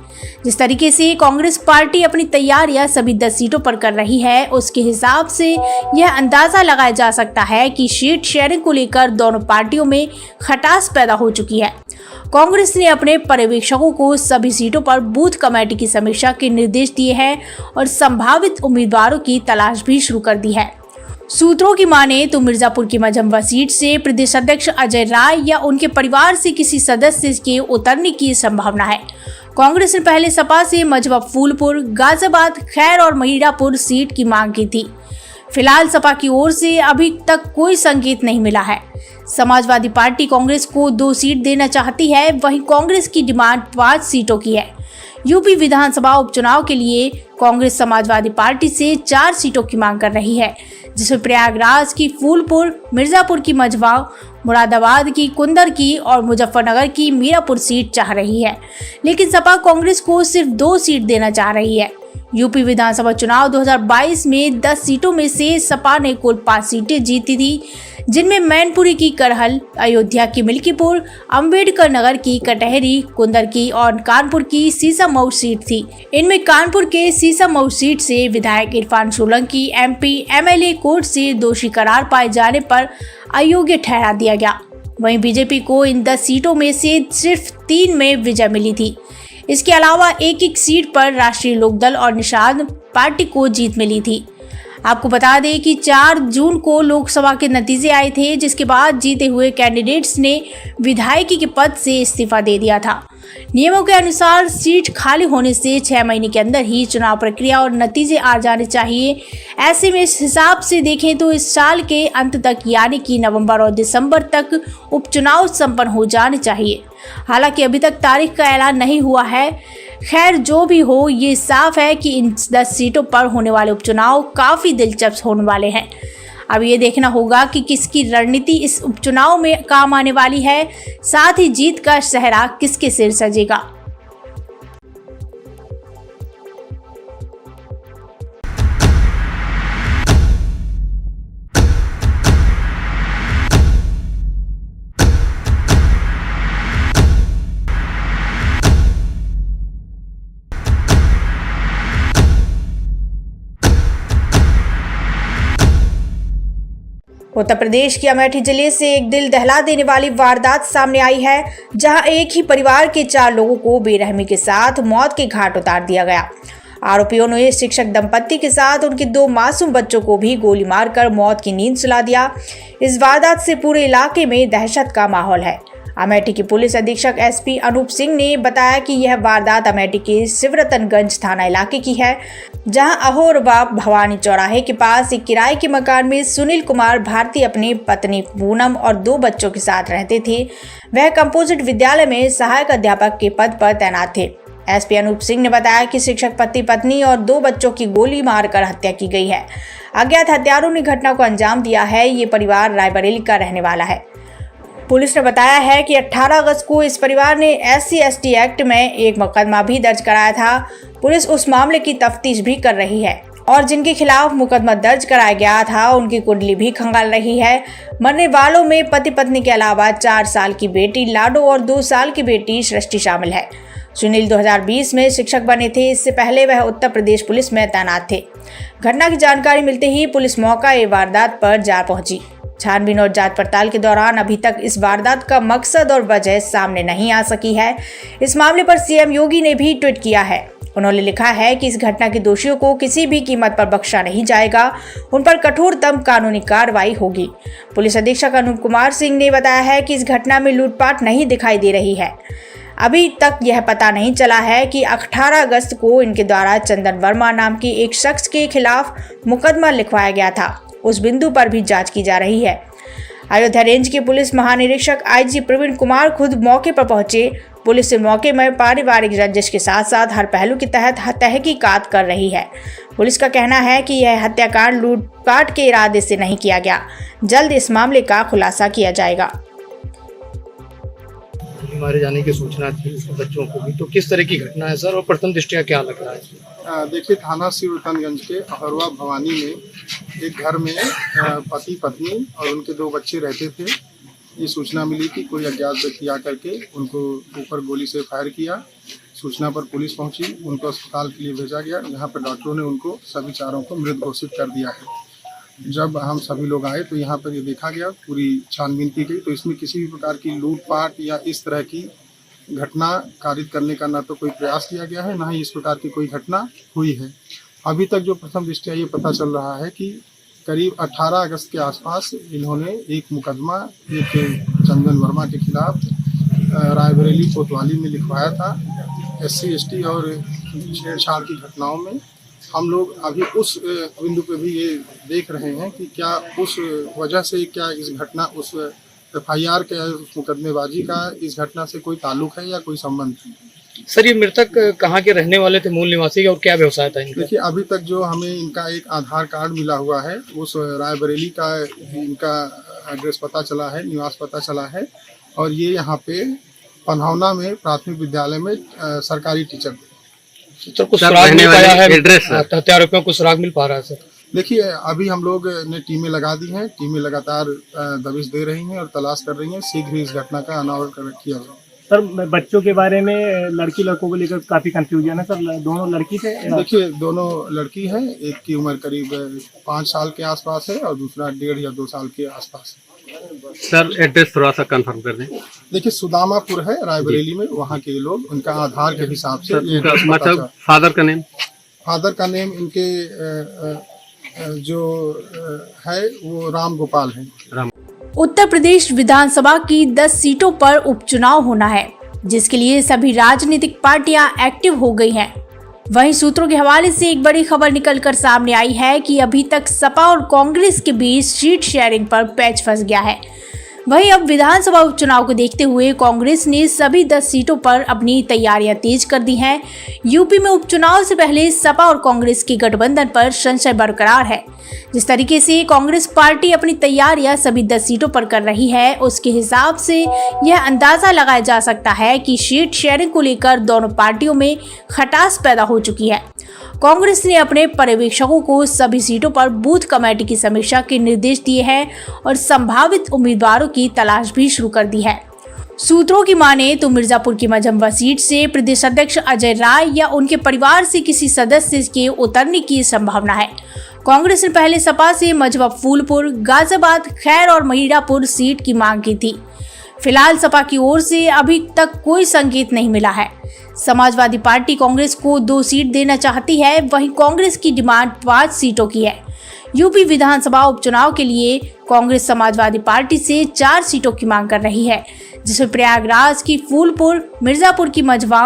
जिस तरीके से कांग्रेस पार्टी अपनी तैयारियां सभी 10 सीटों पर कर रही है, उसके हिसाब से यह अंदाजा लगाया जा सकता है कि सीट शेयरिंग को लेकर दोनों पार्टियों में खटास पैदा हो चुकी है। कांग्रेस ने अपने पर्यवेक्षकों को सभी सीटों पर बूथ कमेटी की समीक्षा के निर्देश दिए हैं और संभावित उम्मीदवारों की तलाश भी शुरू कर दी है। सूत्रों की माने तो मिर्जापुर की मझम्बा सीट से प्रदेश अध्यक्ष अजय राय या उनके परिवार से किसी सदस्य के उतरने की संभावना है। कांग्रेस ने पहले सपा से मझवा फूलपुर, गाजियाबाद, खैर और मीरापुर सीट की मांग की थी। फिलहाल सपा की ओर से अभी तक कोई संकेत नहीं मिला है। समाजवादी पार्टी कांग्रेस को 2 सीट देना चाहती है, वहीं कांग्रेस की डिमांड 5 सीटों की है। यूपी विधानसभा उपचुनाव के लिए कांग्रेस समाजवादी पार्टी से 4 सीटों की मांग कर रही है, जिसमें प्रयागराज की फूलपुर, मिर्जापुर की मझवा, मुरादाबाद की कुंदर की और मुजफ्फरनगर की मीरापुर सीट चाह रही है। लेकिन सपा कांग्रेस को सिर्फ 2 सीट देना चाह रही है। यूपी विधानसभा चुनाव 2022 में 10 सीटों में से सपा ने कुल 5 सीटें जीती थी, जिनमें मैनपुरी की करहल, अयोध्या की मिल्कीपुर, अंबेडकर नगर की कटहरी, कुंदर की और कानपुर की सीसामऊ सीट थी। इनमें कानपुर के सीसामऊ सीट से विधायक Irfan Solanki MP MLA court से दोषी करार पाए जाने पर अयोग्य ठहरा दिया गया। वहीं बीजेपी को इन 10 सीटों में से सिर्फ 3 में विजय मिली थी। इसके अलावा एक सीट पर राष्ट्रीय लोकदल और निषाद पार्टी को जीत मिली थी। आपको बता दें कि 4 जून को लोकसभा के नतीजे आए थे, जिसके बाद जीते हुए कैंडिडेट्स ने विधायकी के पद से इस्तीफा दे दिया था। नियमों के अनुसार सीट खाली होने से 6 महीने के अंदर ही चुनाव प्रक्रिया और नतीजे आ जाने चाहिए। ऐसे में इस हिसाब से देखें तो इस साल के अंत तक यानी कि नवंबर और दिसंबर तक उपचुनाव संपन्न हो जाने चाहिए। हालांकि अभी तक तारीख का ऐलान नहीं हुआ है। खैर जो भी हो, ये साफ है कि इन 10 सीटों पर होने वाले उपचुनाव काफ़ी दिलचस्प होने वाले हैं। अब ये देखना होगा कि किसकी रणनीति इस उपचुनाव में काम आने वाली है, साथ ही जीत का सेहरा किसके सिर सजेगा। उत्तर प्रदेश की अमेठी जिले से एक दिल दहला देने वाली वारदात सामने आई है, जहां एक ही परिवार के 4 लोगों को बेरहमी के साथ मौत के घाट उतार दिया गया। आरोपियों ने शिक्षक दंपत्ति के साथ उनके 2 मासूम बच्चों को भी गोली मारकर मौत की नींद सुला दिया। इस वारदात से पूरे इलाके में दहशत का माहौल है। अमेठी की पुलिस अधीक्षक एसपी अनूप सिंह ने बताया कि यह वारदात अमेठी के शिवरतनगंज थाना इलाके की है, जहां अहोरबा भवानी चौराहे के पास एक किराए के मकान में सुनील कुमार भारती अपनी पत्नी पूनम और 2 बच्चों के साथ रहते थे। वह कंपोजिट विद्यालय में सहायक अध्यापक के पद पर तैनात थे। एसपी अनूप सिंह ने बताया कि शिक्षक पति पत्नी और 2 बच्चों की गोली मारकर हत्या की गई है। अज्ञात हत्यारों ने घटना को अंजाम दिया है। ये परिवार रायबरेली का रहने वाला है। पुलिस ने बताया है कि 18 अगस्त को इस परिवार ने SC/ST एक्ट में एक मुकदमा भी दर्ज कराया था। पुलिस उस मामले की तफ्तीश भी कर रही है और जिनके खिलाफ मुकदमा दर्ज कराया गया था उनकी कुंडली भी खंगाल रही है। मरने वालों में पति पत्नी के अलावा 4 साल की बेटी लाडो और 2 साल की बेटी सृष्टि शामिल है। सुनील 2020 में शिक्षक बने थे। इससे पहले वह उत्तर प्रदेश पुलिस में तैनात थे। घटना की जानकारी मिलते ही पुलिस मौका वारदात पर जा पहुंची। छानबीन और जांच पड़ताल के दौरान अभी तक इस वारदात का मकसद और वजह सामने नहीं आ सकी है। इस मामले पर सीएम योगी ने भी ट्वीट किया है। उन्होंने लिखा है कि इस घटना के दोषियों को किसी भी कीमत पर बख्शा नहीं जाएगा, उन पर कठोरतम कानूनी कार्रवाई होगी। पुलिस अधीक्षक अनूप कुमार सिंह ने बताया है कि इस घटना में लूटपाट नहीं दिखाई दे रही है। अभी तक यह पता नहीं चला है कि 18 अगस्त को इनके द्वारा चंदन वर्मा नाम के एक शख्स के खिलाफ मुकदमा लिखवाया गया था। उस बिंदु पर भी जांच की जा रही है। अयोध्या रेंज के पुलिस महानिरीक्षक IG प्रवीण कुमार खुद मौके पर पहुंचे। पुलिस से मौके में पारिवारिक रंजिश के साथ साथ हर पहलू के तहत तहकीकात कर रही है। पुलिस का कहना है कि यह हत्याकांड लूटपाट के इरादे से नहीं किया गया। जल्द इस मामले का खुलासा किया जाएगा। मारे जाने की सूचना थी बच्चों को भी, तो किस तरह की घटना है सर और प्रथम दृष्टया क्या लग रहा है? देखिए, थाना शिवरतनगंज के अहरवा भवानी में एक घर में पति पत्नी और उनके 2 बच्चे रहते थे। ये सूचना मिली कि कोई अज्ञात व्यक्ति आकर के उनको ऊपर गोली से फायर किया। सूचना पर पुलिस पहुंची, उनको अस्पताल के लिए भेजा गया, जहां पर डॉक्टरों ने उनको सभी 4 को मृत घोषित कर दिया है। जब हम सभी लोग आए तो यहाँ पर ये देखा गया, पूरी छानबीन की गई, तो इसमें किसी भी प्रकार की लूटपाट या इस तरह की घटना कारित करने का ना तो कोई प्रयास किया गया है, ना ही इस प्रकार की कोई घटना हुई है। अभी तक जो प्रथम दृष्टया ये पता चल रहा है कि करीब 18 अगस्त के आसपास इन्होंने एक मुकदमा एक चंदन वर्मा के खिलाफ रायबरेली कोतवाली में लिखवाया था, SC/ST और छेड़छाड़ की घटनाओं में। हम लोग अभी उस बिंदु पे भी ये देख रहे हैं कि क्या उस वजह से क्या इस घटना उस FIR के उस मुकदमेबाजी का इस घटना से कोई ताल्लुक है या कोई संबंध है। सर, ये मृतक कहाँ के रहने वाले थे, मूल निवासी और क्या व्यवसाय था इनका? देखिए, अभी तक जो हमें इनका एक आधार कार्ड मिला हुआ है, उस रायबरेली का इनका एड्रेस पता चला है, निवास पता चला है, और ये यहाँ पे पन्हौना में प्राथमिक विद्यालय में सरकारी टीचर थे। सर, कुछ सुराग मिल पाया है? हत्यारोपियों को सुराग मिल पा रहा है सर? देखिए, अभी हम लोग ने टीमें लगा दी हैं, टीमें लगातार दबिश दे रही हैं और तलाश कर रही हैं। शीघ्र ही इस घटना का अनावरण किया जाए। सर, बच्चों के बारे में लड़की लड़कों को लेकर काफी कंफ्यूजन है सर। दोनों लड़की थे? देखिए, दोनों लड़की है। एक की उम्र करीब 5 साल के आसपास है और दूसरा 1.5 या 2 साल के आसपास है। सर, एड्रेस थोड़ा सा कंफर्म कर दें। देखिए, सुदामापुर है रायबरेली में, वहाँ के लोग उनका आधार के हिसाब से मतलब फादर का नेम? फादर का नेम इनके जो है वो राम गोपाल है। उत्तर प्रदेश विधानसभा की 10 सीटों पर उपचुनाव होना है, जिसके लिए सभी राजनीतिक पार्टियां एक्टिव हो गई हैं। वहीं सूत्रों के हवाले से एक बड़ी खबर निकलकर सामने आई है कि अभी तक सपा और कांग्रेस के बीच सीट शेयरिंग पर पैच फंस गया है। वहीं अब विधानसभा उपचुनाव को देखते हुए कांग्रेस ने सभी 10 सीटों पर अपनी तैयारियां तेज कर दी हैं। यूपी में उपचुनाव से पहले सपा और कांग्रेस के गठबंधन पर संशय बरकरार है। जिस तरीके से कांग्रेस पार्टी अपनी तैयारियां सभी 10 सीटों पर कर रही है, उसके हिसाब से यह अंदाजा लगाया जा सकता है कि सीट शेयरिंग को लेकर दोनों पार्टियों में खटास पैदा हो चुकी है। कांग्रेस ने अपने पर्यवेक्षकों को सभी सीटों पर बूथ कमेटी की समीक्षा के निर्देश दिए हैं और संभावित उम्मीदवारों की तलाश भी शुरू कर दी है। सूत्रों की माने तो मिर्जापुर की मझम्बा सीट से प्रदेश अध्यक्ष अजय राय या उनके परिवार से किसी सदस्य के उतरने की संभावना है। कांग्रेस ने पहले सपा से मझवा फूलपुर, गाजियाबाद, खैर और मीरापुर सीट की मांग की थी। फिलहाल सपा की ओर से अभी तक कोई संकेत नहीं मिला है। समाजवादी पार्टी कांग्रेस को 2 सीट देना चाहती है, वहीं कांग्रेस की डिमांड 5 सीटों की है। यूपी विधानसभा उपचुनाव के लिए कांग्रेस समाजवादी पार्टी से 4 सीटों की मांग कर रही है, जिसमें प्रयागराज की फूलपुर, मिर्जापुर की मझवा,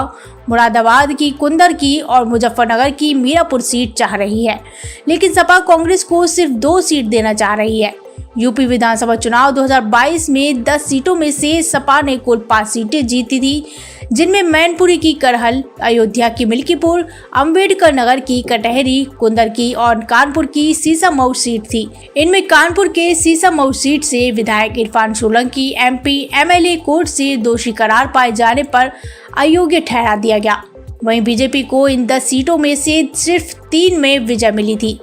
मुरादाबाद की कुंदर की और मुजफ्फरनगर की मीरापुर सीट चाह रही है। लेकिन सपा कांग्रेस को सिर्फ 2 सीट देना चाह रही है। यूपी विधानसभा चुनाव 2022 में 10 सीटों में से सपा ने कुल 5 सीटें जीती थी, जिनमें मैनपुरी की करहल, अयोध्या की मिल्कीपुर, अंबेडकर नगर की कटहरी, कुंदर की और कानपुर की सीसामऊ सीट थी। इनमें कानपुर के सीसामऊ सीट से विधायक Irfan Solanki MP MLA court से दोषी करार पाए जाने पर अयोग्य ठहरा दिया गया। वहीं बीजेपी को इन 10 सीटों में से सिर्फ 3 में विजय मिली थी।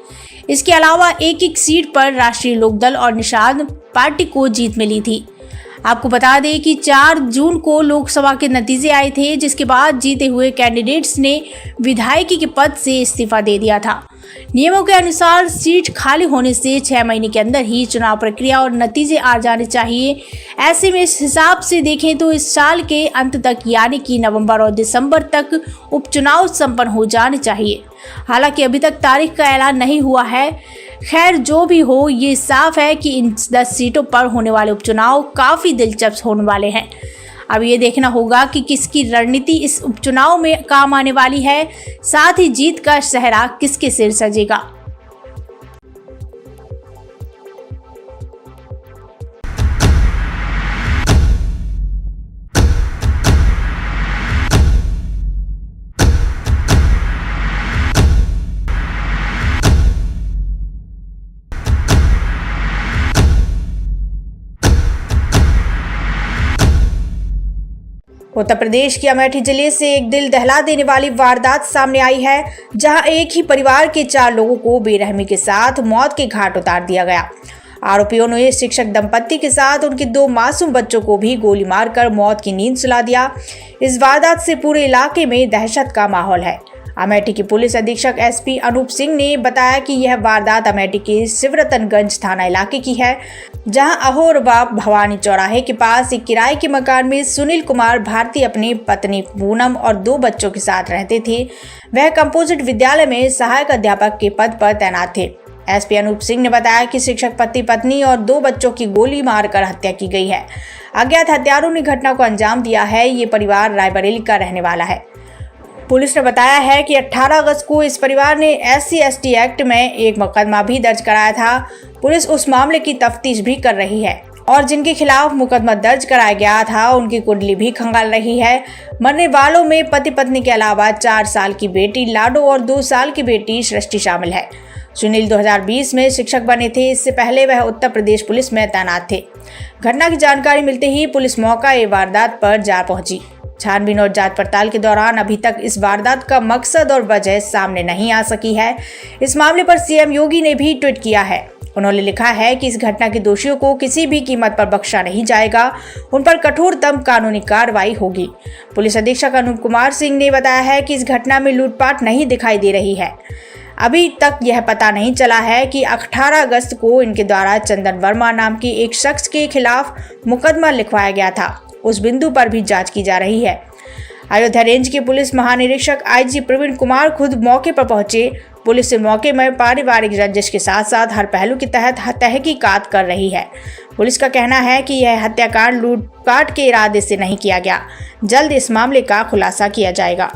इसके अलावा एक सीट पर राष्ट्रीय लोकदल और निषाद पार्टी को जीत मिली थी। आपको बता दें कि 4 जून को लोकसभा के नतीजे आए थे, जिसके बाद जीते हुए कैंडिडेट्स ने विधायकी के पद से इस्तीफा दे दिया था। नियमों के अनुसार सीट खाली होने से 6 महीने के अंदर ही चुनाव प्रक्रिया और नतीजे आ जाने चाहिए। ऐसे में इस हिसाब से देखें तो इस साल के अंत तक यानी कि नवंबर और दिसंबर तक उपचुनाव संपन्न हो जाने चाहिए। हालांकि अभी तक तारीख का ऐलान नहीं हुआ है। खैर, जो भी हो, ये साफ है कि इन 10 सीटों पर होने वाले उपचुनाव काफ़ी दिलचस्प होने वाले हैं। अब ये देखना होगा कि किसकी रणनीति इस उपचुनाव में काम आने वाली है, साथ ही जीत का सेहरा किसके सिर सजेगा। उत्तर प्रदेश के अमेठी जिले से एक दिल दहला देने वाली वारदात सामने आई है, जहां एक ही परिवार के 4 लोगों को बेरहमी के साथ मौत के घाट उतार दिया गया। आरोपियों ने शिक्षक दंपत्ति के साथ उनके 2 मासूम बच्चों को भी गोली मारकर मौत की नींद सुला दिया। इस वारदात से पूरे इलाके में दहशत का माहौल है। अमेठी के पुलिस अधीक्षक एसपी अनूप सिंह ने बताया कि यह वारदात अमेठी के शिवरतनगंज थाना इलाके की है, जहां अहोरवा भवानी चौराहे के पास एक किराए के मकान में सुनील कुमार भारती अपनी पत्नी पूनम और 2 बच्चों के साथ रहते थे। वह कंपोजिट विद्यालय में सहायक अध्यापक के पद पर तैनात थे। एसपी अनूप सिंह ने बताया कि शिक्षक पति पत्नी और 2 बच्चों की गोली मारकर हत्या की गई है। अज्ञात हत्यारों ने घटना को अंजाम दिया है। ये परिवार रायबरेली का रहने वाला है। पुलिस ने बताया है कि 18 अगस्त को इस परिवार ने SC/ST एक्ट में एक मुकदमा भी दर्ज कराया था। पुलिस उस मामले की तफ्तीश भी कर रही है और जिनके खिलाफ मुकदमा दर्ज कराया गया था उनकी कुंडली भी खंगाल रही है। मरने वालों में पति पत्नी के अलावा 4 साल की बेटी लाडो और 2 साल की बेटी सृष्टि शामिल है। सुनील 2020 में शिक्षक बने थे। इससे पहले वह उत्तर प्रदेश पुलिस में तैनात थे। घटना की जानकारी मिलते ही पुलिस मौका वारदात पर जा पहुंची। छानबीन और जांच पड़ताल के दौरान अभी तक इस वारदात का मकसद और वजह सामने नहीं आ सकी है। इस मामले पर सीएम योगी ने भी ट्वीट किया है। उन्होंने लिखा है कि इस घटना के दोषियों को किसी भी कीमत पर बख्शा नहीं जाएगा, उन पर कठोरतम कानूनी कार्रवाई होगी। पुलिस अधीक्षक अनूप कुमार सिंह ने बताया है कि इस घटना में लूटपाट नहीं दिखाई दे रही है। अभी तक यह पता नहीं चला है कि 18 अगस्त को इनके द्वारा चंदन वर्मा नाम के एक शख्स के खिलाफ मुकदमा लिखवाया गया था। उस बिंदु पर भी जांच की जा रही है। अयोध्या रेंज के पुलिस महानिरीक्षक IG प्रवीण कुमार खुद मौके पर पहुंचे। पुलिस इस मौके में पारिवारिक रंजिश के साथ साथ हर पहलू के तहत तहकीकात कर रही है। पुलिस का कहना है कि यह हत्याकांड लूटपाट के इरादे से नहीं किया गया। जल्द इस मामले का खुलासा किया जाएगा।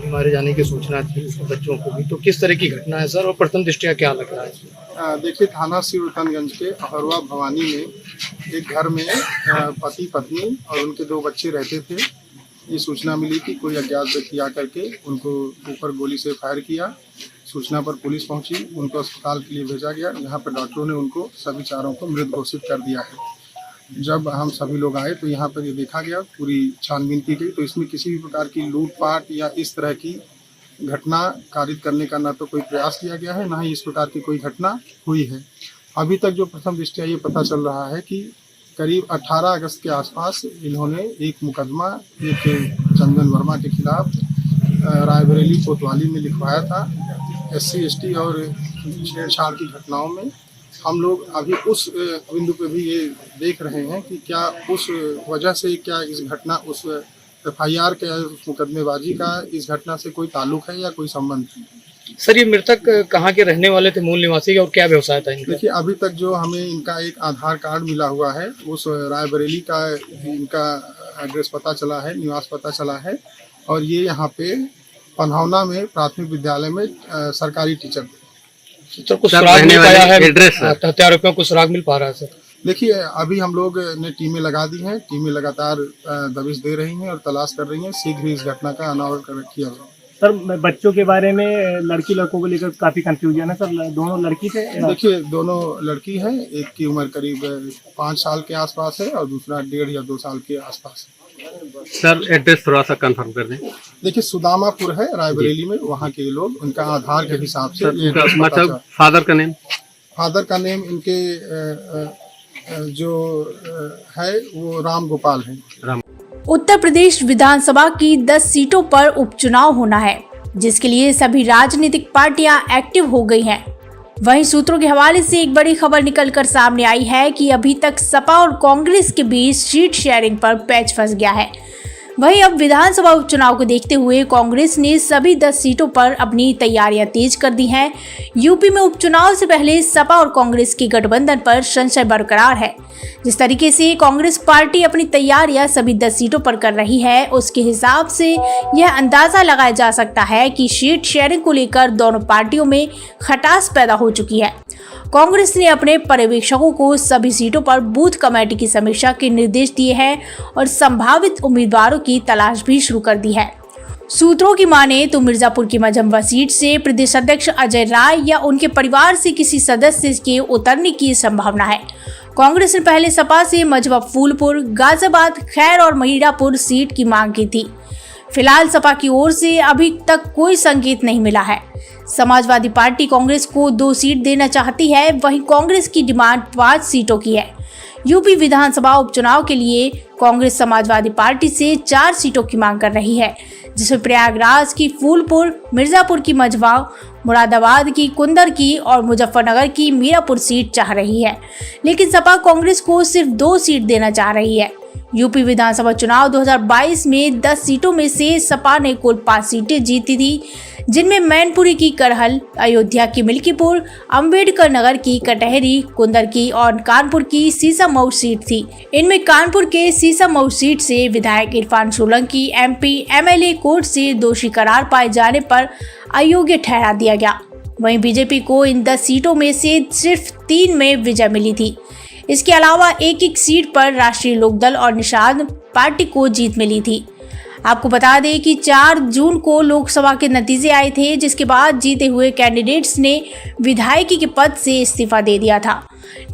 मारे जाने की सूचना थी बच्चों को भी, तो किस तरह की घटना है सर और प्रथम दृष्टया क्या लग रहा है? देखिए, थाना सिवरतनगंज के अहरवा भवानी में एक घर में पति पत्नी और उनके 2 बच्चे रहते थे। ये सूचना मिली कि कोई अज्ञात व्यक्ति आकर के उनको ऊपर गोली से फायर किया। सूचना पर पुलिस पहुंची, उनको अस्पताल के लिए भेजा गया, जहां पर डॉक्टरों ने उनको सभी चारों को मृत घोषित कर दिया है। जब हम सभी लोग आए तो यहाँ पर ये देखा गया, पूरी छानबीन की गई, तो इसमें किसी भी प्रकार की लूटपाट या इस तरह की घटना कारित करने का ना तो कोई प्रयास किया गया है, ना ही इस प्रकार की कोई घटना हुई है। अभी तक जो प्रथम दृष्टया ये पता चल रहा है कि करीब 18 अगस्त के आसपास इन्होंने एक मुकदमा एक चंदन वर्मा के खिलाफ रायबरेली कोतवाली में लिखवाया था, SC ST और छेड़छाड़ की घटनाओं में। हम लोग अभी उस बिंदु पे भी ये देख रहे हैं कि क्या उस वजह से क्या इस घटना उस FIR के उस मुकदमेबाजी का इस घटना से कोई ताल्लुक है या कोई संबंध है। सर, ये मृतक कहाँ के रहने वाले थे, मूल निवासी और क्या व्यवसाय था इनका? देखिए, अभी तक जो हमें इनका एक आधार कार्ड मिला हुआ है, उस रायबरेली का इनका एड्रेस पता चला है, निवास पता चला है, और ये यहाँ पे पन्हौना में प्राथमिक विद्यालय में सरकारी टीचर थे। सर, कुछ सुराग मिल पाया है? हत्यारोपियों को सुराग मिल पा रहा है सर? देखिए, अभी हम लोग ने टीमें लगा दी हैं, टीमें लगातार दबिश दे रही हैं और तलाश कर रही हैं। शीघ्र ही इस घटना का अनावरण किया जाएगा। सर, बच्चों के बारे में लड़की लड़कों को लेकर काफी कंफ्यूजन है सर। दोनों लड़की थे? देखिए, दोनों लड़की हैं। एक की उम्र करीब 5 साल के आसपास है और दूसरा 1.5 या 2 साल के आसपास है। सर, एड्रेस थोड़ा सा कंफर्म कर दें। देखिए, सुदामापुर है रायबरेली में, वहाँ के लोग उनका आधार के हिसाब से मतलब फादर का नेम? फादर का नेम इनके जो है वो राम गोपाल है। उत्तर प्रदेश विधानसभा की 10 सीटों पर उपचुनाव होना है, जिसके लिए सभी राजनीतिक पार्टियां एक्टिव हो गई हैं। वहीं सूत्रों के हवाले से एक बड़ी खबर निकलकर सामने आई है कि अभी तक सपा और कांग्रेस के बीच सीट शेयरिंग पर पैच फंस गया है। वहीं अब विधानसभा उपचुनाव को देखते हुए कांग्रेस ने सभी 10 सीटों पर अपनी तैयारियां तेज कर दी हैं। यूपी में उपचुनाव से पहले सपा और कांग्रेस के गठबंधन पर संशय बरकरार है। जिस तरीके से कांग्रेस पार्टी अपनी तैयारियां सभी 10 सीटों पर कर रही है, उसके हिसाब से यह अंदाजा लगाया जा सकता है कि सीट शेयरिंग को लेकर दोनों पार्टियों में खटास पैदा हो चुकी है। कांग्रेस ने अपने पर्यवेक्षकों को सभी सीटों पर बूथ कमेटी की समीक्षा के निर्देश दिए हैं और संभावित उम्मीदवारों की तलाश भी शुरू कर दी है। सूत्रों की माने तो मिर्जापुर की मझम्बा सीट से प्रदेश अध्यक्ष अजय राय या उनके परिवार से किसी सदस्य के उतरने की संभावना है। कांग्रेस ने पहले सपा से मझवा फूलपुर, गाजियाबाद, खैर और मीरापुर सीट की मांग की थी। फिलहाल सपा की ओर से अभी तक कोई संकेत नहीं मिला है। समाजवादी पार्टी कांग्रेस को 2 सीट देना चाहती है, वहीं कांग्रेस की डिमांड 5 सीटों की है। यूपी विधानसभा उपचुनाव के लिए कांग्रेस समाजवादी पार्टी से 4 सीटों की मांग कर रही है, जिसमें प्रयागराज की फूलपुर, मिर्जापुर की मझवा, मुरादाबाद की कुंदर की और मुजफ्फरनगर की मीरापुर सीट चाह रही है। लेकिन सपा कांग्रेस को सिर्फ 2 सीट देना चाह रही है। यूपी विधानसभा चुनाव 2022 में 10 सीटों में से सपा ने कुल 5 सीटें जीती थी, जिनमें मैनपुरी की करहल, अयोध्या की मिल्कीपुर, अंबेडकर नगर की कटहरी, कुंदर की और कानपुर की सीसामऊ सीट थी। इनमें कानपुर के सीसामऊ सीट से विधायक Irfan Solanki MP MLA court से दोषी करार पाए जाने पर अयोग्य ठहरा दिया गया। वहीं बीजेपी को इन 10 सीटों में से सिर्फ 3 में विजय मिली थी। इसके अलावा एक सीट पर राष्ट्रीय लोकदल और निषाद पार्टी को जीत मिली थी। आपको बता दें कि 4 जून को लोकसभा के नतीजे आए थे, जिसके बाद जीते हुए कैंडिडेट्स ने विधायकी के पद से इस्तीफा दे दिया था।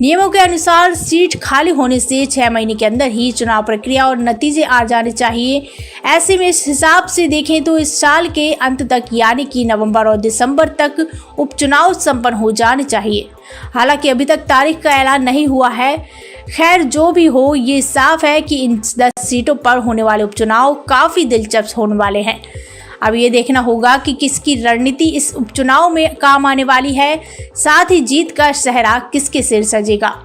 नियमों के अनुसार सीट खाली होने से 6 महीने के अंदर ही चुनाव प्रक्रिया और नतीजे आ जाने चाहिए। ऐसे में इस हिसाब से देखें तो इस साल के अंत तक यानी कि नवंबर और दिसंबर तक उपचुनाव संपन्न हो जाने चाहिए। हालांकि अभी तक तारीख का ऐलान नहीं हुआ है। खैर, जो भी हो, ये साफ है कि इन 10 सीटों पर होने वाले उपचुनाव काफी दिलचस्प होने वाले हैं। अब ये देखना होगा कि किसकी रणनीति इस उपचुनाव में काम आने वाली है, साथ ही जीत का सेहरा किसके सिर सजेगा।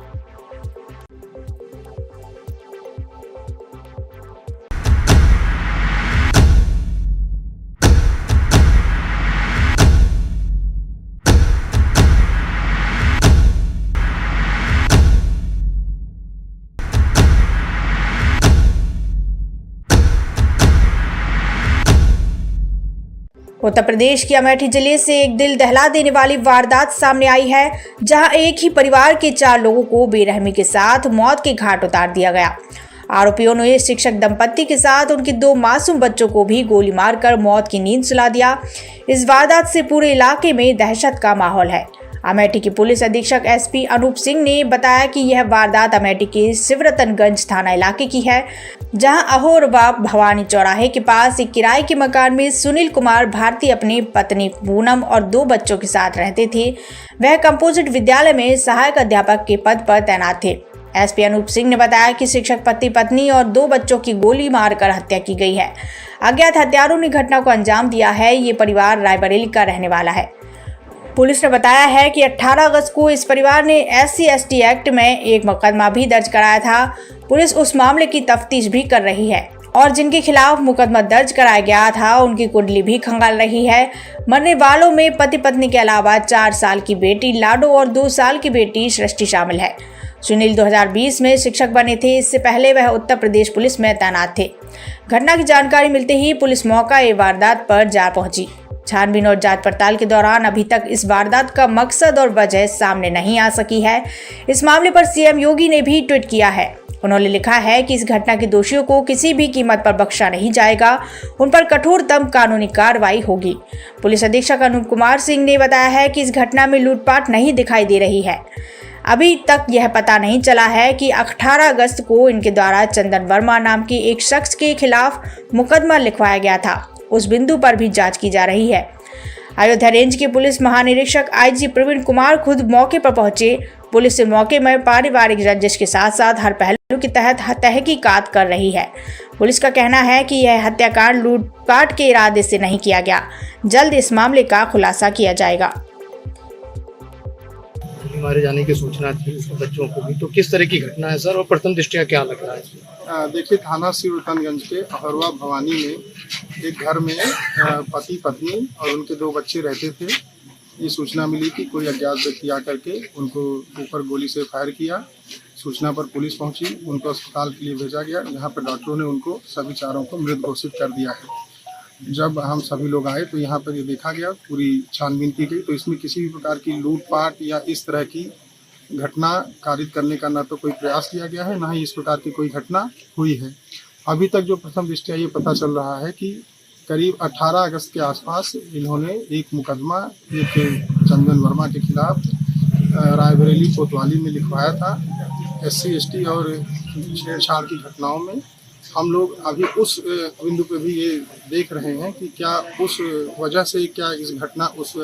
उत्तर प्रदेश के अमेठी जिले से एक दिल दहला देने वाली वारदात सामने आई है, जहां एक ही परिवार के 4 लोगों को बेरहमी के साथ मौत के घाट उतार दिया गया। आरोपियों ने शिक्षक दंपत्ति के साथ उनके 2 मासूम बच्चों को भी गोली मारकर मौत की नींद सुला दिया। इस वारदात से पूरे इलाके में दहशत का माहौल है। अमेठी के पुलिस अधीक्षक एसपी अनूप सिंह ने बताया कि यह वारदात अमेठी के शिवरतनगंज थाना इलाके की है, जहां अहोरवा भवानी चौराहे के पास एक किराए के मकान में सुनील कुमार भारती अपनी पत्नी पूनम और 2 बच्चों के साथ रहते थे। वह कंपोजिट विद्यालय में सहायक अध्यापक के पद पर तैनात थे। एसपी अनूप सिंह ने बताया कि शिक्षक पति पत्नी और 2 बच्चों की गोली मारकर हत्या की गई है। अज्ञात हत्यारों ने घटना को अंजाम दिया है। ये परिवार रायबरेली का रहने वाला है। पुलिस ने बताया है कि 18 अगस्त को इस परिवार ने SC/ST एक्ट में एक मुकदमा भी दर्ज कराया था। पुलिस उस मामले की तफ्तीश भी कर रही है और जिनके खिलाफ मुकदमा दर्ज कराया गया था उनकी कुंडली भी खंगाल रही है। मरने वालों में पति पत्नी के अलावा 4 साल की बेटी लाडो और 2 साल की बेटी सृष्टि शामिल है। सुनील 2020 में शिक्षक बने थे। इससे पहले वह उत्तर प्रदेश पुलिस में तैनात थे। घटना की जानकारी मिलते ही पुलिस मौका वारदात पर जा पहुंची। छानबीन और जांच पड़ताल के दौरान अभी तक इस वारदात का मकसद और वजह सामने नहीं आ सकी है। इस मामले पर सीएम योगी ने भी ट्वीट किया है। उन्होंने लिखा है कि इस घटना के दोषियों को किसी भी कीमत पर बख्शा नहीं जाएगा, उन पर कठोरतम कानूनी कार्रवाई होगी। पुलिस अधीक्षक अनूप कुमार सिंह ने बताया है कि इस घटना में लूटपाट नहीं दिखाई दे रही है। अभी तक यह पता नहीं चला है कि 18 अगस्त को इनके द्वारा चंदन वर्मा नाम के एक शख्स के खिलाफ मुकदमा लिखवाया गया था। उस बिंदु पर भी जांच की जा रही है। अयोध्या रेंज के पुलिस महानिरीक्षक IG प्रवीण कुमार खुद मौके पर पहुंचे। पुलिस से मौके में पारिवारिक रंजिश के साथ साथ हर पहलू के तहत तहकीकात कर रही है। पुलिस का कहना है कि यह हत्याकांड लूटपाट के इरादे से नहीं किया गया। जल्द इस मामले का खुलासा किया जाएगा। मारे जाने की सूचना थी बच्चों को भी, तो किस तरह की घटना है सर और प्रथम दृष्टया क्या लग रहा है? देखिए, थाना शिवरतनगंज के अहरवा भवानी में एक घर में पति पत्नी और उनके 2 बच्चे रहते थे। ये सूचना मिली कि कोई अज्ञात व्यक्ति आकर के उनको ऊपर गोली से फायर किया। सूचना पर पुलिस पहुंची, उनको अस्पताल के लिए भेजा गया, जहां पर डॉक्टरों ने उनको सभी 4 को मृत घोषित कर दिया है। जब हम सभी लोग आए तो यहाँ पर ये देखा गया, पूरी छानबीन की गई, तो इसमें किसी भी प्रकार की लूटपाट या इस तरह की घटना कारित करने का ना तो कोई प्रयास किया गया है, ना ही इस प्रकार की कोई घटना हुई है। अभी तक जो प्रथम दृष्टया ये पता चल रहा है कि करीब 18 अगस्त के आसपास इन्होंने एक मुकदमा एक चंदन वर्मा के खिलाफ रायबरेली कोतवाली में लिखवाया था। SC/ST और छेड़छाड़ की घटनाओं में हम लोग अभी उस बिंदु पे भी ये देख रहे हैं कि क्या उस वजह से क्या इस घटना उस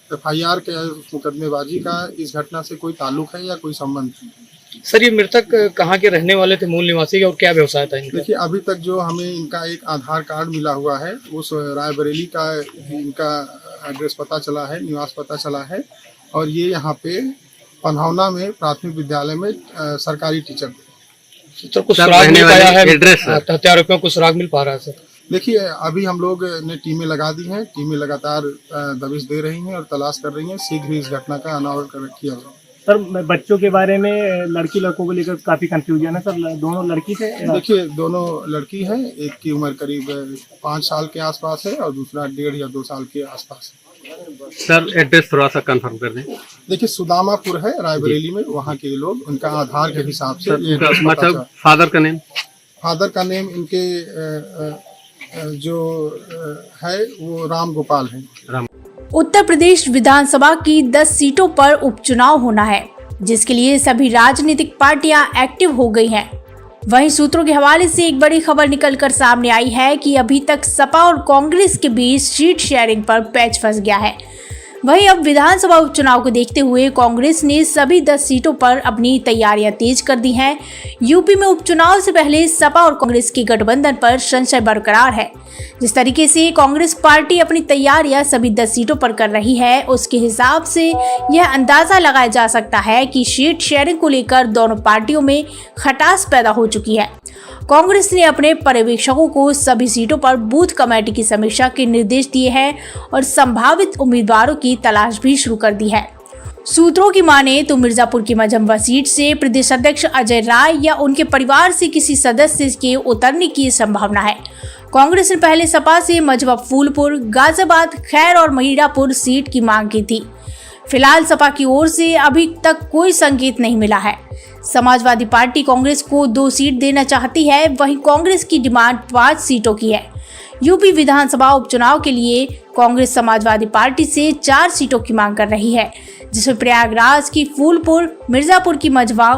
FIR के मुकदमेबाजी का इस घटना से कोई ताल्लुक है या कोई संबंध है। सर, ये मृतक कहाँ के रहने वाले थे, मूल निवासी और क्या व्यवसाय था इनका? देखिए, अभी तक जो हमें इनका एक आधार कार्ड मिला हुआ है, उस रायबरेली का इनका एड्रेस पता चला है, निवास पता चला है, और ये यहाँ पे पन्हौना में प्राथमिक विद्यालय में सरकारी टीचर। सर, कुछ सुराग मिल पाया है? हत्यारोपियों को सुराग मिल पा रहा है सर? देखिए, अभी हम लोग ने टीमें लगा दी हैं। टीमें लगातार दबिश दे रही हैं और तलाश कर रही हैं। शीघ्र ही इस घटना का अनावरण किया जाएगा। सर, बच्चों के बारे में लड़की लड़कों को लेकर काफी कंफ्यूजन है सर। दोनों लड़की थे? देखिए, दोनों लड़की है। एक की उम्र करीब 5 साल के आसपास है और दूसरा 1.5 या 2 साल के आसपास है। सर, एड्रेस थोड़ा सा कंफर्म कर दें। देखिए, सुदामापुर है रायबरेली में, वहाँ के लोग उनका आधार के हिसाब से मतलब फादर का नेम? फादर का नेम इनके जो है वो राम गोपाल है। उत्तर प्रदेश विधानसभा की 10 सीटों पर उपचुनाव होना है, जिसके लिए सभी राजनीतिक पार्टियां एक्टिव हो गई हैं। वहीं सूत्रों के हवाले से एक बड़ी खबर निकलकर सामने आई है कि अभी तक सपा और कांग्रेस के बीच सीट शेयरिंग पर पैच फंस गया है। वहीं अब विधानसभा उपचुनाव को देखते हुए कांग्रेस ने सभी 10 सीटों पर अपनी तैयारियां तेज कर दी हैं। यूपी में उपचुनाव से पहले सपा और कांग्रेस के गठबंधन पर संशय बरकरार है। जिस तरीके से कांग्रेस पार्टी अपनी तैयारियां सभी 10 सीटों पर कर रही है, उसके हिसाब से यह अंदाजा लगाया जा सकता है कि सीट शेयरिंग को लेकर दोनों पार्टियों में खटास पैदा हो चुकी है। कांग्रेस ने अपने पर्यवेक्षकों को सभी सीटों पर बूथ कमेटी की समीक्षा के निर्देश दिए हैं और संभावित उम्मीदवारों की तलाश भी शुरू कर दी है। सूत्रों की माने तो मिर्जापुर की मझम्बा सीट से प्रदेश अध्यक्ष अजय राय या उनके परिवार से किसी सदस्य के उतरने की संभावना है। कांग्रेस ने पहले सपा से मझवा फूलपुर, गाजियाबाद, खैर और मीरापुर सीट की मांग की थी। फिलहाल सपा की ओर से अभी तक कोई संकेत नहीं मिला है। समाजवादी पार्टी कांग्रेस को 2 सीट देना चाहती है, वहीं कांग्रेस की डिमांड 5 सीटों की है। यूपी विधानसभा उपचुनाव के लिए कांग्रेस समाजवादी पार्टी से 4 सीटों की मांग कर रही है, जिसमें प्रयागराज की फूलपुर, मिर्जापुर की मझवा,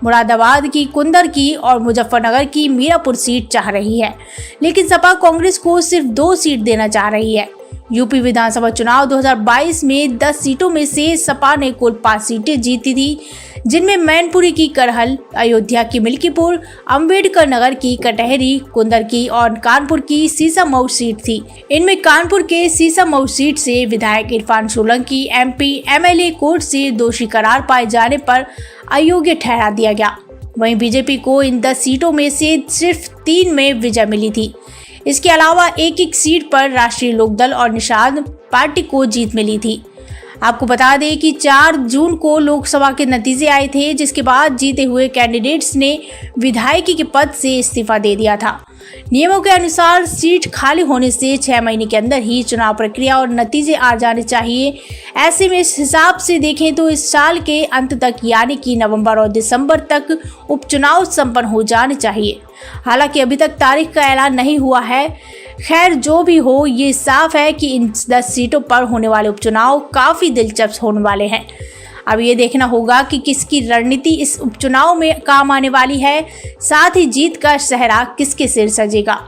मुरादाबाद की कुंदर की और मुजफ्फरनगर की मीरापुर सीट चाह रही है। लेकिन सपा कांग्रेस को सिर्फ 2 सीट देना चाह रही है। यूपी विधानसभा चुनाव 2022 में 10 सीटों में से सपा ने कुल 5 सीटें जीती थी, जिनमें मैनपुरी की करहल, अयोध्या की मिल्कीपुर, अंबेडकर नगर की कटहरी, कुंदर की और कानपुर की सीसामऊ सीट थी। इनमें कानपुर के सीसामऊ सीट से विधायक Irfan Solanki MP MLA court से दोषी करार पाए जाने पर अयोग्य ठहरा दिया गया। वहीं बीजेपी को इन 10 सीटों में से सिर्फ 3 में विजय मिली थी। इसके अलावा एक सीट पर राष्ट्रीय लोकदल और निषाद पार्टी को जीत मिली थी। आपको बता दें कि 4 जून को लोकसभा के नतीजे आए थे, जिसके बाद जीते हुए कैंडिडेट्स ने विधायकी के पद से इस्तीफा दे दिया था। नियमों के अनुसार सीट खाली होने से 6 महीने के अंदर ही चुनाव प्रक्रिया और नतीजे आ जाने चाहिए। ऐसे में इस हिसाब से देखें तो इस साल के अंत तक यानी कि नवंबर और दिसंबर तक उपचुनाव संपन्न हो जाने चाहिए। हालांकि अभी तक तारीख का ऐलान नहीं हुआ है। खैर जो भी हो, ये साफ है कि इन 10 सीटों पर होने वाले उपचुनाव काफी दिलचस्प होने वाले हैं। अब ये देखना होगा कि किसकी रणनीति इस उपचुनाव में काम आने वाली है, साथ ही जीत का सेहरा किसके सिर सजेगा।